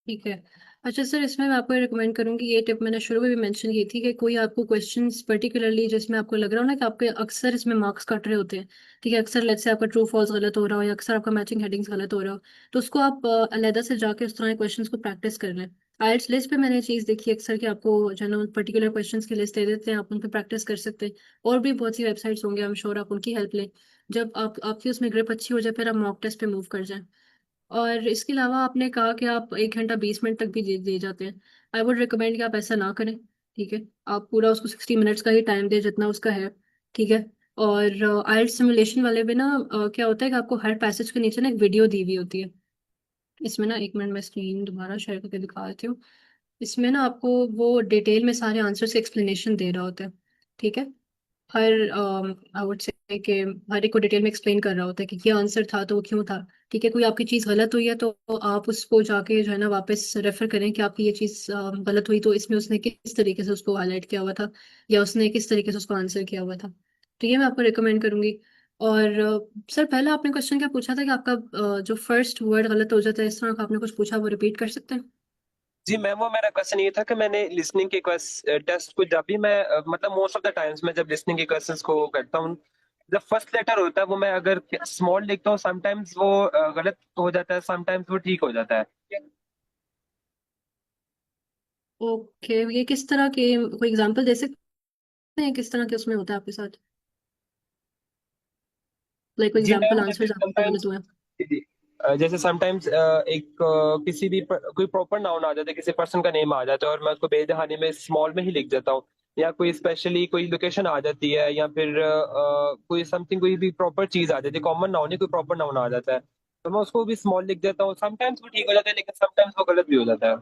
Speaker 2: ठीक है। अच्छा सर, इसमें मैं आपको रिकमेंड करूंगी, ये टिप मैंने शुरू में भी मेंशन की थी कि कोई आपको क्वेश्चंस पर्टिकुलरली जिसमें आपको लग रहा हो ना कि आपके अक्सर इसमें मार्क्स कट रहे होते हैं, ठीक है, अक्सर लेट्स से आपका ट्रू फॉल्स गलत हो रहा हो या अक्सर आपका मैचिंग हेडिंग्स गलत हो रहा हो, तो उसको आप अलहदा से जाके उस तरह के क्वेश्चंस को प्रैक्टिस कर लें। आइल्स लिस्ट पे मैंने ये चीज़ देखी अक्सर कि आपको जो है ना पर्टिकुलर क्वेश्चंस की लिस्ट दे देते हैं, आप उन पर प्रैक्टिस कर सकते हैं। और भी बहुत सी वेबसाइट्स होंगे, आई एम श्योर आप उनकी हेल्प लें। जब आपकी उसमें ग्रिप अच्छी हो जाए फिर आप मॉक टेस्ट पे मूव कर जाएं। और इसके अलावा आपने कहा कि आप 1 घंटा 20 मिनट तक भी दे जाते हैं। आई वुड रिकमेंड कि आप ऐसा ना करें, ठीक है। आप पूरा उसको 60 मिनट्स का ही टाइम दें जितना उसका है, ठीक है। और आइल्स सिमुलेशन वाले में ना क्या होता है कि आपको हर पैसेज के नीचे ना एक वीडियो दी हुई होती है। इसमें ना 1 मिनट मैं स्क्रीन दोबारा शेयर करके दिखा देती हूँ। इसमें ना आपको वो डिटेल में सारे आंसर्स के एक्सप्लेनेशन दे रहा होता है, ठीक है। हर आई वुड से कि हर एक को डिटेल में एक्सप्लेन कर रहा होता है कि ये आंसर था तो वो क्यों था, ठीक है। कोई आपकी चीज़ गलत हुई है तो आप उसको जाके जो है ना वापस रेफर करें कि आपकी ये चीज़ गलत हुई तो इसमें उसने किस तरीके से उसको हाईलाइट किया हुआ था या उसने किस तरीके से उसको आंसर किया हुआ था। तो ये मैं आपको रिकमेंड करूंगी। और सर, पहले आपने क्वेश्चन क्या पूछा था कि आपका जो फर्स्ट वर्ड गलत हो जाता है, इस तरह का आपने कुछ पूछा, वो रिपीट कर सकते हैं?
Speaker 5: जी मैम, वो मेरा क्वेश्चन ये था कि मैंने लिसनिंग के टेस्ट को जब भी मैं मतलब मोस्ट ऑफ द टाइम्स मैं जब लिसनिंग के क्वेश्चंस को करता हूँ, जब फर्स्ट लेटर होता है वो मैं अगर स्मॉल लिखता हूँ, समटाइम्स वो गलत हो जाता है, समटाइम्स वो ठीक हो जाता है।
Speaker 2: ओके, ये किस तरह के, कोई एग्जांपल दे सकते हैं किस तरह के उसमें होता है आपके साथ, लाइक कोई
Speaker 5: जी
Speaker 2: एग्जांपल
Speaker 5: मैम, जैसे
Speaker 2: आंसर्स आपके गलत
Speaker 5: समटाइम्स
Speaker 2: हुए हैं?
Speaker 5: जैसे समटाइम्स एक किसी भी कोई प्रॉपर नाउन आ जाता है, किसी पर्सन का नेम आ जाता है और मैं उसको बेदहानी में स्मॉल में ही लिख देता हूँ, या कोई स्पेशली कोई लोकेशन आ जाती है, या फिर कोई समथिंग कोई भी प्रॉपर चीज आ जाती है, कॉमन नाउन नहीं कोई प्रॉपर नाउन आ जाता है, तो मैं उसको भी स्मॉल लिख देता हूँ। समटाइम्स वो ठीक हो जाता है, लेकिन समटाइम्स वो गलत भी हो जाता है।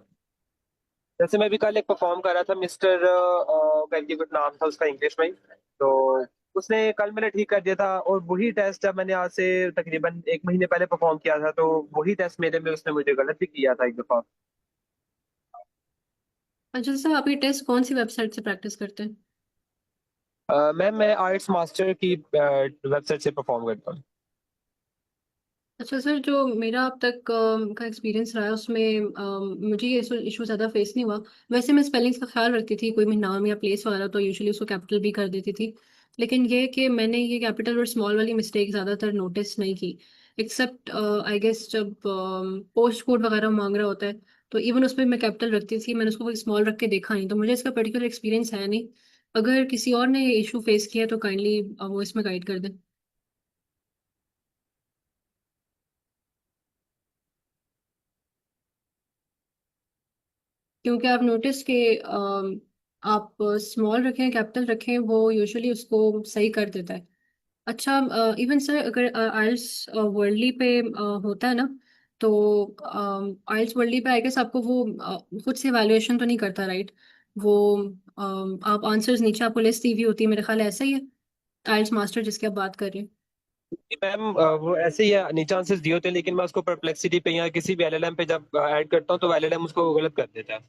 Speaker 5: जैसे मैं भी कल एक परफॉर्म कर रहा था, मिस्टर करके कुछ नाम था उसका इंग्लिश में, तो उसने कल मैंने ठीक कर दिया था, और वही टेस्ट जब मैंने आज से तकरीबन 1 महीने पहले परफॉर्म किया था, तो वही टेस्ट मेरे में उसने मुझे गलत भी किया था एक दफा।
Speaker 2: अच्छा सर, आप ये टेस्ट कौन सी वेबसाइट से प्रैक्टिस करते हैं?
Speaker 5: मैम, मैं आर्ट्स मास्टर की वेबसाइट से परफॉर्म करता हूँ।
Speaker 2: अच्छा सर, जो मेरा अब तक का एक्सपीरियंस रहा है उसमें मुझे ये इशू ज़्यादा फेस नहीं हुआ। वैसे मैं स्पेलिंग्स का ख्याल रखती थी, कोई भी नाम या प्लेस वगैरह तो यूजुअली उसको कैपिटल भी कर देती थी। लेकिन ये कि मैंने ये कैपिटल और स्मॉल वाली मिस्टेक ज़्यादातर नोटिस नहीं की, एक्सेप्ट आई गेस जब पोस्ट कोड वगैरह मांग रहा होता है, तो इवन उसमें मैं कैपिटल रखती थी, मैंने उसको कोई स्मॉल रख के देखा नहीं, तो मुझे इसका पर्टिकुलर एक्सपीरियंस है नहीं। अगर किसी और ने ये इशू फेस किया है तो काइंडली वो इसमें गाइड कर दें। क्योंकि आप नोटिस के आप स्मॉल रखें कैपिटल रखें, वो यूजुअली उसको सही कर देता है। अच्छा, इवन सर अगर आइल्स वर्ल्डली पे होता है ना, तो आइल्स वर्ल्डली पे आई गेस आपको वो खुद से वैल्यूएशन तो नहीं करता, राइट? वो आप आंसर्स नीचे आपको लिस्ट दी हुई होती है, मेरे ख्याल है ऐसा ही है आइल्स मास्टर जिसकी आप बात कर रहे हैं।
Speaker 5: मैम, वो ऐसे ही है, नीचे आंसर्स दिए होते हैं, लेकिन मैं उसको परप्लेक्सिटी पे या किसी भी एलएलएम पे जब ऐड करता हूँ तो एलएलएम उसको गलत कर देता है।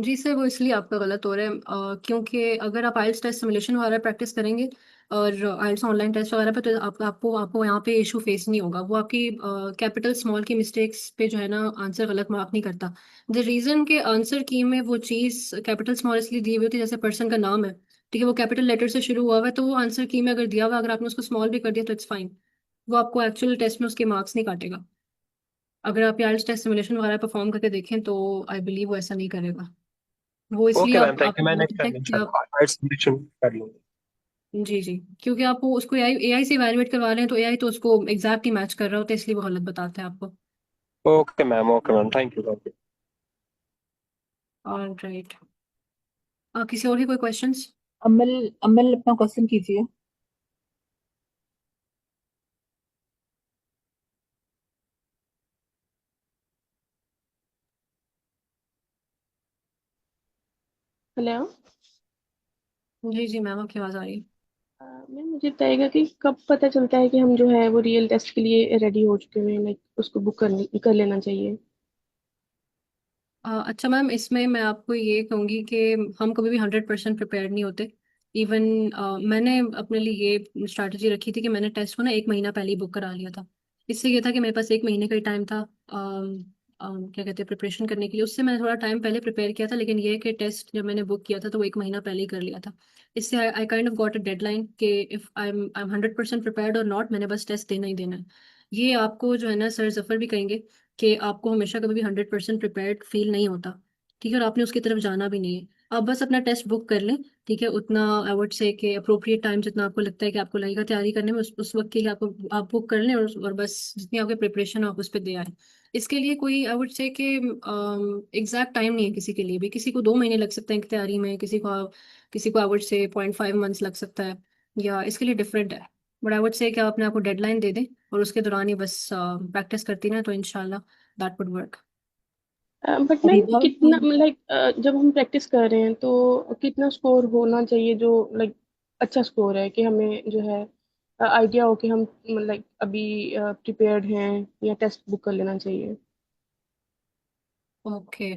Speaker 2: जी सर, वो इसलिए आपका गलत हो रहा है क्योंकि अगर आप आइल्स टेस्ट सिमुलेशन वगैरह प्रैक्टिस करेंगे और आइल्स ऑनलाइन टेस्ट वगैरह पे, तो आपको यहाँ पे इशू फेस नहीं होगा। वो आपकी कैपिटल स्मॉल की मिस्टेक्स पे जो है ना आंसर गलत मार्क नहीं करता। द रीज़न के आंसर की में वो चीज़ कैपिटल स्मॉल इसलिए दी हुई होती है, जैसे पर्सन का नाम है, ठीक है, वो कैपिटल लेटर से शुरू हुआ हुआ है, तो वो आंसर की में अगर दिया हुआ, अगर आपने उसको स्मॉल भी कर दिया तो इट्स फाइन। वो आपको एक्चुअल टेस्ट में उसके मार्क्स नहीं काटेगा। अगर आप आइल्स टेस्ट सिमुलेशन वगैरह परफॉर्म करके देखें तो आई बिलीव वो ऐसा नहीं करेगा। वो इसलिए
Speaker 5: ओके मैम,
Speaker 2: आप
Speaker 5: थैंक यू। मैं
Speaker 2: आपको
Speaker 5: नेक्स्ट
Speaker 2: बोलते हैं
Speaker 5: टाइम
Speaker 2: कि आप,
Speaker 5: इंशाल्लाह आर्ट्स सबमिशन कर लूंगा।
Speaker 2: जी जी, क्योंकि आप वो उसको एआई से इवैल्यूएट करवा रहे हैं, तो एआई तो उसको एग्जैक्ट ही मैच कर रहा होता है, इसलिए वो गलत बताते हैं आपको।
Speaker 5: Okay ma'am, thank you, thank you.
Speaker 2: All right, किसी और के कोई क्वेश्चंस?
Speaker 1: अमल अमल अपना क्वेश्चन कीजिए।
Speaker 12: हेलो।
Speaker 2: जी जी मैम, आपकी आवाज़ आ रही है।
Speaker 12: मैम मुझे बताइएगा कि कब पता चलता है कि हम जो है वो रियल टेस्ट के लिए रेडी हो चुके हैं, लाइक उसको बुक कर लेना चाहिए।
Speaker 2: अच्छा मैम, इसमें मैं आपको ये कहूँगी कि हम कभी भी 100% प्रिपेयर नहीं होते। इवन मैंने अपने लिए ये स्ट्रैटेजी रखी थी कि मैंने टेस्ट को ना 1 महीना पहले ही बुक करा लिया था। इससे ये था कि मेरे पास 1 महीने का ही टाइम था क्या कहते हैं प्रिपरेशन करने के लिए। उससे मैंने थोड़ा टाइम पहले प्रिपेयर किया था, लेकिन ये है कि टेस्ट जब मैंने बुक किया था तो वो 1 महीना पहले ही कर लिया था। इससे I kind of got a deadline कि इफ आई एम 100% प्रिपेयर्ड और नॉट, मैंने बस टेस्ट देना ही देना है। ये आपको जो है ना सर जफर भी कहेंगे कि आपको हमेशा कभी भी 100% प्रिपेयर्ड फील नहीं होता। ठीक है, और आपने उसकी तरफ जाना भी नहीं है। आप बस अपना टेस्ट बुक कर लें। ठीक है, उतना आई वुड से कि अप्रोप्रिएट टाइम जितना आपको लगता है कि आपको लगेगा तैयारी करने में, उस वक्त के लिए आप बुक कर लें, और बस जितनी आपकी प्रिपरेशन हो आप उस पर दे आए। इसके लिए कोई आई वुड से कि एग्जैक्ट टाइम नहीं है किसी के लिए भी। किसी को 2 महीने लग सकते हैं तैयारी में, किसी को आई वुड से 0.5 मंथ्स लग सकता है, या इसके लिए डिफरेंट है। बट आई वुड से कि आप अपने आपको डेडलाइन दे दें और उसके दौरान ही बस प्रैक्टिस करती ना, तो इंशाल्लाह that would work.
Speaker 12: But ma'am
Speaker 1: Rewa
Speaker 12: कितना लाइक जब हम प्रैक्टिस कर रहे हैं तो कितना स्कोर होना चाहिए जो लाइक अच्छा स्कोर है कि हमें जो है आइडिया हो कि हम लाइक अभी प्रिपेयर्ड हैं, या टेस्ट बुक कर लेना चाहिए।
Speaker 2: ओके।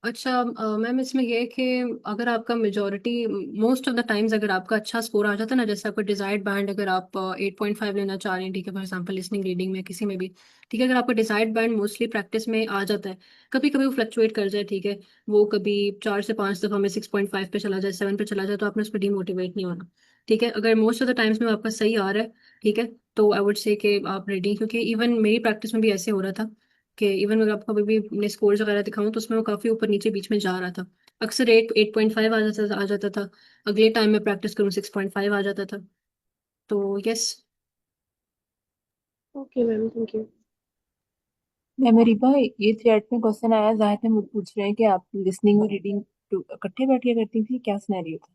Speaker 2: अच्छा मैम, इसमें ये है कि अगर आपका majority most of the times अगर आपका अच्छा स्कोर आ जाता है ना, जैसे आपका डिजायर्ड बैंड अगर आप 8.5 लेना चाह रहे हैं, ठीक है, फॉर एग्जांपल लिसनिंग रीडिंग में किसी में भी, ठीक है, अगर आपका डिजायर्ड बैंड मोस्टली प्रैक्टिस में आ जाता है, कभी कभी वो फ्लक्चुएट कर जाए, ठीक है, वो कभी 4 से 5 दफा में 6.5 पे चला जाए, 7 पे चला जाए, तो आपने उस पर डीमोटिवेट नहीं होना। ठीक है, अगर मोस्ट ऑफ द टाइम्स में आपका सही आ रहा है, ठीक है, तो आई वुड से कि आप रेडी, क्योंकि इवन मेरी प्रैक्टिस में भी ऐसे हो रहा था कि इवन अगर आपको अभी भी अपने स्कोर्स वगैरह दिखाऊं तो उसमें वो काफी ऊपर नीचे बीच में जा रहा था। अक्सर 8.5 आ जाता था। अगले टाइम में प्रैक्टिस करूँ 6.5 आ जाता था। तो yes.
Speaker 12: Okay ma'am, thank you.
Speaker 1: Ma'am Rewa, ये थ्रेड में क्वेश्चन आया, जाहिद में पूछ रहे हैं कि आप लिसनिंग और रीडिंग इकट्ठे बैठ के करती थी, क्या सिनेरियो था?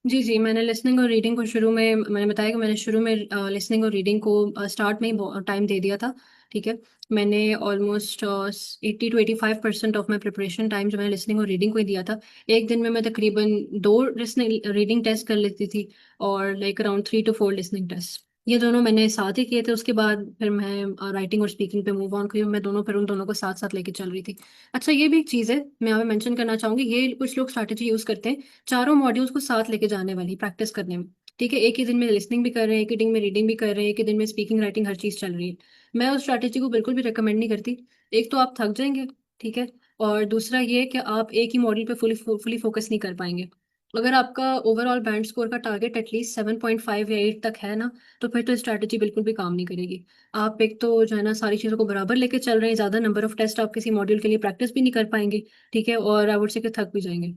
Speaker 2: जी जी, मैंने लिसनिंग और रीडिंग को शुरू में, मैंने बताया कि मैंने शुरू में लिसनिंग और रीडिंग को स्टार्ट में ही टाइम दे दिया था। ठीक है, मैंने almost 80 to 85% of my preparation time जो मैंने लिसनिंग और रीडिंग को ही दिया था। एक दिन में मैं तकरीबन 2 लिसनिंग रीडिंग टेस्ट कर लेती थी, और like around 3 to 4 listening test. ये दोनों मैंने साथ ही किए थे। उसके बाद फिर मैं राइटिंग और स्पीकिंग पे मूव ऑन हुई, मैं दोनों फिर उन दोनों को साथ साथ लेके चल रही थी। अच्छा, ये भी एक चीज़ है मैं यहाँ पे मेंशन करना चाहूंगी, ये कुछ लोग स्ट्रैटेजी यूज करते हैं चारों मॉड्यूल्स को साथ लेके जाने वाली प्रैक्टिस करने में। ठीक है, एक ही दिन में लिसनिंग भी कर रहे हैं, एक ही दिन में रीडिंग भी कर रहे हैं, एक ही दिन में स्पीकिंग राइटिंग हर चीज चल रही है। मैं उस स्ट्रैटेजी को बिल्कुल भी रिकमेंड नहीं करती। एक तो आप थक जाएंगे, ठीक है, और दूसरा ये कि आप एक ही मॉड्यूल पे फुली फोकस नहीं कर पाएंगे। अगर आपका ओवरऑल बैंड स्कोर का टारगेट एटलीस्ट 7.5 या 8 तक है ना, तो फिर तो स्ट्रैटेजी बिल्कुल भी काम नहीं करेगी। आप एक तो जो है ना सारी चीज़ों को बराबर लेके चल रहे हैं, ज़्यादा नंबर ऑफ टेस्ट आप किसी मॉड्यूल के लिए प्रैक्टिस भी नहीं कर पाएंगे। ठीक है, और आई वुड से कि थक भी जाएंगे।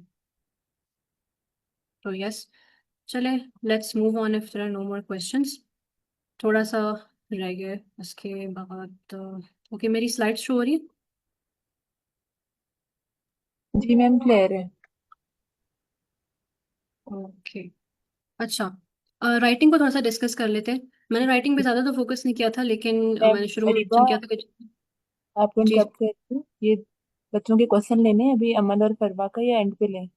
Speaker 2: तो यस, चले, let's move on if there are no more questions. थोड़ा सा रह गया है उसके बाद। ओके, मेरी स्लाइड शो हो रही है।
Speaker 1: जी मैम, क्लियर है।
Speaker 2: ओके। अच्छा, राइटिंग को थोड़ा सा डिस्कस कर लेते हैं। मैंने राइटिंग पे ज़्यादा तो फोकस नहीं किया था, लेकिन
Speaker 1: मैम
Speaker 2: मैंने शुरू में
Speaker 1: रीवा,
Speaker 2: मेंशन किया था कि
Speaker 1: आपको
Speaker 2: जी।
Speaker 1: इंटरप्ट करती हूँ, ये बच्चों के क्वेश्चन लेने हैं अभी अमल और फरवा का, या एंड पे लें?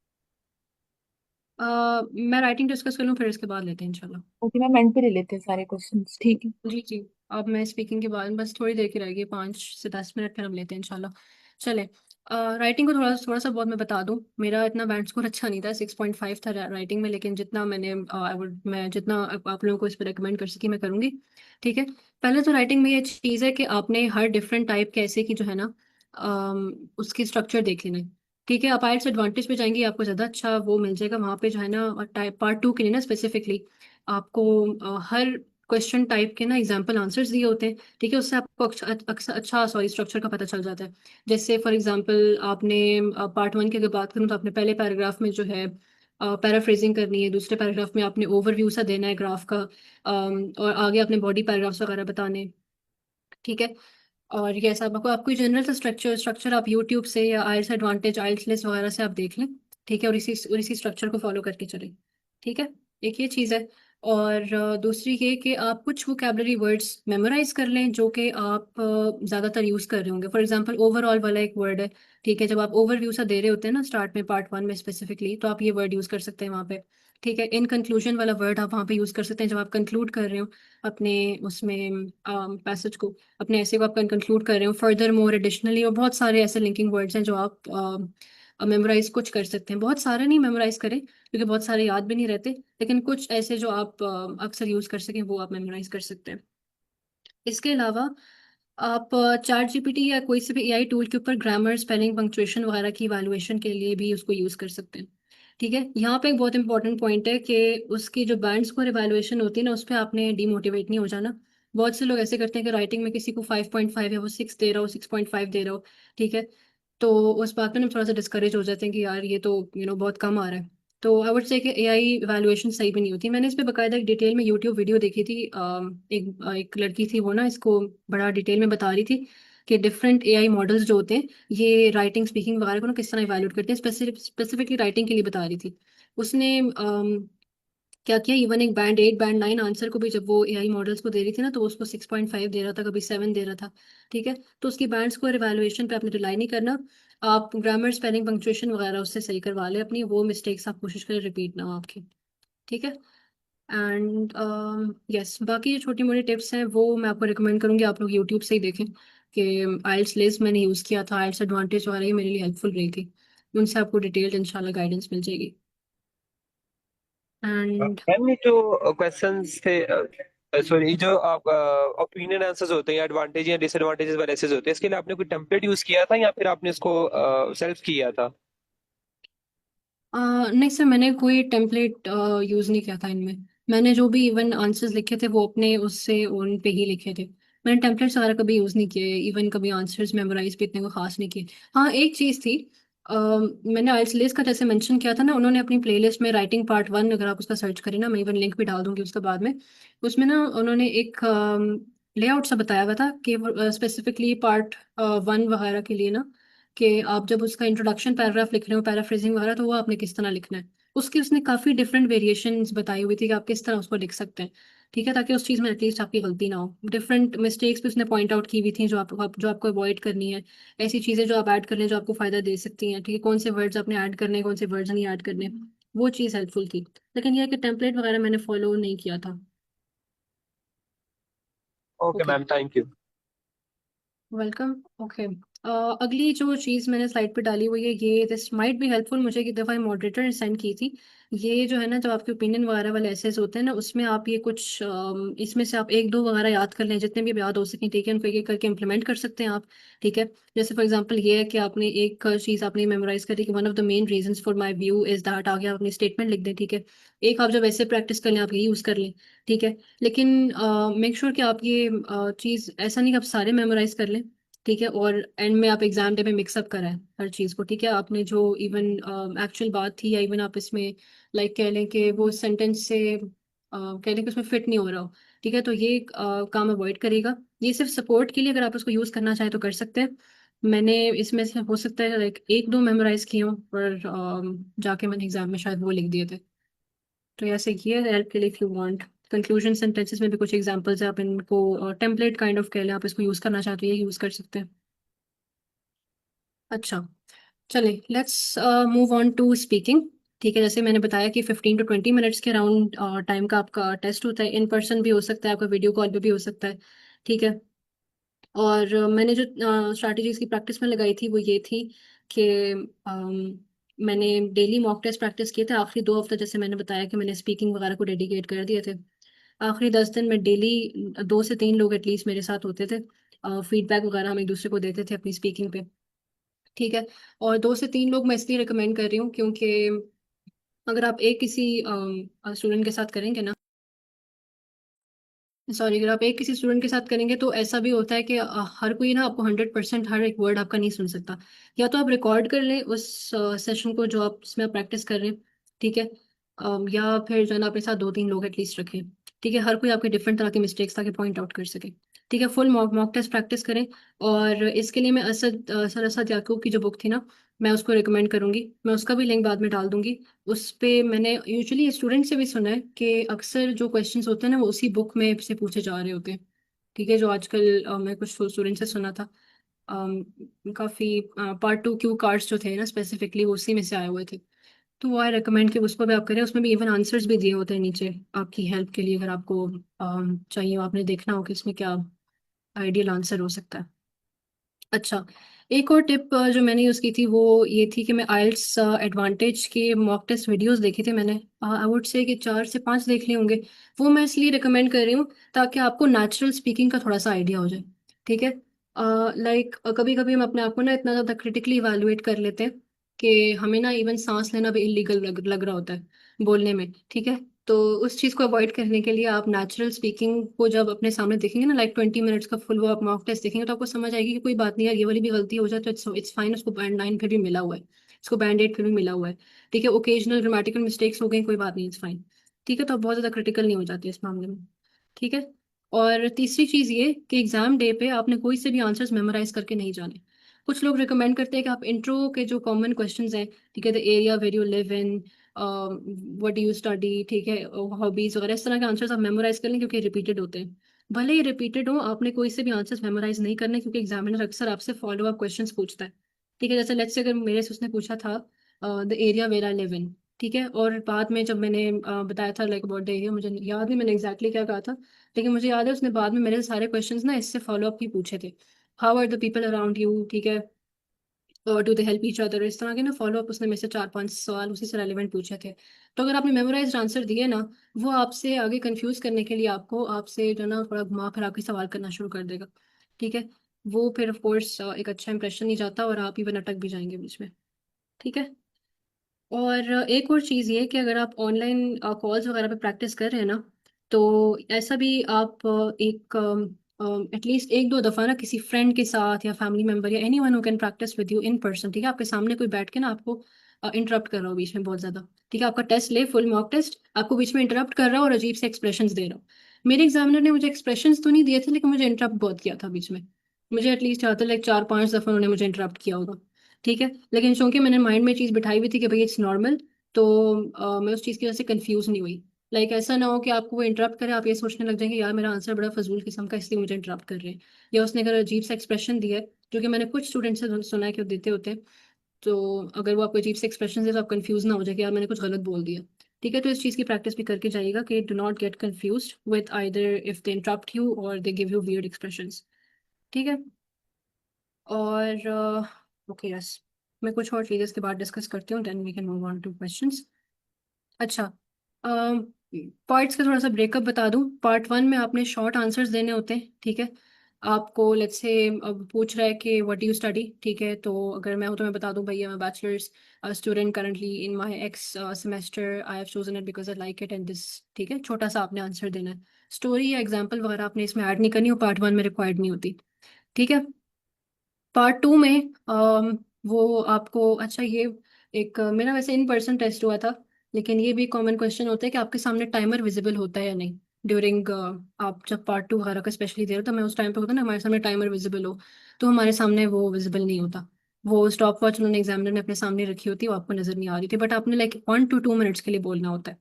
Speaker 2: मैं राइटिंग डिस्कस कर लूँ फिर इसके बाद लेते हैं इंशाल्लाह।
Speaker 1: ओके मैम, एंड पे ले लेते हैं सारे क्वेश्चंस, ठीक है।
Speaker 2: जी जी। अब मैं स्पीकिंग के बाद बस थोड़ी देर की रहेगी, 5 से 10 मिनट, फिर हम लेते हैं इंशाल्लाह। चले, राइटिंग को थोड़ा थोड़ा सा बहुत मैं बता दूं। मेरा इतना बैंड स्कोर अच्छा नहीं था, 6.5 था राइटिंग में, लेकिन जितना मैं जितना आप लोगों को इस पर रिकमेंड कर सकी मैं करूँगी। ठीक है, पहले तो राइटिंग में ये चीज़ है कि आपने हर डिफरेंट टाइप के ऐसे की जो है ना उसकी स्ट्रक्चर देख लेना है। ठीक है, आप आइल्स एडवांटेज पे जाएंगे, आपको ज़्यादा अच्छा वो मिल जाएगा वहाँ पे जो है ना, टाइप पार्ट 2 के लिए ना स्पेसिफिकली आपको हर क्वेश्चन टाइप के ना एग्जाम्पल आंसर्स दिए होते हैं। ठीक है, उससे आपको अच्छा सॉरी स्ट्रक्चर का पता चल जाता है। जैसे फॉर एग्जांपल आपने पार्ट 1 की अगर बात करूँ तो आपने पहले पैराग्राफ में जो है पैराफ्रेजिंग करनी है, दूसरे पैराग्राफ में आपने ओवरव्यू सा देना है ग्राफ का, और आगे आपने बॉडी पैराग्राफ्स वगैरह बताने हैं। ठीक है, और ये सब आपको आपको जनरल सा स्ट्रक्चर स्ट्रक्चर आप यूट्यूब से या आइल्स एडवांटेज आइल्स लिस्ट वगैरह से आप देख लें। ठीक है, और इसी स्ट्रक्चर को फॉलो करके चले। ठीक है, एक ये चीज़ है। और दूसरी ये कि आप कुछ वोकेबलरी वर्ड्स मेमोराइज कर लें जो कि आप ज़्यादातर यूज़ कर रहे होंगे। फॉर एग्जांपल ओवरऑल वाला एक वर्ड है, ठीक है, जब आप ओवरव्यू सा दे रहे होते हैं ना स्टार्ट में पार्ट 1 में स्पेसिफिकली, तो आप ये वर्ड यूज़ कर सकते हैं वहाँ पे। ठीक है, इन कंक्लूजन वाला वर्ड आप वहाँ पे यूज़ कर सकते हैं जब आप कंक्लूड कर रहे हो अपने उसमें पैसेज को, अपने ऐसे को आप कंक्लूड कर रहे हो। फर्दर मोर एडिशनली, और बहुत सारे ऐसे लिंकिंग वर्ड्स हैं जो आप मेमोराइज कुछ कर सकते हैं। बहुत सारे नहीं मेमोराइज करें क्योंकि बहुत सारे याद भी नहीं रहते, लेकिन कुछ ऐसे जो आप अक्सर यूज़ कर सकें वो आप मेमोराइज कर सकते हैं। इसके अलावा आप चैट जीपीटी या कोई से भी एआई टूल के ऊपर ग्रामर, स्पेलिंग, पंक्चुएशन वगैरह की इवैल्यूएशन के लिए भी उसको यूज़ कर सकते हैं। ठीक है, यहाँ पे एक बहुत इंपॉर्टेंट पॉइंट है कि उसकी जो बैंड स्कोर इवैल्यूएशन होती है ना, उस पर आपने डीमोटिवेट नहीं हो जाना। बहुत से लोग ऐसे करते हैं कि राइटिंग में किसी को 5.5 है, वो 6 दे रहा हो, 6.5 दे रहा हो। ठीक है, तो उस बात में हम थोड़ा सा डिस्करेज हो जाते हैं कि यार ये तो बहुत कम आ रहा है। तो आई वुड से कि एआई इवैल्यूएशन सही भी नहीं होती। मैंने इस पे बकायदा एक डिटेल में यूट्यूब वीडियो देखी थी। एक लड़की थी, वो ना इसको बड़ा डिटेल में बता रही थी कि डिफरेंट एआई मॉडल्स जो होते हैं ये राइटिंग, स्पीकिंग वगैरह को ना किस तरह इवैल्यूएट करते हैं। स्पेसिफिकली राइटिंग के लिए बता रही थी उसने। क्या किया, इवन एक बैंड 8, बैंड 9 आंसर को भी जब वो एआई मॉडल्स को दे रही थी ना, तो उसको 6.5 दे रहा था, कभी 7 दे रहा था। ठीक है, तो उसकी बैंड स्कोर इवैल्यूएशन पे आपने रिलाई नहीं करना। आप ग्रामर, स्पेलिंग, पंक्चुएशन वगैरह उससे सही करवा लें अपनी, वो मिस्टेक्स आप कोशिश करें रिपीट ना हो आपकी। ठीक है, एंड यस, बाकी जो छोटी मोटी टिप्स हैं वो मैं आपको रिकमेंड करूँगी आप लोग यूट्यूब से ही देखें। कि आइल्स लेस मैंने यूज़ किया था, आइल्स एडवांटेज वगैरह ये मेरे लिए हेल्पफुल रही थी। उनसे आपको डिटेल्ड इंशाल्लाह गाइडेंस मिल जाएगी। एंड
Speaker 5: मैम ये जो क्वेश्चंस थे, सॉरी, जो आप ओपिनियन आंसर्स होते हैं, एडवांटेज या डिसएडवांटेजेस वाले होते हैं, इसके लिए आपने कोई टेम्पलेट यूज किया था या फिर आपने इसको सेल्फ किया था?
Speaker 2: नहीं सर, मैंने कोई टेम्पलेट यूज़ नहीं किया था इनमें। मैंने जो भी इवन आंसर्स लिखे थे वो अपने उससे उन पे ही लिखे थे। मैंने टेम्पलेट्स वगैरह कभी यूज़ नहीं किए, इवन कभी आंसर्स मेमोराइज भी इतने को खास नहीं किए। हाँ, एक चीज़ थी, मैंने आइल्स का जैसे मेंशन किया था ना, उन्होंने अपनी प्लेलिस्ट में राइटिंग पार्ट 1, अगर आप उसका सर्च करें ना, मैं इवन लिंक भी डाल दूंगी उसके बाद में, उसमें ना उन्होंने एक लेआउट सा बताया हुआ था कि स्पेसिफिकली पार्ट 1 वगैरह के लिए ना, कि आप जब उसका इंट्रोडक्शन पैराग्राफ लिख रहे हो, पैराफ्रेजिंग वगैरह, तो वो आपने किस तरह लिखना है। उसकी उसने काफ़ी डिफरेंट वेरिएशंस बताई हुई थी कि आप किस तरह उसको लिख सकते हैं। ठीक है, ताकि उस चीज़ में एटलीस्ट आपकी गलती ना हो। डिफरेंट मिस्टेक्स भी उसने पॉइंट आउट की हुई थी जो आपको अवॉइड करनी है। ऐसी चीज़ें जो आप ऐड कर लें जो आपको फ़ायदा दे सकती हैं। ठीक है, कौन से वर्ड्स आपने ऐड करने हैं, कौन से वर्ड्स नहीं ऐड करने, वो चीज़ हेल्पफुल थी। लेकिन यह है कि टेम्पलेट वगैरह मैंने फॉलो नहीं किया था।
Speaker 5: Okay
Speaker 2: okay,
Speaker 5: ma'am, thank you.
Speaker 2: Welcome. Okay, अगली जो चीज़ मैंने स्लाइड पे डाली हुई है, ये दिस माइट बी हेल्पफुल, मुझे एक दफ़ा मॉडरेटर ने सेंड की थी। ये जो है ना, जब आपके ओपिनियन वगैरह वाले एसेस होते हैं ना, उसमें आप ये कुछ इसमें से आप 1-2 वगैरह याद कर लें, जितने भी याद हो सकें। ठीक है, उनको एक एक करके इम्प्लीमेंट कर सकते हैं आप। ठीक है, जैसे फॉर एग्जांपल ये है कि आपने एक चीज़ आपने मेमोराइज करी कि one of the main reasons for my view is that, आगे आप अपनी स्टेटमेंट लिख दें। ठीक है, एक आप जब ऐसे प्रैक्टिस कर लें आप ये यूज़ कर लें। ठीक है, लेकिन मेक श्योर कि आप ये चीज़ ऐसा नहीं कि आप सारे मेमोराइज कर लें। ठीक है, और एंड में आप एग्जाम डे में मिक्सअप कराएं हर चीज़ को। ठीक है, आपने जो इवन एक्चुअल बात थी, या इवन आप इसमें लाइक कह लें कि वो सेंटेंस से कह लें कि उसमें फिट नहीं हो रहा हो। ठीक है, तो ये काम अवॉइड करेगा। ये सिर्फ सपोर्ट के लिए, अगर आप उसको यूज़ करना चाहें तो कर सकते हैं। मैंने इसमें से हो सकता है लाइक 1-2 मेमोराइज किए हों, और जाके मैंने एग्जाम में शायद वो लिख दिए थे। तो ऐसे ये हेल्प के लिए, if you want conclusion sentences में भी कुछ एग्जांपल्स है, आप इनको टेम्पलेट काइंड ऑफ कह लें, आप इसको यूज़ करना चाहते हो ये यूज़ कर सकते हैं। अच्छा, चले let's move on to speaking. ठीक है, जैसे मैंने बताया कि 15 to 20 मिनट्स के अराउंड टाइम का आपका टेस्ट होता है। इन पर्सन भी हो सकता है, आपका वीडियो कॉल पे भी हो सकता है। ठीक है, और मैंने जो स्ट्रैटेजीज की प्रैक्टिस में लगाई थी वो ये थी कि मैंने डेली मॉक टेस्ट प्रैक्टिस किए थे। आखिरी 2 हफ्ते जैसे मैंने बताया कि मैंने स्पीकिंग वगैरह को डेडिकेट कर दिए थे। आखिरी 10 दिन में डेली 2 से 3 लोग एटलीस्ट मेरे साथ होते थे। फीडबैक वगैरह हम एक दूसरे को देते थे अपनी स्पीकिंग पे। ठीक है, और 2 से 3 लोग मैं इसलिए रिकमेंड कर रही हूँ क्योंकि अगर आप एक किसी स्टूडेंट के साथ करेंगे ना, सॉरी, अगर आप एक किसी स्टूडेंट के साथ करेंगे तो ऐसा भी होता है कि हर कोई ना आपको 100% हर एक वर्ड आपका नहीं सुन सकता। या तो आप रिकॉर्ड कर लें उस सेशन को जो आप जिसमें आप प्रैक्टिस कर रहे हैं। ठीक है, या फिर जो है ना अपने साथ 2-3 लोग एटलीस्ट रखें। ठीक है, हर कोई आपके डिफरेंट तरह के मिस्टेक्स ताकि पॉइंट आउट कर सके। ठीक है, फुल मॉक टेस्ट प्रैक्टिस करें। और इसके लिए मैं सर असद याकूब की जो बुक थी ना, मैं उसको रिकमेंड करूंगी। मैं उसका भी लिंक बाद में डाल दूंगी। उस पे मैंने यूजुअली स्टूडेंट से भी सुना है कि अक्सर जो क्वेश्चंस होते हैं ना वो उसी बुक में से पूछे जा रहे होते हैं। ठीक है, जो आजकल मैं कुछ स्टूडेंट से सुना था। काफ़ी पार्ट 2 क्यू कार्ड्स जो थे ना स्पेसिफिकली वो उसी में से आए हुए थे। तो वो आई रिकमेंड कि उसको भी आप करें। उसमें भी इवन आंसर्स भी दिए होते हैं नीचे आपकी हेल्प के लिए, अगर आपको चाहिए हो, आपने देखना हो कि इसमें क्या आइडियल आंसर हो सकता है। अच्छा, एक और टिप जो मैंने यूज़ की थी वो ये थी कि मैं आइल्स एडवांटेज के मॉक टेस्ट वीडियोस देखे थे मैंने। आई वुड से कि 4 से 5 देख लिए होंगे। वो मैं इसलिए रिकमेंड कर रही हूँ ताकि आपको नेचुरल स्पीकिंग का थोड़ा सा आइडिया हो जाए। ठीक है, लाइक कभी कभी हम अपने आप को ना इतना ज़्यादा क्रिटिकली इवेलुएट कर लेते हैं कि हमें ना इवन सांस लेना भी इलीगल लग रहा होता है बोलने में। ठीक है, तो उस चीज़ को अवॉइड करने के लिए आप नेचुरल स्पीकिंग को जब अपने सामने देखेंगे ना, लाइक 20 मिनट्स का फुल वो आप मॉक टेस्ट देखेंगे तो आपको समझ आएगी कि कोई बात नहीं यार, ये वाली भी गलती हो जाए तो इट्स फाइन। उसको बैंड 9 फिर भी मिला हुआ है, इसको बैंड 8 फिर भी मिला हुआ है। ठीक है, ओकेजनल ग्रामेटिकल मिस्टेक्स हो गई, कोई बात नहीं, इट्स फाइन। ठीक है, तो आप बहुत ज़्यादा क्रिटिकल नहीं हो जाती इस मामले में। ठीक है, और तीसरी चीज़ ये कि एग्जाम डे पे आपने कोई से भी आंसर्स मेमोराइज करके नहीं जाने। कुछ लोग रिकमेंड करते हैं कि आप इंट्रो के जो कॉमन क्वेश्चंस हैं, ठीक है, the area where you live in, what do you study, ठीक है, हॉबीज वगैरह, इस तरह के आंसर्स आप मेमोराइज कर लें क्योंकि रिपीटेड होते हैं। भले ही रिपीटेड हो, आपने कोई से भी आंसर्स मेमोराइज नहीं करने क्योंकि एग्जामिनर अक्सर आपसे फॉलो अप क्वेश्चंस पूछता है। ठीक है, जैसे लेट्स से अगर मेरे से उसने पूछा था the area where I live in, ठीक है, और बाद में जब मैंने बताया था लाइक अबाउट द एरिया, मुझे याद नहीं मैंने एग्जैक्टली क्या कहा था, लेकिन मुझे याद है उसने बाद में मेरे से सारे क्वेश्चंस ना इससे फॉलो अप ही पूछे थे। How are the people around you, ठीक है, do they help each other, इस तरह के ना फॉलो अप उसने मेरे से 4-5 सवाल उसी से रेलिवेंट पूछे थे। तो अगर आपने मेमोराइज्ड आंसर दिए ना, वो आपसे आगे कंफ्यूज करने के लिए आपको आपसे जो ना थोड़ा घुमा फिरा के सवाल करना शुरू कर देगा। ठीक है, वो फिर ऑफ कोर्स एक अच्छा इंप्रेशन नहीं जाता और आप इवन अटक भी जाएंगे बीच में। ठीक है, और एक और चीज़ ये कि अगर आप ऑनलाइन कॉल्स वगैरह पे प्रैक्टिस कर रहे हैं ना, तो ऐसा भी आप एक एटलीस्ट 1-2 दफ़ा ना किसी फ्रेंड के साथ या फैमिली मेम्बर या any one who can practice with you in person, ठीक है, आपके सामने कोई बैठ के ना आपको इंटरप्ट कर रहा हो बीच में बहुत ज़्यादा। ठीक है, आपका टेस्ट ले, फुल मॉक टेस्ट, आपको बीच में इंटरप्ट कर रहा हो और अजीब से एक्सप्रेशंस दे रहा हो। मेरे एग्जामिनर ने मुझे एक्सप्रेशंस तो नहीं दिए थे लेकिन मुझे इंटरप्ट बहुत किया था बीच में। मुझे एटलीस्ट याद है लाइक 4-5 दफ़ा उन्होंने मुझे इंटरप्ट किया होगा। ठीक है, लेकिन चूंकि मैंने माइंड में चीज़ बिठाई हुई थी कि भाई इट्स नॉर्मल, तो मैं उस चीज़ की वजह से कंफ्यूज नहीं हुई। लाइक ऐसा ना हो कि आपको वो इंटरप्ट करे, आप ये सोचने लग जाएंगे यार मेरा आंसर बड़ा फजूल किस्म का इसलिए मुझे इंटरप्ट कर रहे हैं, या उसने अगर अजीब सा एक्सप्रेशन दिया है, जो कि मैंने कुछ स्टूडेंट से सुना है कि वो देते होते हैं। तो अगर वो आपको अजीब से एक्सप्रेशन दे तो आप कंफ्यूज ना हो जाए कि यार मैंने कुछ गलत बोल दिया। ठीक है, तो इस चीज़ की प्रैक्टिस भी करके जाइएगा कि do not get confuse with either if they interrupt you और they give you weird expressions. ठीक है, और ओके यस, मैं कुछ और चीज़ें इसके बाद डिस्कस करती हूँ, then we can move on to questions. अच्छा, पार्ट्स का थोड़ा सा ब्रेकअप बता दूं। पार्ट 1 में आपने शॉर्ट आंसर्स देने होते हैं। ठीक है, आपको लेट्स से अब पूछ रहा है कि व्हाट डू यू स्टडी, ठीक है, तो अगर मैं हूँ तो मैं बता दूं भैया मैं bachelors student currently in my ex semester, I have chosen it because I like it and this. ठीक है, छोटा सा आपने आंसर देना है। स्टोरी या एग्जाम्पल वगैरह आपने इसमें ऐड नहीं करनी, हो पार्ट 1 में रिक्वायर्ड नहीं होती। ठीक है, पार्ट 2 में वो आपको, अच्छा ये एक मेरा वैसे इन पर्सन टेस्ट हुआ था, लेकिन ये भी कॉमन क्वेश्चन होता है कि आपके सामने टाइमर विजिबल होता है या नहीं ड्यूरिंग, आप जब पार्ट 2 वगैरह का स्पेशली दे रहे हो, तो मैं उस टाइम पे होता है ना हमारे सामने टाइमर विजिबल हो, तो हमारे सामने वो विजिबल नहीं होता। वो स्टॉप वॉच उन्होंने एग्जामिनर ने अपने सामने रखी होती है, वो आपको नजर नहीं आ रही थी, बट आपने लाइक 1 to 2 मिनट्स के लिए बोलना होता है।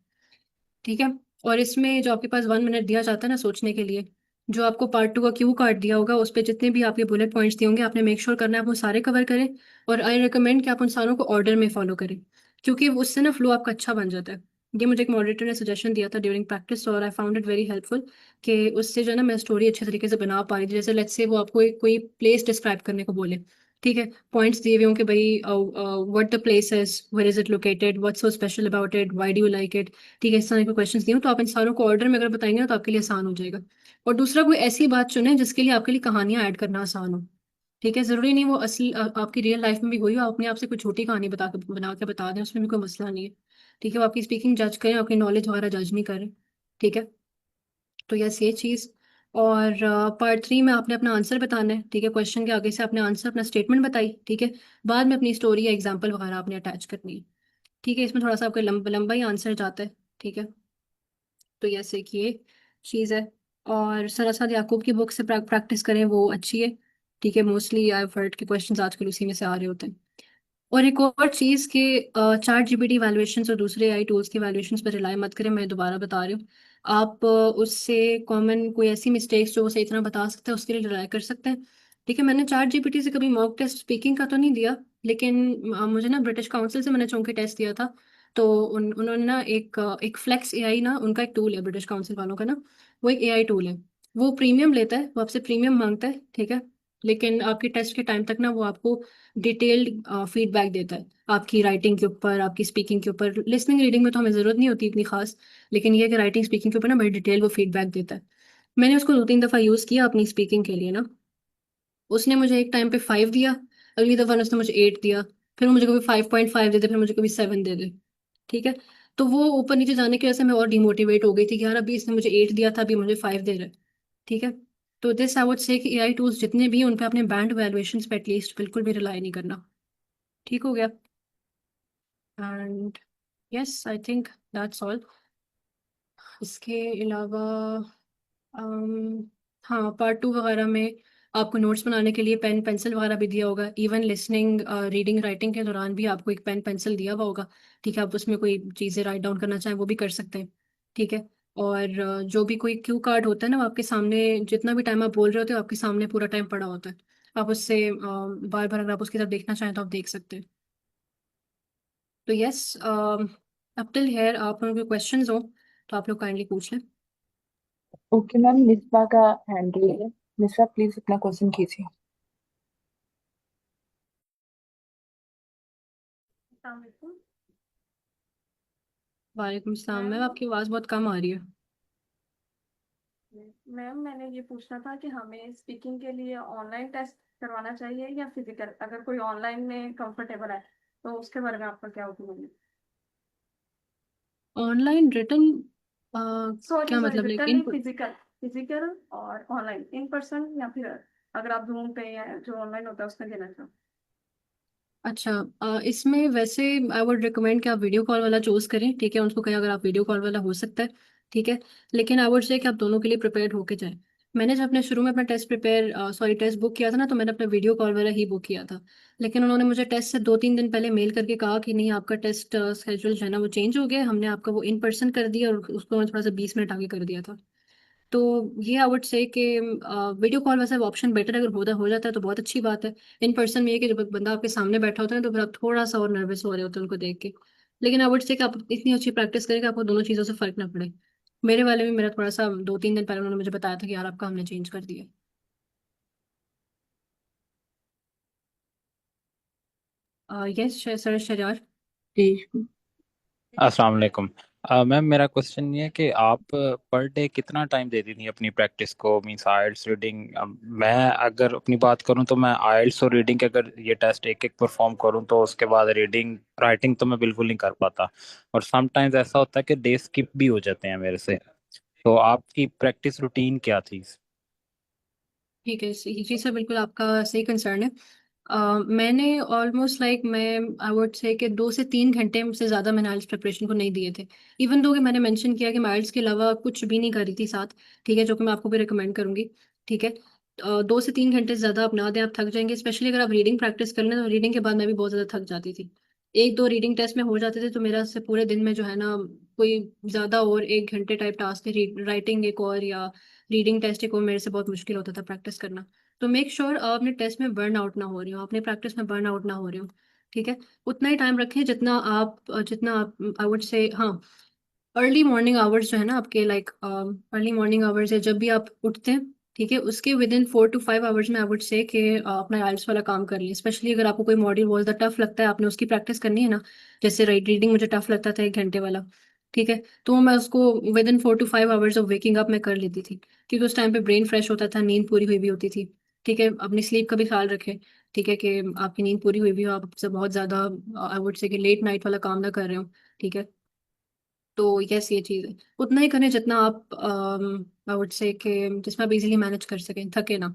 Speaker 2: ठीक है, और इसमें जो आपके पास 1 मिनट दिया जाता है ना सोचने के लिए, जो आपको पार्ट 2 का क्यू कार्ड दिया होगा उस पर जितने भी आपके बुलेट पॉइंट्स दिए होंगे आपने मेक श्योर करना है आप वो सारे कवर करें। और आई रिकमेंड कि आप उन सारों को ऑर्डर में फॉलो करें, क्योंकि उससे ना फ्लो आपका अच्छा बन जाता है। ये मुझे एक मॉडरेटर ने सजेशन दिया था ड्यूरिंग प्रैक्टिस और I found it very helpful, कि उससे जो है ना मैं स्टोरी अच्छे तरीके से बना पा रही थी। जैसे लेट्स से वो आपको कोई प्लेस डिस्क्राइब करने को बोले, ठीक है, पॉइंट्स दिए हुए हों कि भाई what the place is, where is it located, what's so special about it, why do you like it. ठीक है, इस तरह के क्वेश्चंस दिए हो तो आप इन सारों को ऑर्डर में अगर बताएंगे ना तो आपके लिए आसान हो जाएगा। और दूसरा, कोई ऐसी बात चुने जिसके लिए आपके लिए कहानियां ऐड करना आसान हो। ठीक है, जरूरी नहीं वो असली आपकी रियल लाइफ में भी हुई हो, आप अपने आप से कोई छोटी कहानी बना के बता दें, उसमें भी कोई मसला नहीं है। ठीक है, वो आपकी स्पीकिंग जज करें, आपकी नॉलेज वगैरह जज नहीं करें। ठीक है, तो यस ये चीज़। और पार्ट 3 में आपने अपना आंसर बताना है। ठीक है, क्वेश्चन के आगे से आपने आंसर अपना स्टेटमेंट बताई। ठीक है, बाद में अपनी स्टोरी या एग्जाम्पल वगैरह आपने अटैच करनी है। ठीक है, इसमें थोड़ा सा आपका लंबा ही आंसर जाता है। ठीक है, तो यस एक ये चीज़ है। और सरासाद याकूब की बुक से प्रैक्टिस करें, वो अच्छी है। ठीक है, मोस्टली आई हर्ड के क्वेश्चंस आजकल उसी में से आ रहे होते हैं। और एक और चीज़ कि चार्ट जीपीटी वैल्यूएशंस और दूसरे आई टूल्स की वैल्यूएशंस पर रिलाई मत करें। मैं दोबारा बता रही हूँ, आप उससे कॉमन कोई ऐसी मिस्टेक्स जो वो सही तरह बता सकते हैं उसके लिए रिलाई कर सकते हैं। ठीक है, मैंने चार्ट जीपीटी से कभी मॉक टेस्ट स्पीकिंग का तो नहीं दिया, लेकिन मुझे ना ब्रिटिश काउंसिल से मैंने चूंकि टेस्ट दिया था, तो उन्होंने ना एक फ्लेक्स एआई ना, उनका एक टूल है ब्रिटिश काउंसिल वालों का ना, वो एक एआई टूल है। वो प्रीमियम लेता है, वो आपसे प्रीमियम मांगता है, ठीक है, लेकिन आपके टेस्ट के टाइम तक ना वो आपको डिटेल्ड फीडबैक देता है आपकी राइटिंग के ऊपर, आपकी स्पीकिंग के ऊपर। लिसनिंग रीडिंग में तो हमें ज़रूरत नहीं होती इतनी खास, लेकिन ये है कि राइटिंग स्पीकिंग के ऊपर ना बड़ी डिटेल वो फीडबैक देता है। मैंने उसको 2-3 दफ़ा यूज़ किया अपनी स्पीकिंग के लिए ना। उसने मुझे एक टाइम पे 5 दिया, अगली दफ़ा उसने मुझे 8 दिया, फिर वो मुझे कभी 5.5 दे दे, फिर मुझे कभी 7 दे दे। ठीक है, तो वो ऊपर नीचे जाने की वजह से मैं और डिमोटिवेट हो गई थी कि यार अभी इसने मुझे 8 दिया था, अभी मुझे 5 दे रहा है। ठीक है, तो दिस आई वुड से कि एआई टूल्स जितने भी हैं उन पे अपने बैंड वैल्यूएशंस पे एटलीस्ट बिल्कुल भी रिलाई नहीं करना। ठीक हो गया? And yes, I think that's all. इसके अलावा हाँ, पार्ट 2 वगैरह में आपको नोट्स बनाने के लिए पेन पेंसिल वगैरह भी दिया होगा। इवन लिसनिंग रीडिंग राइटिंग के दौरान भी आपको एक पेन पेंसिल दिया हुआ होगा। ठीक है, आप उसमें कोई चीज़ें राइट डाउन करना चाहें वो भी कर सकते हैं। ठीक है, और जो भी कोई क्यू कार्ड होता है ना, वो आपके सामने जितना भी टाइम आप बोल रहे होते हो आपके सामने पूरा टाइम पड़ा होता है। आप उससे बार बार अगर आप उसकी तरफ देखना चाहें तो आप देख सकते हैं। तो यस, अप टिल हेयर आप लोगों के क्वेश्चंस हो तो आप लोग काइंडली पूछ लें।
Speaker 1: ओके मैम, मिसबा का हैंड रेज है। मिसबा प्लीज अपना क्वेश्चन कीजिए।
Speaker 2: वालेकुम सलाम मैम,
Speaker 13: मैम
Speaker 2: आपकी आवाज़ बहुत कम आ रही है।
Speaker 13: मैम मैंने ये पूछना था कि हमें स्पीकिंग के लिए ऑनलाइन टेस्ट करवाना चाहिए या फिजिकल, अगर कोई ऑनलाइन में कंफर्टेबल है तो उसके बारे में आपका क्या ओपिनियन है?
Speaker 2: ऑनलाइन रिटर्न
Speaker 13: सॉरी
Speaker 2: क्या
Speaker 13: सॉरी,
Speaker 2: मतलब,
Speaker 13: रिटर्न
Speaker 2: लेकिन
Speaker 13: नहीं, फिजिकल। फिजिकल और ऑनलाइन, इन पर्सन या फिर अगर आप जूम पे या जो ऑनलाइन होता है उसमें देना चाहो।
Speaker 2: अच्छा, इसमें वैसे आई वुड रिकमेंड कि आप वीडियो कॉल वाला चूज़ करें। ठीक है, उनको कहें अगर आप वीडियो कॉल वाला हो सकता है। ठीक है, लेकिन आई वुड से कि आप दोनों के लिए प्रिपेयर्ड होके जाएं। मैंने जब अपने शुरू में अपना टेस्ट बुक किया था ना, तो मैंने अपना वीडियो कॉल वाला ही बुक किया था, लेकिन उन्होंने मुझे टेस्ट से 2-3 दिन पहले मेल करके कहा कि नहीं, आपका टेस्ट स्केड्यूल जो है ना वो चेंज हो गया, हमने आपका वो इन पर्सन कर दिया और उसको थोड़ा सा 20 मिनट आगे कर दिया था। तो ये आई वुड से कि वीडियो कॉल वैसे ऑप्शन बेटर अगर हो जाता है तो बहुत अच्छी बात है। इन पर्सन में ये कि जब बंदा आपके सामने बैठा होता है तो फिर आप थोड़ा सा और नर्वस हो रहे होते हैं उनको देख के। लेकिन आई वुड से कि आप इतनी अच्छी प्रैक्टिस करें कि आपको दोनों चीज़ों से फर्क ना पड़े। मेरे वाले में मेरा थोड़ा सा 2-3 दिन पहले उन्होंने मुझे बताया था कि यार आपका हमने चेंज कर दिया। Yes sir, शजार।
Speaker 1: जी
Speaker 6: अस्सलाम वालेकुम। मैम मेरा क्वेश्चन ये है कि आप पर डे कितना टाइम देती थी अपनी प्रैक्टिस को, मींस आइल्स रीडिंग। मैं अगर अपनी बात करूं तो मैं आइल्स और रीडिंग के अगर ये टेस्ट एक एक परफॉर्म करूं तो उसके बाद रीडिंग राइटिंग तो मैं बिल्कुल नहीं कर पाता, और समटाइम्स ऐसा होता है कि डे स्किप भी हो जाते हैं मेरे से। तो आपकी प्रैक्टिस रूटीन क्या थी?
Speaker 2: ठीक है, जी सर, बिल्कुल आपका सही कंसर्न है। मैंने ऑलमोस्ट लाइक मैं आई वुड से कि 2 से 3 घंटे से ज़्यादा मैंने आइल्स प्रिपरेशन को नहीं दिए थे। इवन दो कि मैंने मेंशन किया कि मैं आइल्स के अलावा कुछ भी नहीं कर रही थी साथ। ठीक है, जो कि मैं आपको भी रिकमेंड करूंगी। ठीक है, 2 से 3 घंटे से ज़्यादा आप ना दें, आप थक जाएंगे। स्पेशली अगर आप रीडिंग प्रैक्टिस कर लें तो रीडिंग के बाद मैं भी बहुत ज़्यादा थक जाती थी। 1-2 रीडिंग टेस्ट में हो जाते थे तो मेरा से पूरे दिन में जो है ना, कोई ज़्यादा और 1 घंटे टाइप टास्क है, राइटिंग एक और या रीडिंग टेस्ट एक और, मेरे से बहुत मुश्किल होता था प्रैक्टिस करना। तो मेक श्योर आप अपने टेस्ट में बर्न आउट ना हो रही हो, अपने प्रैक्टिस में बर्न आउट ना हो रहे हो। ठीक है, उतना ही टाइम रखें जितना आप आई वुड से, हाँ, अर्ली मॉर्निंग आवर्स जो है ना आपके, लाइक अर्ली मॉर्निंग आवर्स है जब भी आप उठते हैं। ठीक है, उसके विद इन 4 to 5 आवर्स में आई वुड से कि अपना आइल्स वाला काम कर लिया। स्पेशली अगर आपको कोई मॉड्यूल बहुत ज़्यादा टफ लगता है, आपने उसकी प्रैक्टिस करनी है ना, जैसे रीडिंग मुझे टफ लगता था 1 घंटे वाला। ठीक है, तो मैं उसको with in 4 to 5 hours of waking up मैं कर लेती थी, क्योंकि उस टाइम पे ब्रेन फ्रेश होता था, नींद पूरी हुई भी होती थी। ठीक है, अपनी स्लीप का भी ख्याल रखें। ठीक है, कि आपकी नींद पूरी हुई भी हो, आपसे बहुत ज़्यादा आई वुड से कि लेट नाइट वाला काम ना कर रहे हो। ठीक है, तो यस ये चीज़ है, उतना ही करें जितना आप आई वुड से कि जिसमें आप इजीली मैनेज कर सकें, थके ना।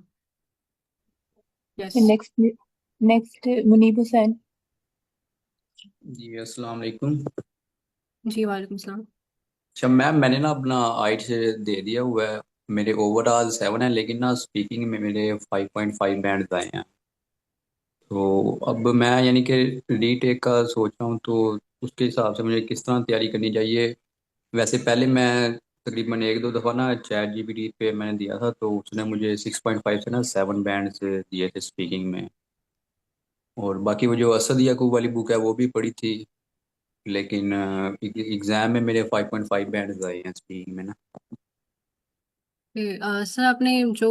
Speaker 2: Yes.
Speaker 1: Next next Munib Hussain.
Speaker 14: जी अस्सलाम वालेकुम।
Speaker 2: जी वालेकुम सलाम।
Speaker 14: अच्छा मैम, मैंने ना अपना आइट से दे दिया हुआ है, मेरे ओवरऑल 7 है, लेकिन ना स्पीकिंग में मेरे 5.5 बैंड आए हैं। तो अब मैं यानी कि रीटेक का सोच रहा हूँ, तो उसके हिसाब से मुझे किस तरह तैयारी करनी चाहिए। वैसे पहले मैं तकरीबन 1-2 दफ़ा ना चैट जीपीटी पे मैंने दिया था, तो उसने मुझे 6.5 से ना 7 बैंड से दिए थे स्पीकिंग में। और बाकी वो जो असद याकूब वाली बुक है वो भी पढ़ी थी, लेकिन एग्ज़ाम में मेरे 5.5 बैंड आए हैं स्पीकिंग में ना।
Speaker 2: सर आपने जो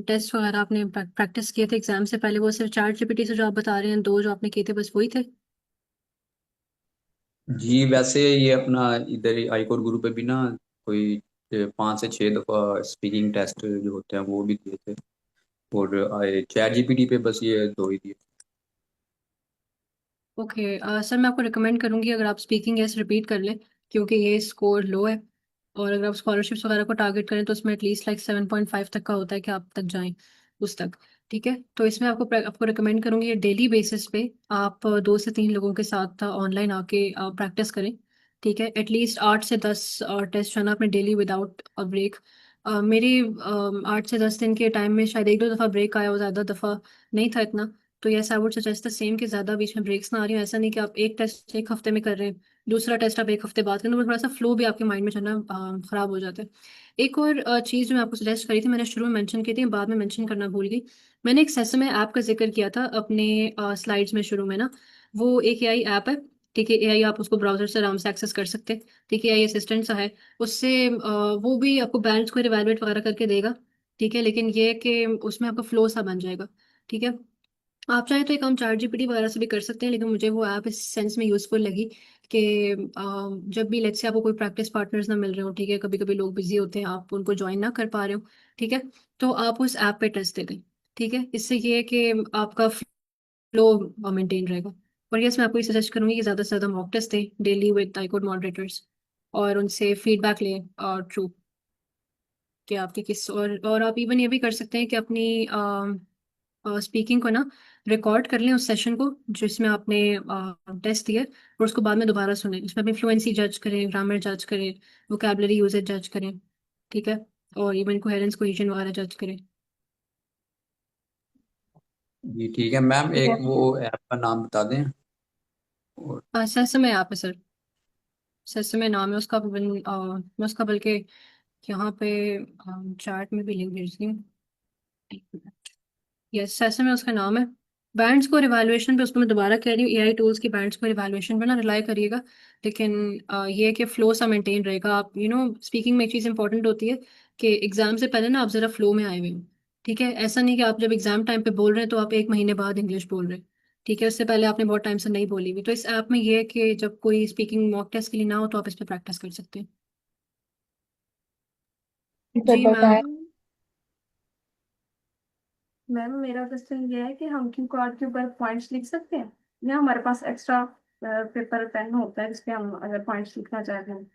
Speaker 2: टेस्ट वगैरह आपने प्रैक्टिस किए थे एग्जाम से पहले, वो सिर्फ चैट जीपीटी से जो आप बता रहे हैं, दो जो आपने किए थे बस वही थे?
Speaker 14: जी वैसे ये अपना इधर आईकोर गुरु पे भी ना कोई 5 से 6 दफ़ा स्पीकिंग टेस्ट जो होते हैं वो भी दिए थे, और चैट जीपीटी पे बस ये 2 ही दिए।
Speaker 2: ओके सर, मैं आपको रिकमेंड करूंगी अगर आप स्पीकिंग एस रिपीट कर लें, क्योंकि ये स्कोर लो है। और अगर आप स्कॉलरशिप्स वगैरह को टारगेट करें तो उसमें एटलीस्ट लाइक 7.5 तक का होता है कि आप तक जाएं उस तक। ठीक है, तो इसमें आपको रिकमेंड करूंगी डेली बेसिस पे आप 2 से 3 लोगों के साथ ऑनलाइन आके प्रैक्टिस करें। ठीक है, एटलीस्ट 8 से 10 टेस्ट है ना अपने डेली विदाउट अ ब्रेक। मेरी 8 से 10 दिन के टाइम में शायद 1-2 दफ़ा ब्रेक आया हो, ज़्यादा दफ़ा नहीं था इतना। तो yes, I would suggest the same कि ज़्यादा बीच में ब्रेक्स ना आ रही हो। ऐसा नहीं कि आप एक टेस्ट एक हफ्ते में कर रहे हैं, दूसरा टेस्ट आप एक हफ्ते बाद करें, तो वो थोड़ा सा फ्लो भी आपके माइंड में जो है ना खराब हो जाता है। एक और चीज़ जो मैं आपको सजेस्ट करी थी, मैंने शुरू में मेंशन की थी, बाद में मेंशन करना भूल गई। मैंने एक सेसमे ऐप का जिक्र किया था अपने स्लाइड्स में शुरू में ना। वो एक एआई ऐप है। ठीक है, एआई आप उसको ब्राउजर से आराम से एक्सेस कर सकते हैं। ठीक है, एआई असिस्टेंट सा है। उससे वो भी आपको बैंड्स को रिवैल्यूएट वगैरह करके देगा। ठीक है, लेकिन ये है कि उसमें आपका फ्लो सा बन जाएगा। ठीक है, आप चाहे तो एक हम चैट जीपीटी वगैरह से भी कर सकते हैं, लेकिन मुझे वो ऐप इस सेंस में यूजफुल लगी कि जब भी लेट्स से आपको कोई प्रैक्टिस पार्टनर्स ना मिल रहे हो, ठीक है, कभी कभी लोग बिजी होते हैं, आप उनको ज्वाइन ना कर पा रहे हो, ठीक है, तो आप उस ऐप पे टेस्ट दे दें। ठीक है, इससे ये है कि आपका फ्लो मेंटेन रहेगा। और यस, मैं आपको ये सजेस्ट करूंगी कि ज़्यादा से ज़्यादा मॉक टेस्ट दें डेली विद आईकोड मॉडरेटर्स, और उनसे फीडबैक लें ट्रू कि आपके किस, और आप इवन ये भी कर सकते हैं कि अपनी स्पीकिंग को ना रिकॉर्ड कर लें, उस सेशन को जिसमें आपने टेस्ट दिया, और उसको बाद में दोबारा सुने, उसमें अपनी फ्लुएंसी जज करें, ग्रामर जज करें, वोकैबलरी यूजेज जज करें। ठीक है, और इवन कोहेरेंस कोहेजन वगैरह जज करें।
Speaker 14: जी ठीक है मैम,
Speaker 2: ठीक
Speaker 14: एक
Speaker 2: है,
Speaker 14: वो ऐप का नाम बता दें। और
Speaker 2: सेसमे ऐप है सर, सेसमे नाम है उसका। मैं उसका बल्कि यहाँ पे चार्ट में भी लिंक भेज दी हूँ। यस, ऐसे में उसका नाम है। बैंड्स को इवैल्यूएशन पे, उसको मैं दोबारा कह रही हूँ, एआई टूल्स की बैंड्स को इवैल्यूएशन पे ना रिलाई करिएगा। लेकिन ये है कि फ्लो सा मेंटेन रहेगा। आप स्पीकिंग में एक चीज़ इंपॉर्टेंट होती है कि एग्जाम से पहले ना आप जरा फ्लो में आए हुए हो। ठीक है, ऐसा नहीं कि आप जब एग्जाम टाइम पे बोल रहे हैं तो आप 1 महीने बाद इंग्लिश बोल रहे हैं। ठीक है, उससे पहले आपने बहुत टाइम से नहीं बोली हुई। तो इस ऐप में ये है कि जब कोई स्पीकिंग मॉक टेस्ट के लिए ना हो तो आप इस पर प्रैक्टिस कर सकते हैं।
Speaker 1: सर
Speaker 2: जी
Speaker 1: बताएं।
Speaker 2: मैम।
Speaker 13: मैम मेरा क्वेश्चन ये है कि हम क्यू कार्ड के ऊपर पॉइंट्स लिख सकते हैं, या हमारे पास एक्स्ट्रा पेपर पेन होता है जिसपे हम अगर पॉइंट्स लिखना चाहते हैं?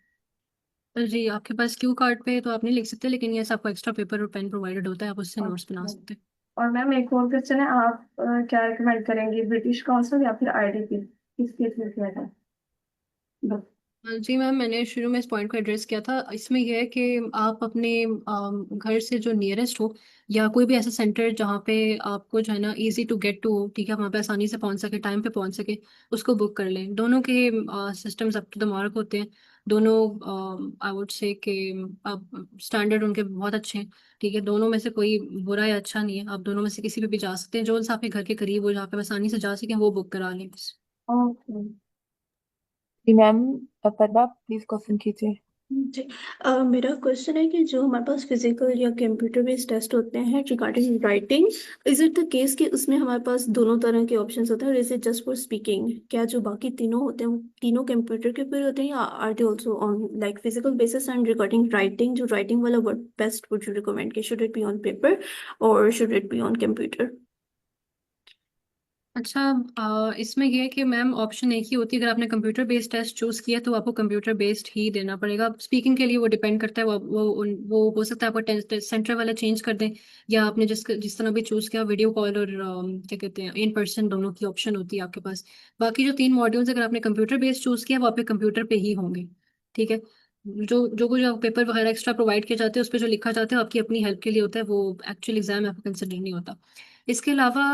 Speaker 2: जी, आपके पास क्यू कार्ड पे तो आप नहीं लिख सकते, लेकिन ये आपको एक्स्ट्रा पेपर और पेन प्रोवाइडेड होता है, आप उससे नोट्स बना सकते हैं।
Speaker 13: और मैम एक और क्वेश्चन है, आप क्या रिकमेंड करेंगे, ब्रिटिश काउंसिल या फिर आईडीपी, किसके थ्रू किया जाए?
Speaker 2: जी मैम, मैंने शुरू में इस पॉइंट को एड्रेस किया था। इसमें यह है कि आप अपने घर से जो नियरेस्ट हो, या कोई भी ऐसा सेंटर जहाँ पे आपको जो है ना इजी टू गेट टू, ठीक है, वहाँ पे आसानी से पहुँच सके, टाइम पे पहुँच सके, उसको बुक कर लें। दोनों के systems up to the mark होते हैं। दोनों आई वुड से कि स्टैंडर्ड उनके बहुत अच्छे हैं। ठीक है, दोनों में से कोई बुरा या अच्छा नहीं है, आप दोनों में से किसी पे भी जा सकते हैं, जो सा आपके घर के करीब हो, जहाँ पे आसानी से जा सकें, वो बुक करा लें बस।
Speaker 13: ओके।
Speaker 1: जी मैम, परवा प्लीज क्वेश्चन कीजिए।
Speaker 10: जी मेरा क्वेश्चन है कि जो हमारे पास फिजिकल या कंप्यूटर बेस्ड टेस्ट होते हैं regarding writing, is it the case कि उसमें हमारे पास दोनों तरह के ऑप्शंस होते हैं, और is it just for speaking? क्या जो बाकी तीनों होते हैं वो तीनों कंप्यूटर के ऊपर होते हैं, या are they also on like physical basis? And regarding writing, जो राइटिंग वाला word best would you recommend, कि should it be on paper और should it be on computer?
Speaker 2: अच्छा, इसमें यह है कि मैम ऑप्शन एक ही होती है। अगर आपने कंप्यूटर बेस्ड टेस्ट चूज किया तो आपको कंप्यूटर बेस्ड ही देना पड़ेगा। स्पीकिंग के लिए वो डिपेंड करता है, वो हो सकता है आपको सेंटर वाला चेंज कर दें, या आपने जिस तरह भी चूज किया, वीडियो कॉल और क्या कहते हैं इन पर्सन, दोनों की ऑप्शन होती है आपके पास। बाकी जो 3 मॉड्यूल्स अगर आपने कंप्यूटर बेस्ड चूज किया वो आपके कंप्यूटर पे ही होंगे। ठीक है, जो कुछ पेपर वगैरह एक्स्ट्रा प्रोवाइड किए जाते हैं उस पर जो लिखा जाता है वो आपकी अपनी हेल्प के लिए होता है, वो एक्चुअल एग्जाम में आपको कंसिडर नहीं होता। इसके अलावा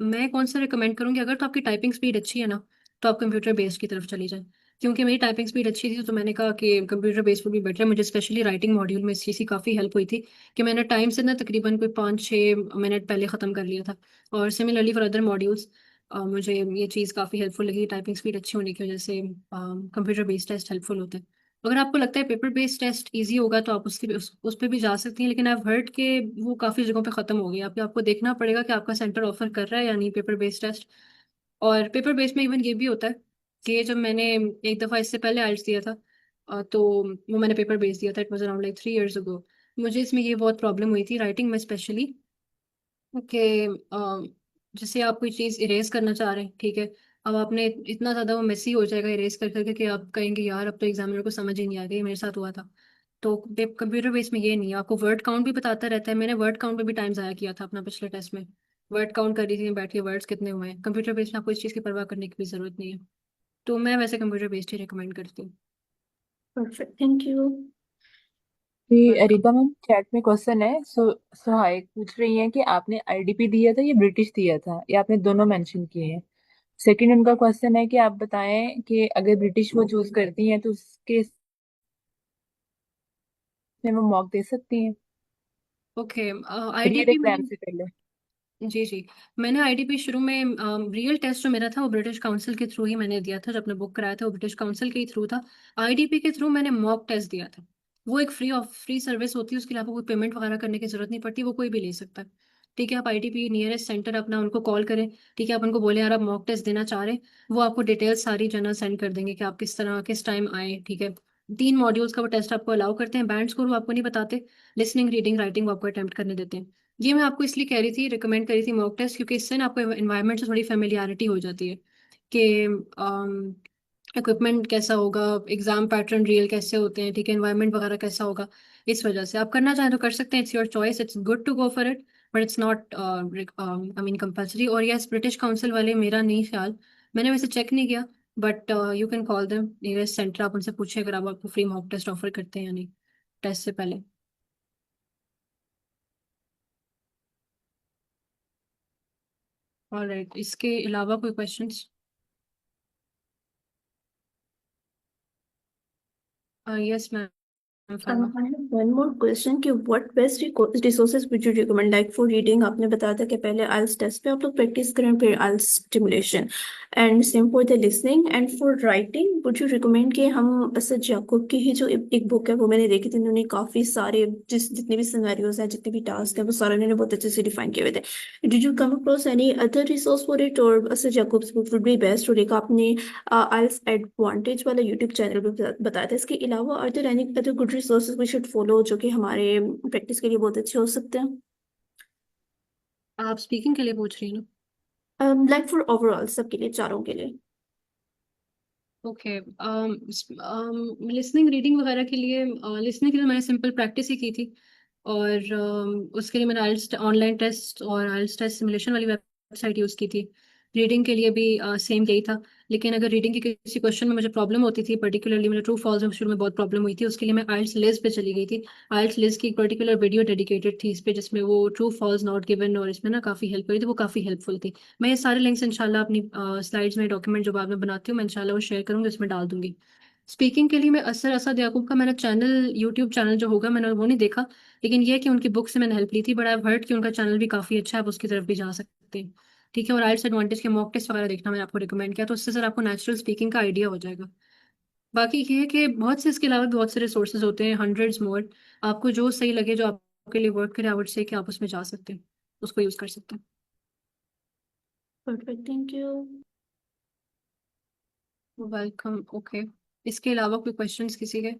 Speaker 2: मैं कौन सा रिकमेंड करूँगी, अगर तो आपकी टाइपिंग स्पीड अच्छी है ना तो आप कंप्यूटर बेस्ड की तरफ चली जाए। क्योंकि मेरी टाइपिंग स्पीड अच्छी थी तो मैंने कहा कि कंप्यूटर बेस्ड वुड भी बेटर है। मुझे स्पेशली राइटिंग मॉड्यूल में इस चीज़ की काफ़ी हेल्प हुई थी कि मैंने टाइम से ना तकरीबन कोई 5-6 मिनट पहले ख़त्म कर लिया था। और सिमिलरली फॉर अदर मॉड्यूल्स मुझे ये चीज़ काफ़ी हेल्पफुल लगी, टाइपिंग स्पीड अच्छी होने की वजह से कंप्यूटर बेस्ड टेस्ट हेल्पफुल होते हैं। अगर आपको लगता है पेपर बेस्ड टेस्ट इजी होगा तो आप उस पे भी जा सकती हैं, लेकिन आई हर्ड के वो काफ़ी जगहों पे ख़त्म हो गई। आपको देखना पड़ेगा कि आपका सेंटर ऑफर कर रहा है या नहीं पेपर बेस्ड टेस्ट। और पेपर बेस्ड में इवन ये भी होता है कि जब मैंने एक दफ़ा इससे पहले आइल्स दिया था तो वो मैंने पेपर बेस्ड दिया था, it was around like 3 years ago। मुझे इसमें ये बहुत प्रॉब्लम हुई थी राइटिंग में स्पेशली कि जैसे आप कोई चीज़ इरेज करना चाह रहे हैं, ठीक है, अब आपने इतना ज़्यादा वो मेसी हो जाएगा इरेज कर करके कि आप कहेंगे यार अब तो एग्जामिनर को समझ ही नहीं आ गई, मेरे साथ हुआ था। तो कंप्यूटर बेस में ये नहीं है, आपको वर्ड काउंट भी बताता रहता है। मैंने वर्ड काउंट पे भी टाइम ज़ाया किया था अपना पिछले टेस्ट में, वर्ड काउंट कर रही थी बैठ के वर्ड्स कितने हुए हैं। कंप्यूटर बेस में आपको इस चीज़ की परवाह करने की भी ज़रूरत नहीं है, तो मैं वैसे कंप्यूटर बेस्ड ही रिकमेंड करती हूँ।
Speaker 10: Perfect, thank you.
Speaker 1: जी रीता मैम, चैट में क्वेश्चन है। सुहाय पूछ रही हैं कि आपने आईडीपी दिया था या ब्रिटिश दिया था, या आपने दोनों मेंशन किए हैं। सेकंड उनका क्वेश्चन है कि आप बताएं कि अगर ब्रिटिश वो चूज करती हैं तो उसके में वो मॉक दे सकती हैं
Speaker 2: ओके,
Speaker 1: पीरियड
Speaker 2: आईडीपी
Speaker 1: एग्जाम
Speaker 2: में
Speaker 1: से पहले।
Speaker 2: जी जी, मैंने आईडीपी शुरू में रियल टेस्ट जो मेरा था वो ब्रिटिश काउंसिल के थ्रू ही मैंने दिया था। जब अपने बुक कराया था वो ब्रिटिश काउंसिल के ही थ्रू था। आईडीपी के थ्रू मैंने मॉक टेस्ट दिया था। वो एक फ्री सर्विस होती है, उसके लिए आपको कोई पेमेंट वगैरह करने की जरूरत नहीं पड़ती, वो कोई भी ले सकता है। ठीक है, आप आईडीपी नियरेस्ट सेंटर अपना उनको कॉल करें, ठीक है, आप उनको बोले यार आप मॉक टेस्ट देना चाह रहे हैं, वो आपको डिटेल्स सारी जनरल सेंड कर देंगे कि आप किस तरह किस टाइम आए। ठीक है, 3 मॉड्यूल्स का वो टेस्ट आपको अलाउ करते हैं, बैंड स्कोर वो आपको नहीं बताते, लिसनिंग रीडिंग राइटिंग वो आपको अटेम्प्ट करने देते हैं। ये मैं आपको इसलिए कह रही थी, रिकमेंड करी थी मॉक टेस्ट, क्योंकि इससे ना आपको एनवायरनमेंट से थोड़ी फेमिलियरिटी हो जाती है कि इक्विपमेंट कैसा होगा, एग्जाम पैटर्न रियल कैसे होते हैं, ठीक है, एनवायरनमेंट वगैरह कैसा होगा। इस वजह से आप करना चाहें तो कर सकते हैं, it's your choice, it's good to go for it, but it's not I mean compulsory. और यस, ब्रिटिश काउंसिल वाले मेरा नहीं ख्याल, मैंने वैसे चेक नहीं किया, but you can call them nearest centre, आप उनसे पूछे अगर आप आपको फ्री मॉक टेस्ट ऑफर करते हैं या नहीं टेस्ट से पहले। ऑलराइट, इसके अलावा कोई क्वेश्चंस? यस मैम,
Speaker 10: I
Speaker 2: फरमा।
Speaker 10: have one more question कि what best resources would you recommend, like for reading आपने बताया था कि पहले IELTS टेस्ट पे आप लोग प्रैक्टिस करें फिर IELTS stimulation, and same for the listening and for writing would you recommend कि हम असद याकूब की ही जो एक बुक है वो मैंने देखी थी, उन्होंने काफी सारे जितने भी सिनेरियोज हैं जितने भी टास्क हैं वो सारे उन्होंने बहुत अच्छे से डिफाइन किए हुए थे। Did you come across any other resource for it, और Asad Yaqub's book would be best, और एक आपने आइल्स एडवांटेज वाला यूट्यूब चैनल भी बताया था। इसके अलावा are there any other good resources we should follow जो कि हमारे प्रैक्टिस के लिए बहुत अच्छे हो सकते हैं?
Speaker 2: आप स्पीकिंग के लिए पूछ रही हैं ना?
Speaker 10: लाइक फॉर ओवरऑल सबके लिए, चारों के लिए।
Speaker 2: ओके, लिसनिंग रीडिंग वगैरह के लिए, लिसनिंग के लिए मैंने सिंपल प्रैक्टिस ही की थी, और उसके लिए मैंने आइल्स ऑनलाइन टेस्ट और आइल्स टेस्ट सिमुलेशन वाली वेबसाइट यूज़ की थी। रीडिंग के लिए भी सेम यही था, लेकिन अगर रीडिंग के किसी क्वेश्चन में मुझे प्रॉब्लम होती थी, पर्टिकुलरली मुझे ट्रू फॉल्स में शुरू में बहुत प्रॉब्लम हुई थी, उसके लिए मैं आइल्स लिस्ट पे चली गई थी। आइल्स लिस्ट की एक पर्टिकुलर वीडियो डेडिकेटेड थी इस पे, जिसमें वो ट्रू फॉल्स नॉट गिवन और इसमें ना काफ़ी हेल्प करी थी, वो काफ़ी हेल्पफुल थी। मैं ये सारे लिंक्स इंशाल्लाह अपनी स्लाइड्स में डॉक्यूमेंट जो बाद में बनाती हूँ मैं इंशाल्लाह वो शेयर करूँगी, उसमें डाल दूंगी। स्पीकिंग के लिए मैं असर असद याकूब का मैंने चैनल यूट्यूब चैनल जो होगा मैंने वो नहीं देखा, लेकिन ये है कि उनकी बुक से मैंने हेल्प ली थी, बट आई हर्ड कि उनका चैनल भी काफ़ी अच्छा है, आप उसकी तरफ भी जा सकते हैं। ठीक है, और आइल्स एडवांटेज के मॉक टेस्ट वगैरह देखना मैंने आपको रिकमेंड किया, तो उससे सर आपको नेचुरल स्पीकिंग का आइडिया हो जाएगा। बाकी ये है कि बहुत से इसके अलावा भी बहुत से रिसोर्सेज होते हैं, हंड्रेड्स मोर, आपको जो सही लगे जो आपके लिए वर्क करे, आई वुड से कि आप उसमें जा सकते हैं, उसको यूज़ कर सकते हैं।
Speaker 10: Perfect, thank you.
Speaker 2: Welcome. Okay, इसके अलावा कोई क्वेश्चंस किसी के?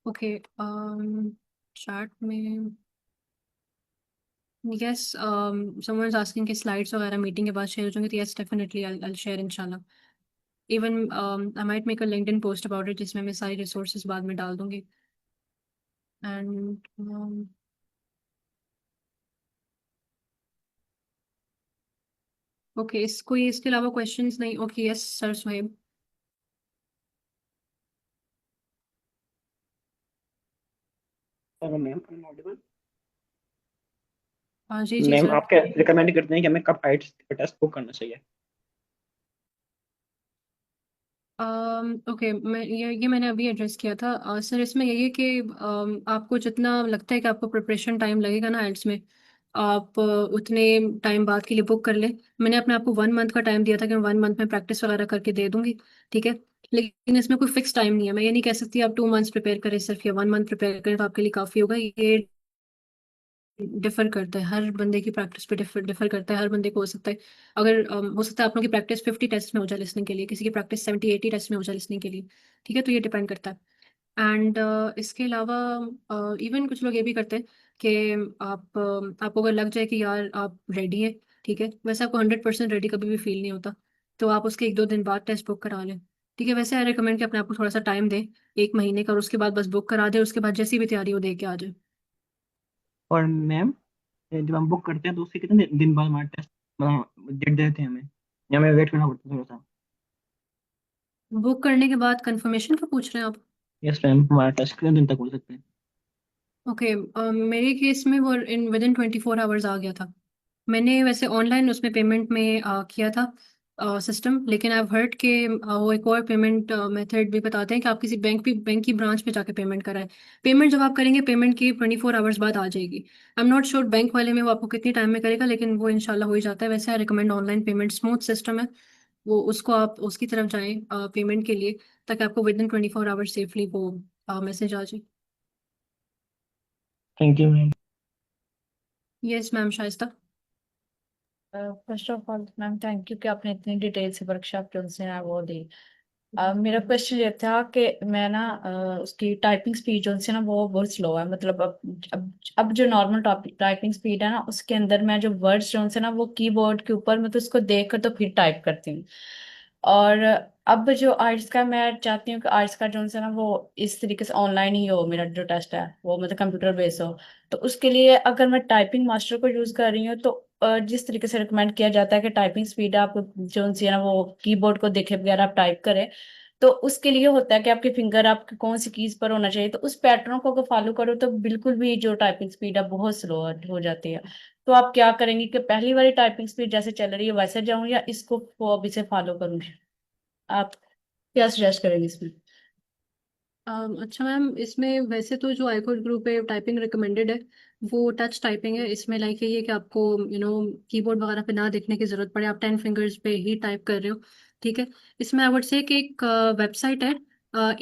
Speaker 2: ओके, चैट में यस, समवन इज आस्किंग कि स्लाइड्स वगैरह मीटिंग के बाद शेयर हो जाएंगे, तो yes definitely I will share इंशाल्लाह। Even I might make a LinkedIn post about it जिसमें मैं सारी रिसोर्सेज बाद में डाल दूंगी। एंड ओके, कोई इसके अलावा क्वेश्चंस नहीं? Okay, yes sir Suhaib.
Speaker 15: Ma'am Audible?
Speaker 2: हाँ जी जी
Speaker 15: मैम
Speaker 2: सर।
Speaker 15: आप क्या रिकमेंड करते हैं कि हमें कब आइट्स का टेस्ट बुक करना चाहिए?
Speaker 2: ओके, ये मैंने अभी एड्रेस किया था। सर इसमें यही है कि आपको जितना लगता है कि आपको प्रिपरेशन टाइम लगेगा ना आइल्स में, आप उतने टाइम बाद के लिए बुक कर लें। मैंने अपने आप को 1 मंथ का टाइम दिया था कि मैं 1 मंथ में प्रैक्टिस वगैरह करके दे दूंगी, ठीक है। लेकिन इसमें कोई फिक्स टाइम नहीं है। मैं ये नहीं कह सकती आप 2 मंथ्स प्रिपेयर करें सिर्फ, या 1 मंथ प्रिपेयर करें तो आपके लिए काफ़ी होगा। ये डिफर करता है, हर बंदे की प्रैक्टिस पे डिफर डिफर करता है। हर बंदे को हो सकता है, अगर हो सकता है आप लोगों की प्रैक्टिस 50 टेस्ट में हो जाए लिसनिंग के लिए, किसी की प्रैक्टिस 70-80 टेस्ट में हो जाए लिसनिंग के लिए, ठीक है। तो ये डिपेंड करता है। एंड इसके अलावा इवन कुछ लोग ये भी करते हैं कि आपको अगर लग जाए कि यार आप रेडी हैं, ठीक है, वैसे आपको 100% रेडी कभी भी फील नहीं होता, तो आप उसके 1-2 दिन बाद टेस्ट बुक करा लें, ठीक है। वैसे आई रिकमेंड कि अपने आप को थोड़ा सा टाइम दें, 1 महीने का, और उसके बाद बस बुक करा दें। उसके बाद जैसी भी तैयारी हो दे के आ जाए।
Speaker 15: और मैम जब हम बुक करते हैं तो उसके कितने दिन बाद हमारा टेस्ट डेट देते हैं हमें, या हमें वेट करना पड़ता है थोड़ा सा?
Speaker 2: बुक करने के बाद कंफर्मेशन का पूछ रहे हैं आप?
Speaker 15: यस मैम, हमारा टेस्ट कितने दिन तक हो सकते हैं?
Speaker 2: ओके, मेरे केस में वो विदिन 24 आवर्स आ गया था। मैंने वैसे ऑनलाइन उसमें पेमेंट में किया था सिस्टम, लेकिन आई हर्ड के वो एक और पेमेंट मेथड भी बताते हैं कि आप किसी बैंक की ब्रांच पे जाके पेमेंट कराएं। पेमेंट जब आप करेंगे, पेमेंट की 24 आवर्स बाद आ जाएगी। I am not sure bank वाले में वो आपको कितनी टाइम में करेगा, लेकिन वो इंशाल्लाह हो ही जाता है। वैसे I recommend online payment, smooth system है वो, उसको आप उसकी तरफ जाएं पेमेंट के लिए, ताकि आपको विदिन 24 आवर्स सेफली वो मैसेज आ जाए।
Speaker 15: Thank you ma'am.
Speaker 2: Yes ma'am Shaista.
Speaker 8: First of all ma'am thank you कि आपने इतनी डिटेल से वर्कशॉप जो है वो दी। मेरा क्वेश्चन ये था कि मैं ना उसकी टाइपिंग स्पीड जो है ना वो बहुत स्लो है। मतलब अब जो नॉर्मल टाइपिंग स्पीड है ना, उसके अंदर मैं जो वर्ड्स जो है ना वो कीबोर्ड के ऊपर मैं तो उसको देख कर तो फिर टाइप करती हूँ। और अब जो आर्ट्स का मैं चाहती हूँ कि आर्ट्स का जो है ना वो इस तरीके से ऑनलाइन ही हो, मेरा जो टेस्ट है वो मतलब कंप्यूटर बेस हो। तो उसके लिए अगर मैं टाइपिंग मास्टर को यूज कर रही हूँ तो जिस तरीके से रिकमेंड किया जाता है कि टाइपिंग स्पीड आप जो है ना वो कीबोर्ड को देखे बगैर आप टाइप करें, तो उसके लिए होता है कि आपके फिंगर आपके कौन सी कीज पर होना चाहिए। तो उस पैटर्न को अगर फॉलो करो तो बिल्कुल भी जो टाइपिंग स्पीड है बहुत स्लो हो जाती है। तो आप क्या करेंगे कि पहली वाली टाइपिंग स्पीड जैसे चल रही है वैसे जाऊं, या इसको अभी से फॉलो करूंगी? आप क्या सजेस्ट करेंगे इसमें?
Speaker 2: अच्छा मैम, इसमें वैसे तो जो आईकोड ग्रुप पे टाइपिंग रिकमेंडेड है वो टच टाइपिंग है। इसमें लाइक ये है कि आपको कीबोर्ड वगैरह पे ना देखने की जरूरत पड़े, आप 10 फिंगर्स पे ही टाइप कर रहे हो, ठीक है। इसमें आई वुड से कि एक वेबसाइट है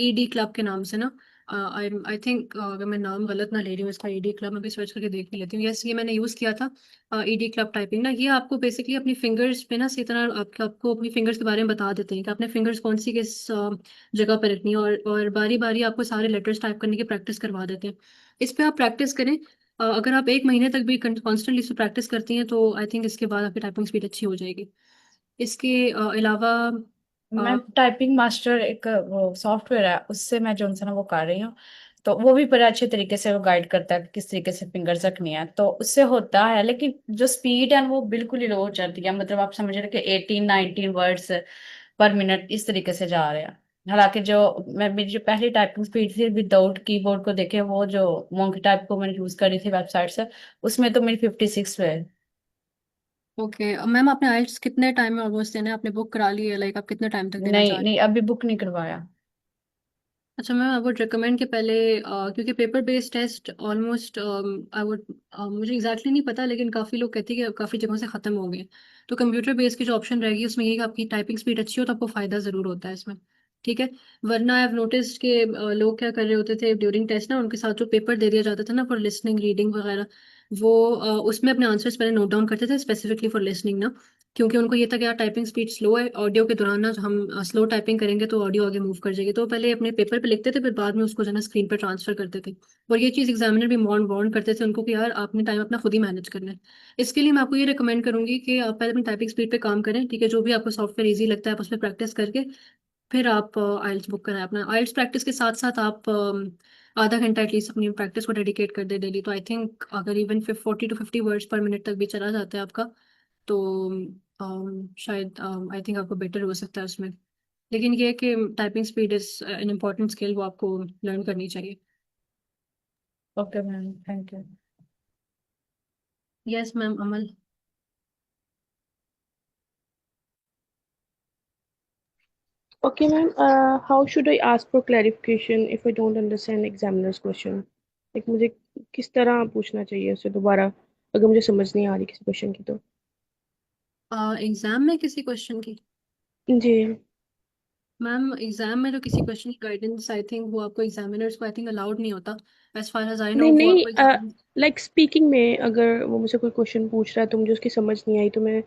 Speaker 2: ईडी क्लब के नाम से ना। आई आई थिंक अगर मैं नाम गलत ना ले रही हूँ इसका, ईडी क्लब, मैं भी सर्च करके देख भी लेती हूँ। यस, ये मैंने यूज़ किया था ईडी क्लब टाइपिंग ना। ये आपको बेसिकली अपनी फिंगर्स पे ना इसी तरह आपको अपनी फिंगर्स के बारे में बता देते हैं कि अपने फिंगर्स कौन सी किस जगह पर रखनी है, और बारी बारी आपको सारे लेटर्स टाइप करने की प्रैक्टिस करवा देते हैं। इस पे आप प्रैक्टिस करें। अगर आप 1 महीने तक भी कॉन्स्टेंटली इस प्रैक्टिस करती हैं तो आई थिंक इसके बाद आपकी टाइपिंग स्पीड अच्छी हो जाएगी। इसके अलावा
Speaker 8: मैं टाइपिंग मास्टर एक वो सॉफ्टवेयर है, उससे मैं जो है ना वो कर रही हूँ। तो वो भी बड़े अच्छे तरीके से वो गाइड करता है कि किस तरीके से फिंगर्स रखनी है, तो उससे होता है। लेकिन जो स्पीड है वो बिल्कुल ही लो चलती है। मतलब आप समझ रहे कि 18-19 वर्ड्स पर मिनट इस तरीके से जा रहे हैं। हालांकि जो मैं मेरी जो पहली टाइपिंग स्पीड थी विदाउट कीबोर्ड को देखे, वो जो मोंकी टाइप को मैंने यूज करी थी वेबसाइट से, उसमें तो मेरी 56 है।
Speaker 2: ओके मैम, आपने आइल्स कितने टाइम में ऑलमोस्ट देना है? आपने बुक करा ली है, लाइक आप कितने टाइम तक देना चाह
Speaker 8: नहीं
Speaker 2: रहे
Speaker 8: नहीं,
Speaker 2: हैं?
Speaker 8: अभी बुक नहीं करवाया।
Speaker 2: अच्छा मैम, आई वुड रिकमेंड कि पहले क्योंकि paper based test almost I would मुझे एग्जैक्टली नहीं पता, लेकिन काफ़ी लोग कहते हैं कि काफ़ी जगहों से ख़त्म हो गए। तो कंप्यूटर बेस्ड की जो ऑप्शन रहेगी उसमें ये कि आपकी टाइपिंग स्पीड अच्छी हो तो आपको फ़ायदा ज़रूर होता है इसमें, ठीक है। वरना आई हैव नोटिस्ड कि लोग क्या कर रहे होते थे ड्यूरिंग टेस्ट ना, उनके साथ जो पेपर दे दिया जाता था ना फॉर लिसनिंग रीडिंग वगैरह, वो उसमें अपने आंसर्स पहले नोट डाउन करते थे स्पेसिफिकली फॉर लिसनिंग ना। क्योंकि उनको ये था कि यार टाइपिंग स्पीड स्लो है, ऑडियो के दौरान ना हम स्लो टाइपिंग करेंगे तो ऑडियो आगे मूव कर जाएगी, तो पहले अपने पेपर पे लिखते थे, फिर बाद में उसको जो है ना स्क्रीन पर ट्रांसफर करते थे। और ये चीज़ एग्जामिनर भी वार्न करते थे उनको कि यार आपने टाइम अपना खुद ही मैनेज करना है। इसके लिए मैं आपको ये रिकमेंड करूंगी कि आप पहले अपनी टाइपिंग स्पीड पे काम करें, ठीक है। जो भी आपको सॉफ्टवेयर ईजी लगता है आप उस पर प्रैक्टिस करके फिर आप आइल्स बुक कराएं। अपना आइल्स प्रैक्टिस के साथ साथ आप आधा घंटा एटलीस्ट अपनी प्रैक्टिस को डेडिकेट कर दे डेली, तो आई थिंक अगर इवन 40 to 50 वर्ड्स पर मिनट तक भी चला जाता है आपका, तो शायद आई थिंक आपको बेटर हो सकता है उसमें। लेकिन ये है कि typing speed is an important skill, वो आपको लर्न करनी चाहिए।
Speaker 8: Okay ma'am, thank you.
Speaker 2: Yes ma'am, Amal.
Speaker 12: Okay, ma'am. How should I ask for clarification if I don't understand examiner's question? Like मुझे किस तरह पूछना चाहिए उससे दोबारा अगर मुझे समझ नहीं आ रही किसी क्वेश्चन की तो।
Speaker 2: एग्जाम में किसी क्वेश्चन की?
Speaker 12: जी।
Speaker 2: मैम एग्जाम में तो किसी क्वेश्चन की गाइडेंस आई थिंक वो आपको एग्जामिनर्स को आई थिंक अलाउड नहीं होता। As far as I know
Speaker 12: नहीं
Speaker 2: वो
Speaker 12: नहीं,
Speaker 2: आपको एग्जाम।
Speaker 12: लाइक स्पीकिंग में अगर वो मुझे कोई क्वेश्चन पूछ रहा है तो मुझे उसकी समझ नहीं आई तो मैं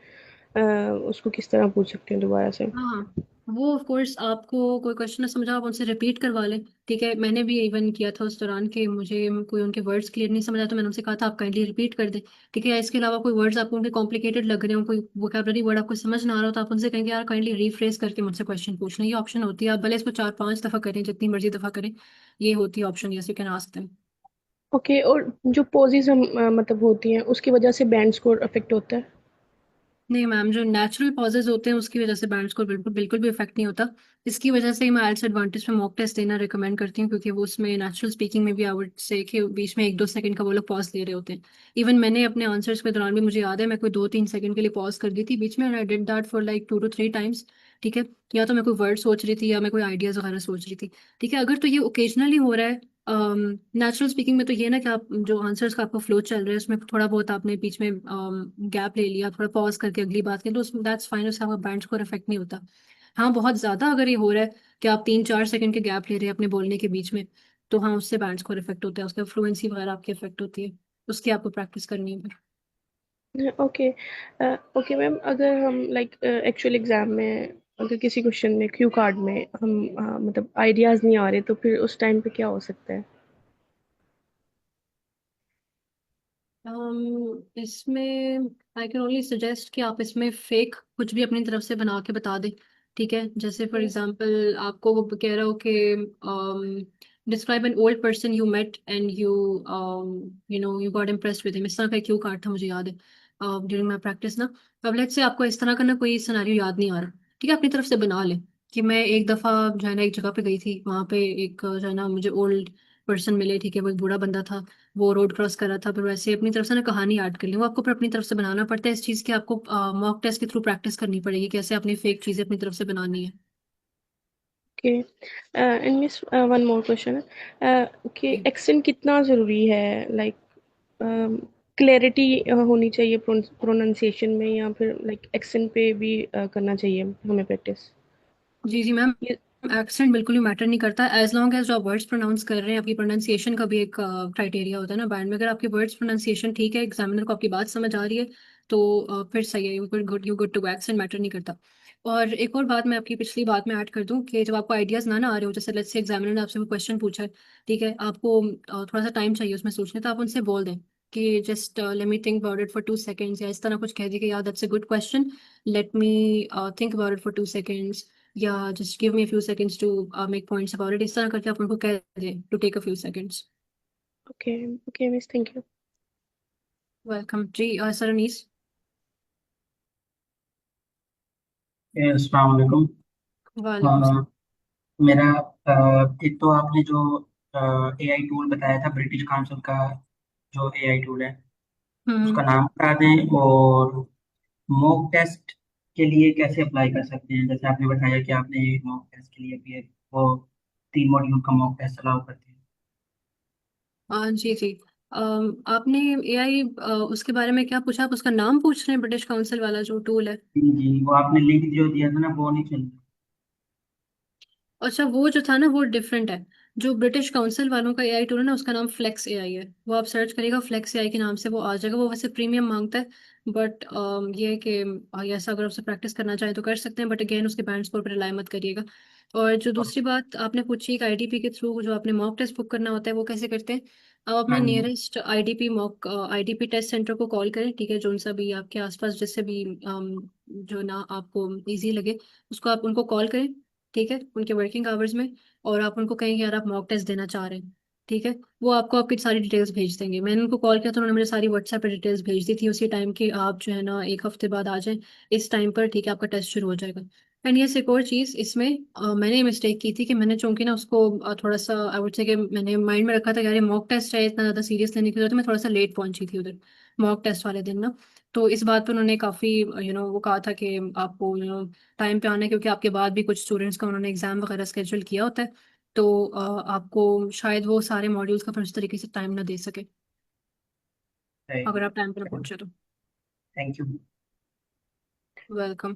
Speaker 12: उसको किस तरह पूछ सकती हूँ दोबारा से।
Speaker 2: हाँ, वो ऑफ कोर्स आपको कोई क्वेश्चन ना समझा आप उनसे रिपीट करवा लें। ठीक है, मैंने भी इवन किया था उस दौरान कि मुझे कोई उनके वर्ड्स क्लियर नहीं समझा तो मैंने उनसे कहा था आप काइंडली रिपीट कर दें। ठीक है, इसके अलावा कोई वर्ड्स आपको उनके कॉम्प्लिकेटेड लग रहे हो, कोई वोकैबलरी वर्ड आपको समझ ना आ रहा हो तो आप उनसे कहेंगे यार काइंडली रीफ्रेस करके मुझसे क्वेश्चन पूछना। ये ऑप्शन होती है, आप भले इसको 4-5 दफ़ा करें, जितनी मर्जी दफ़ा करें, ये होती है option, yes you can ask them.
Speaker 12: Okay, और जो पोजेज हम मतलब होती हैं उसकी वजह से बैंड स्कोर अफेक्ट होता है?
Speaker 2: नहीं मैम, जो नेचुरल पॉजेज होते हैं उसकी वजह से बैंड स्कोर बिल्कुल बिल्कुल भी इफेक्ट नहीं होता। इसकी वजह से ही मैं आइल्स एडवांटेज में मॉक टेस्ट देना रिकमेंड करती हूँ, क्योंकि वो उसमें नेचुरल स्पीकिंग में भी आई वुड से कि बीच में 1-2 सेकंड का वो लोग पॉज ले रहे होते हैं। इवन मैंने अपने आंसर्स के दौरान भी, मुझे याद है, मैं कोई 2-3 सेकंड के लिए पॉज कर दी थी बीच में, and I did that for like 2 to 3 times. ठीक है, या तो मैं कोई वर्ड सोच रही थी या मैं कोई आइडियाज वगैरह सोच रही थी। ठीक है, अगर तो ये ओकेजनली हो रहा है नेचुरल स्पीकिंग में, तो ये ना कि आप जो आंसर्स का आपका फ्लो चल रहा है उसमें थोड़ा बहुत आपने बीच में गैप ले लिया, थोड़ा पॉज करके अगली बात के, तो उसमें दैट्स फाइन, उससे आपका बैंड स्कोर इफेक्ट नहीं होता। हाँ, बहुत ज्यादा अगर ये हो रहा है कि आप 3-4 सेकंड के गैप ले रहे हैं अपने बोलने के बीच में, तो हाँ उससे बैंड स्कोर इफेक्ट होता है, उसका फ्लुएंसी वगैरह आपकी इफेक्ट होती है, उसकी आपको प्रैक्टिस करनी है फिर।
Speaker 12: ओके। ओके मैम, अगर हम लाइक एक्चुअल एग्जाम में अगर किसी क्वेश्चन में क्यू कार्ड में हम मतलब आइडियाज नहीं आ रहे तो फिर उस टाइम पे क्या हो सकता है?
Speaker 2: इसमें आई कैन ओनली सजेस्ट कि आप इसमें फेक कुछ भी अपनी तरफ से बना के बता दें। ठीक है, जैसे फॉर एग्जांपल आपको वो कह रहा हो कि describe an old person you met and you got impressed with him, इस तरह का क्यू कार्ड था मुझे याद है ड्यूरिंग माई प्रैक्टिस ना। अब लेट्स से आपको इस तरह का ना कोई सिनेरियो याद नहीं आ रहा, ठीक है, अपनी तरफ से बना लें कि मैं एक दफ़ा जो है ना एक जगह पे गई थी, वहाँ पे एक जो है ना मुझे ओल्ड पर्सन मिले। ठीक है, वो एक बूढ़ा बंदा था, वो रोड क्रॉस कर रहा था, फिर वैसे अपनी तरफ से ना कहानी ऐड कर ली। वो आपको फिर अपनी तरफ से बनाना पड़ता है, इस चीज़ की आपको मॉक टेस्ट के थ्रू प्रैक्टिस करनी पड़ेगी, कैसे अपनी फेक चीज़ें अपनी तरफ से बनानी है।
Speaker 12: Okay, and miss one more question है कि एक्सेंट कितना ज़रूरी है, लाइक क्लैरिटी होनी चाहिए प्रोनाउंसिएशन में या फिर लाइक एक्सेंट पे भी करना चाहिए हमें प्रैक्टिस?
Speaker 2: जी जी मैम,
Speaker 12: ये
Speaker 2: एक्सेंट बिल्कुल भी मैटर नहीं करता, एज लॉन्ग एज जो आप वर्ड्स प्रोनाउंस कर रहे हैं, आपकी प्रोनाउंसिएशन का भी एक क्राइटेरिया होता है ना बैंड में। अगर आपकी वर्ड्स प्रोनाउंसिएशन ठीक है, एग्जामिनर को आपकी बात समझ आ रही है, तो फिर सही है, you good to go, accent matter नहीं करता। और एक और बात मैं आपकी पिछली बात में ऐड कर दूं कि जब आपको आइडियाज ना आ रहे हो, जैसे लेट्स से एग्जामिनर ने आपसे कोई क्वेश्चन पूछा है, ठीक है, आपको थोड़ा सा टाइम चाहिए उसमें सोचने, तो आप उनसे बोल दें कि just let me think about it for 2 seconds, या इस तरह कुछ कह दिए कि यार that's a good question, let me think about it for 2 seconds, या just give me a few seconds to make points about it, इस तरह करके आप उनको कह दें to take a few seconds।
Speaker 12: Okay. Okay miss, thank you.
Speaker 2: Welcome जी, sir Anees.
Speaker 16: अस्सलाम वालेकुम।
Speaker 2: वालेकुम सलाम।
Speaker 16: मेरा एक तो आपने जो एआई टूल बताया था ब्रिटिश काउंसिल का, जो एआई टूल है उसका
Speaker 2: हम्म
Speaker 16: नाम बता दें, और मॉक टेस्ट के लिए कैसे अप्लाई कर सकते हैं। जैसे आपने बताया कि आपने मॉक टेस्ट के लिए भी वो 3 मॉड्यूल का मॉक टेस्ट अलाउ करते हैं।
Speaker 2: जी जी, आपने एआई उसके बारे में क्या पूछा, आप उसका नाम पूछ रहे हैं, ब्रिटिश काउंसिल वाला जो टूल है?
Speaker 16: जी जी, वो आपने लिंक जो दिया था ना वो नहीं चल रहा।
Speaker 2: अच्छा, वो जो था ना वो डिफरेंट है। जो ब्रिटिश काउंसिल वालों का एआई टूल है ना, उसका नाम फ्लेक्स एआई है, वो आप सर्च करेगा फ्लेक्स एआई के नाम से वो आ जाएगा। वो वैसे प्रीमियम मांगता है, बट ये है कि ऐसा अगर आपसे प्रैक्टिस करना चाहे तो कर सकते हैं, बट अगेन उसके बैंड स्कोर पर रिलाई मत करिएगा। और जो दूसरी बात आपने पूछी एक आईडीपी के थ्रू जो आपने मॉक टेस्ट बुक करना होता है, वो कैसे करते हैं? आप अपने
Speaker 16: हाँ जी।
Speaker 2: नियरेस्ट आईडीपी टेस्ट सेंटर को कॉल करें। ठीक है, जो सा भी आपके आसपास जिससे भी जो ना आपको इजी लगे, उसको आप उनको कॉल करें। ठीक है, उनके वर्किंग आवर्स में, और आप उनको कहें कि यार आप मॉक टेस्ट देना चाह रहे हैं। ठीक है, वो आपको आपकी सारी डिटेल्स भेज देंगे। मैंने उनको कॉल किया तो उन्होंने मुझे सारी व्हाट्सएप पे डिटेल्स भेज दी थी उसी टाइम कि आप जो है ना 1 हफ्ते बाद आ जाएं इस टाइम पर, ठीक है, आपका टेस्ट शुरू हो जाएगा। एंड ये एक और चीज़ इसमें मैंने मिस्टेक की थी कि मैंने चूंकि ना उसको थोड़ा सा आई वुड से कि मैंने माइंड में रखा था कि यार ये मॉक टेस्ट है, इतना ज़्यादा सीरियस लेने की जरूरत है, मैं थोड़ा सा लेट पहुंची थी उधर मॉक टेस्ट वाले दिन ना। तो इस बात पर उन्होंने काफ़ी वो कहा था कि आपको टाइम पे आना है, क्योंकि आपके बाद भी कुछ स्टूडेंट्स का उन्होंने एग्जाम वगैरह स्केड्यूल किया होता है। तो आपको शायद वो सारे मॉड्यूल्स का फिर उस तरीके से टाइम ना दे सके अगर आप टाइम पे ना पहुंचे तो।
Speaker 16: Thank you.
Speaker 2: वेलकम।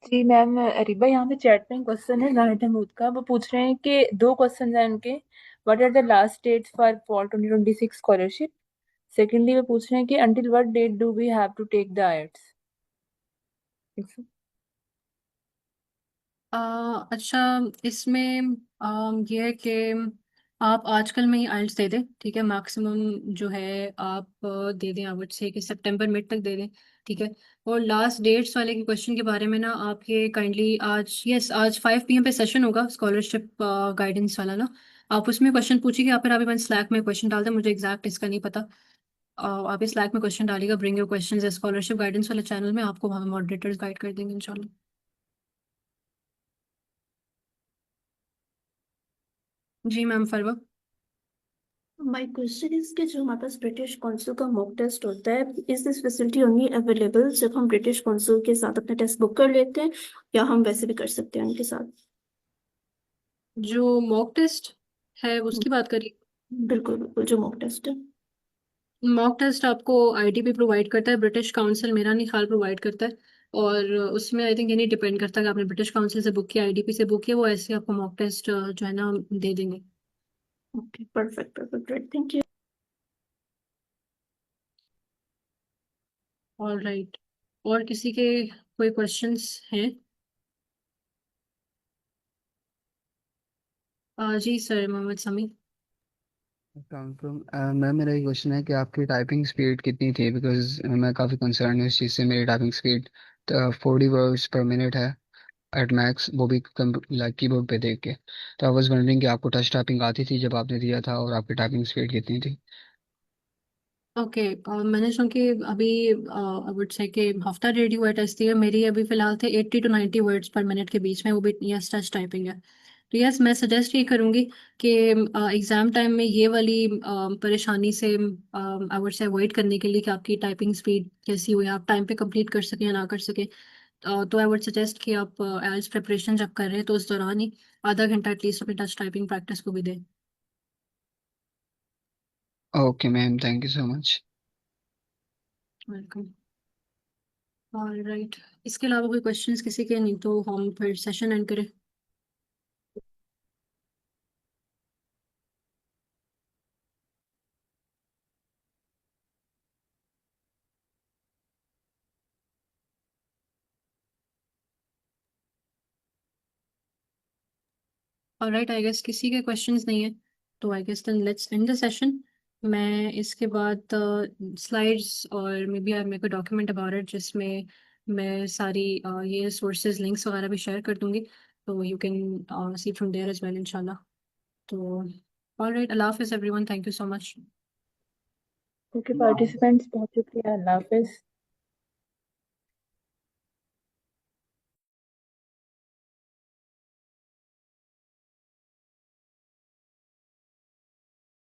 Speaker 1: जी मैम, रिबा यहाँ पे चैट में क्वेश्चन है जाहिद महमूद का। वो पूछ रहे हैं कि 2 क्वेश्चन हैं उनके। What are the last dates for fall 2026 scholarship? Secondly वो पूछ रहे हैं कि until what date do we have to take the IELTS?
Speaker 2: अच्छा, इसमें ये है कि आप आजकल में ही आइल्स दे दें, ठीक है, मैक्सिमम जो है आप दे दें, आई वुड से कि सितंबर मिड तक दे दें, ठीक है। और लास्ट डेट्स वाले के क्वेश्चन के बारे में ना आप ये काइंडली आज 5 PM पे सेशन होगा स्कॉलरशिप गाइडेंस वाला ना, आप उसमें क्वेश्चन पूछिए या फिर आप मैंने स्लैक में क्वेश्चन डाल दें, मुझे एग्जैक्ट इसका नहीं पता। आप इस स्लैक में क्वेश्चन डालिएगा, bring your questions scholarship guidance वाले चैनल में, आपको वहाँ मॉडरेटर्स गाइड कर देंगे इंशाल्लाह। जी ma'am Farwa.
Speaker 10: My question is कि जो हमारे पास ब्रिटिश कौंसिल का मॉक टेस्ट होता है, is this facility only available जब हम ब्रिटिश कौंसिल के साथ अपना टेस्ट बुक कर लेते हैं, या हम वैसे भी कर सकते हैं उनके साथ?
Speaker 2: जो मॉक टेस्ट है उसकी बात करिए।
Speaker 10: बिल्कुल बिल्कुल, जो मॉक टेस्ट है।
Speaker 2: मॉक टेस्ट आपको आईडीपी प्रोवाइड करता है, ब्रिटिश काउंसिल मेरा नहीं ख्याल प्रोवाइड करता है। और उसमें आई थिंक ये नहीं डिपेंड करता कि आपने ब्रिटिश काउंसिल से बुक किया आईडीपी से बुक किया, वो ऐसे आपको मॉक टेस्ट जो है ना दे देंगे।
Speaker 10: Okay, perfect perfect, great, thank you.
Speaker 2: All right, और किसी के कोई क्वेश्चंस हैं? जी सर, मोहम्मद समी।
Speaker 17: मैम मेरा एक क्वेश्चन है कि आपकी टाइपिंग स्पीड कितनी थी, बिकॉज मैं काफ़ी कंसर्न हूँ इस चीज़ से। मेरी टाइपिंग स्पीड 40 वर्ड्स पर मिनट है एट मैक्स, वो भी लाइक कीबोर्ड पे देख के। तो आई वाज वंडरिंग कि आपको टच टाइपिंग आती थी जब आपने दिया था, और आपकी टाइपिंग स्पीड कितनी थी?
Speaker 2: ओके, मैंने सुन कि अभी आई वुड से कि हफ्ता डेढ़ ही हुआ टेस्ट दिया, मेरी अभी फिलहाल थे 80 to 90 वर्ड्स पर मिनट के बीच में, वो भी यस टच टाइपिंग है। तो यस, मैं सजेस्ट ये करूँगी कि एग्ज़ाम टाइम में ये वाली परेशानी से आई वुड से अवॉइड करने के लिए कि आपकी टाइपिंग स्पीड कैसी हुई, आप टाइम पे कंप्लीट कर सकें या ना कर सकें, तो आई वुड सजेस्ट कि आप एज प्रिपरेशन जब कर रहे हैं तो उस दौरान ही आधा घंटा एटलीस्ट अपनी टच टाइपिंग प्रैक्टिस को भी दें।
Speaker 17: Okay ma'am, thank you so much.
Speaker 2: Welcome. All right, इसके अलावा कोई क्वेश्चंस किसी के नहीं तो हम फिर सेशन एंड करें। ऑलराइट, आई गेस किसी के क्वेश्चंस नहीं है, तो I guess then let's end the session. मैं इसके बाद स्लाइड्स और maybe I make a document about it जिसमें मैं सारी ये सोर्सेज लिंक्स वगैरह भी शेयर कर दूंगी, तो you can see from there as well इंशाल्लाह। तो ऑलराइट, अल्लाह हाफिज़ everyone, thank you so much.
Speaker 1: Okay participants, बहुत शुक्रिया, अल्लाह हाफिज।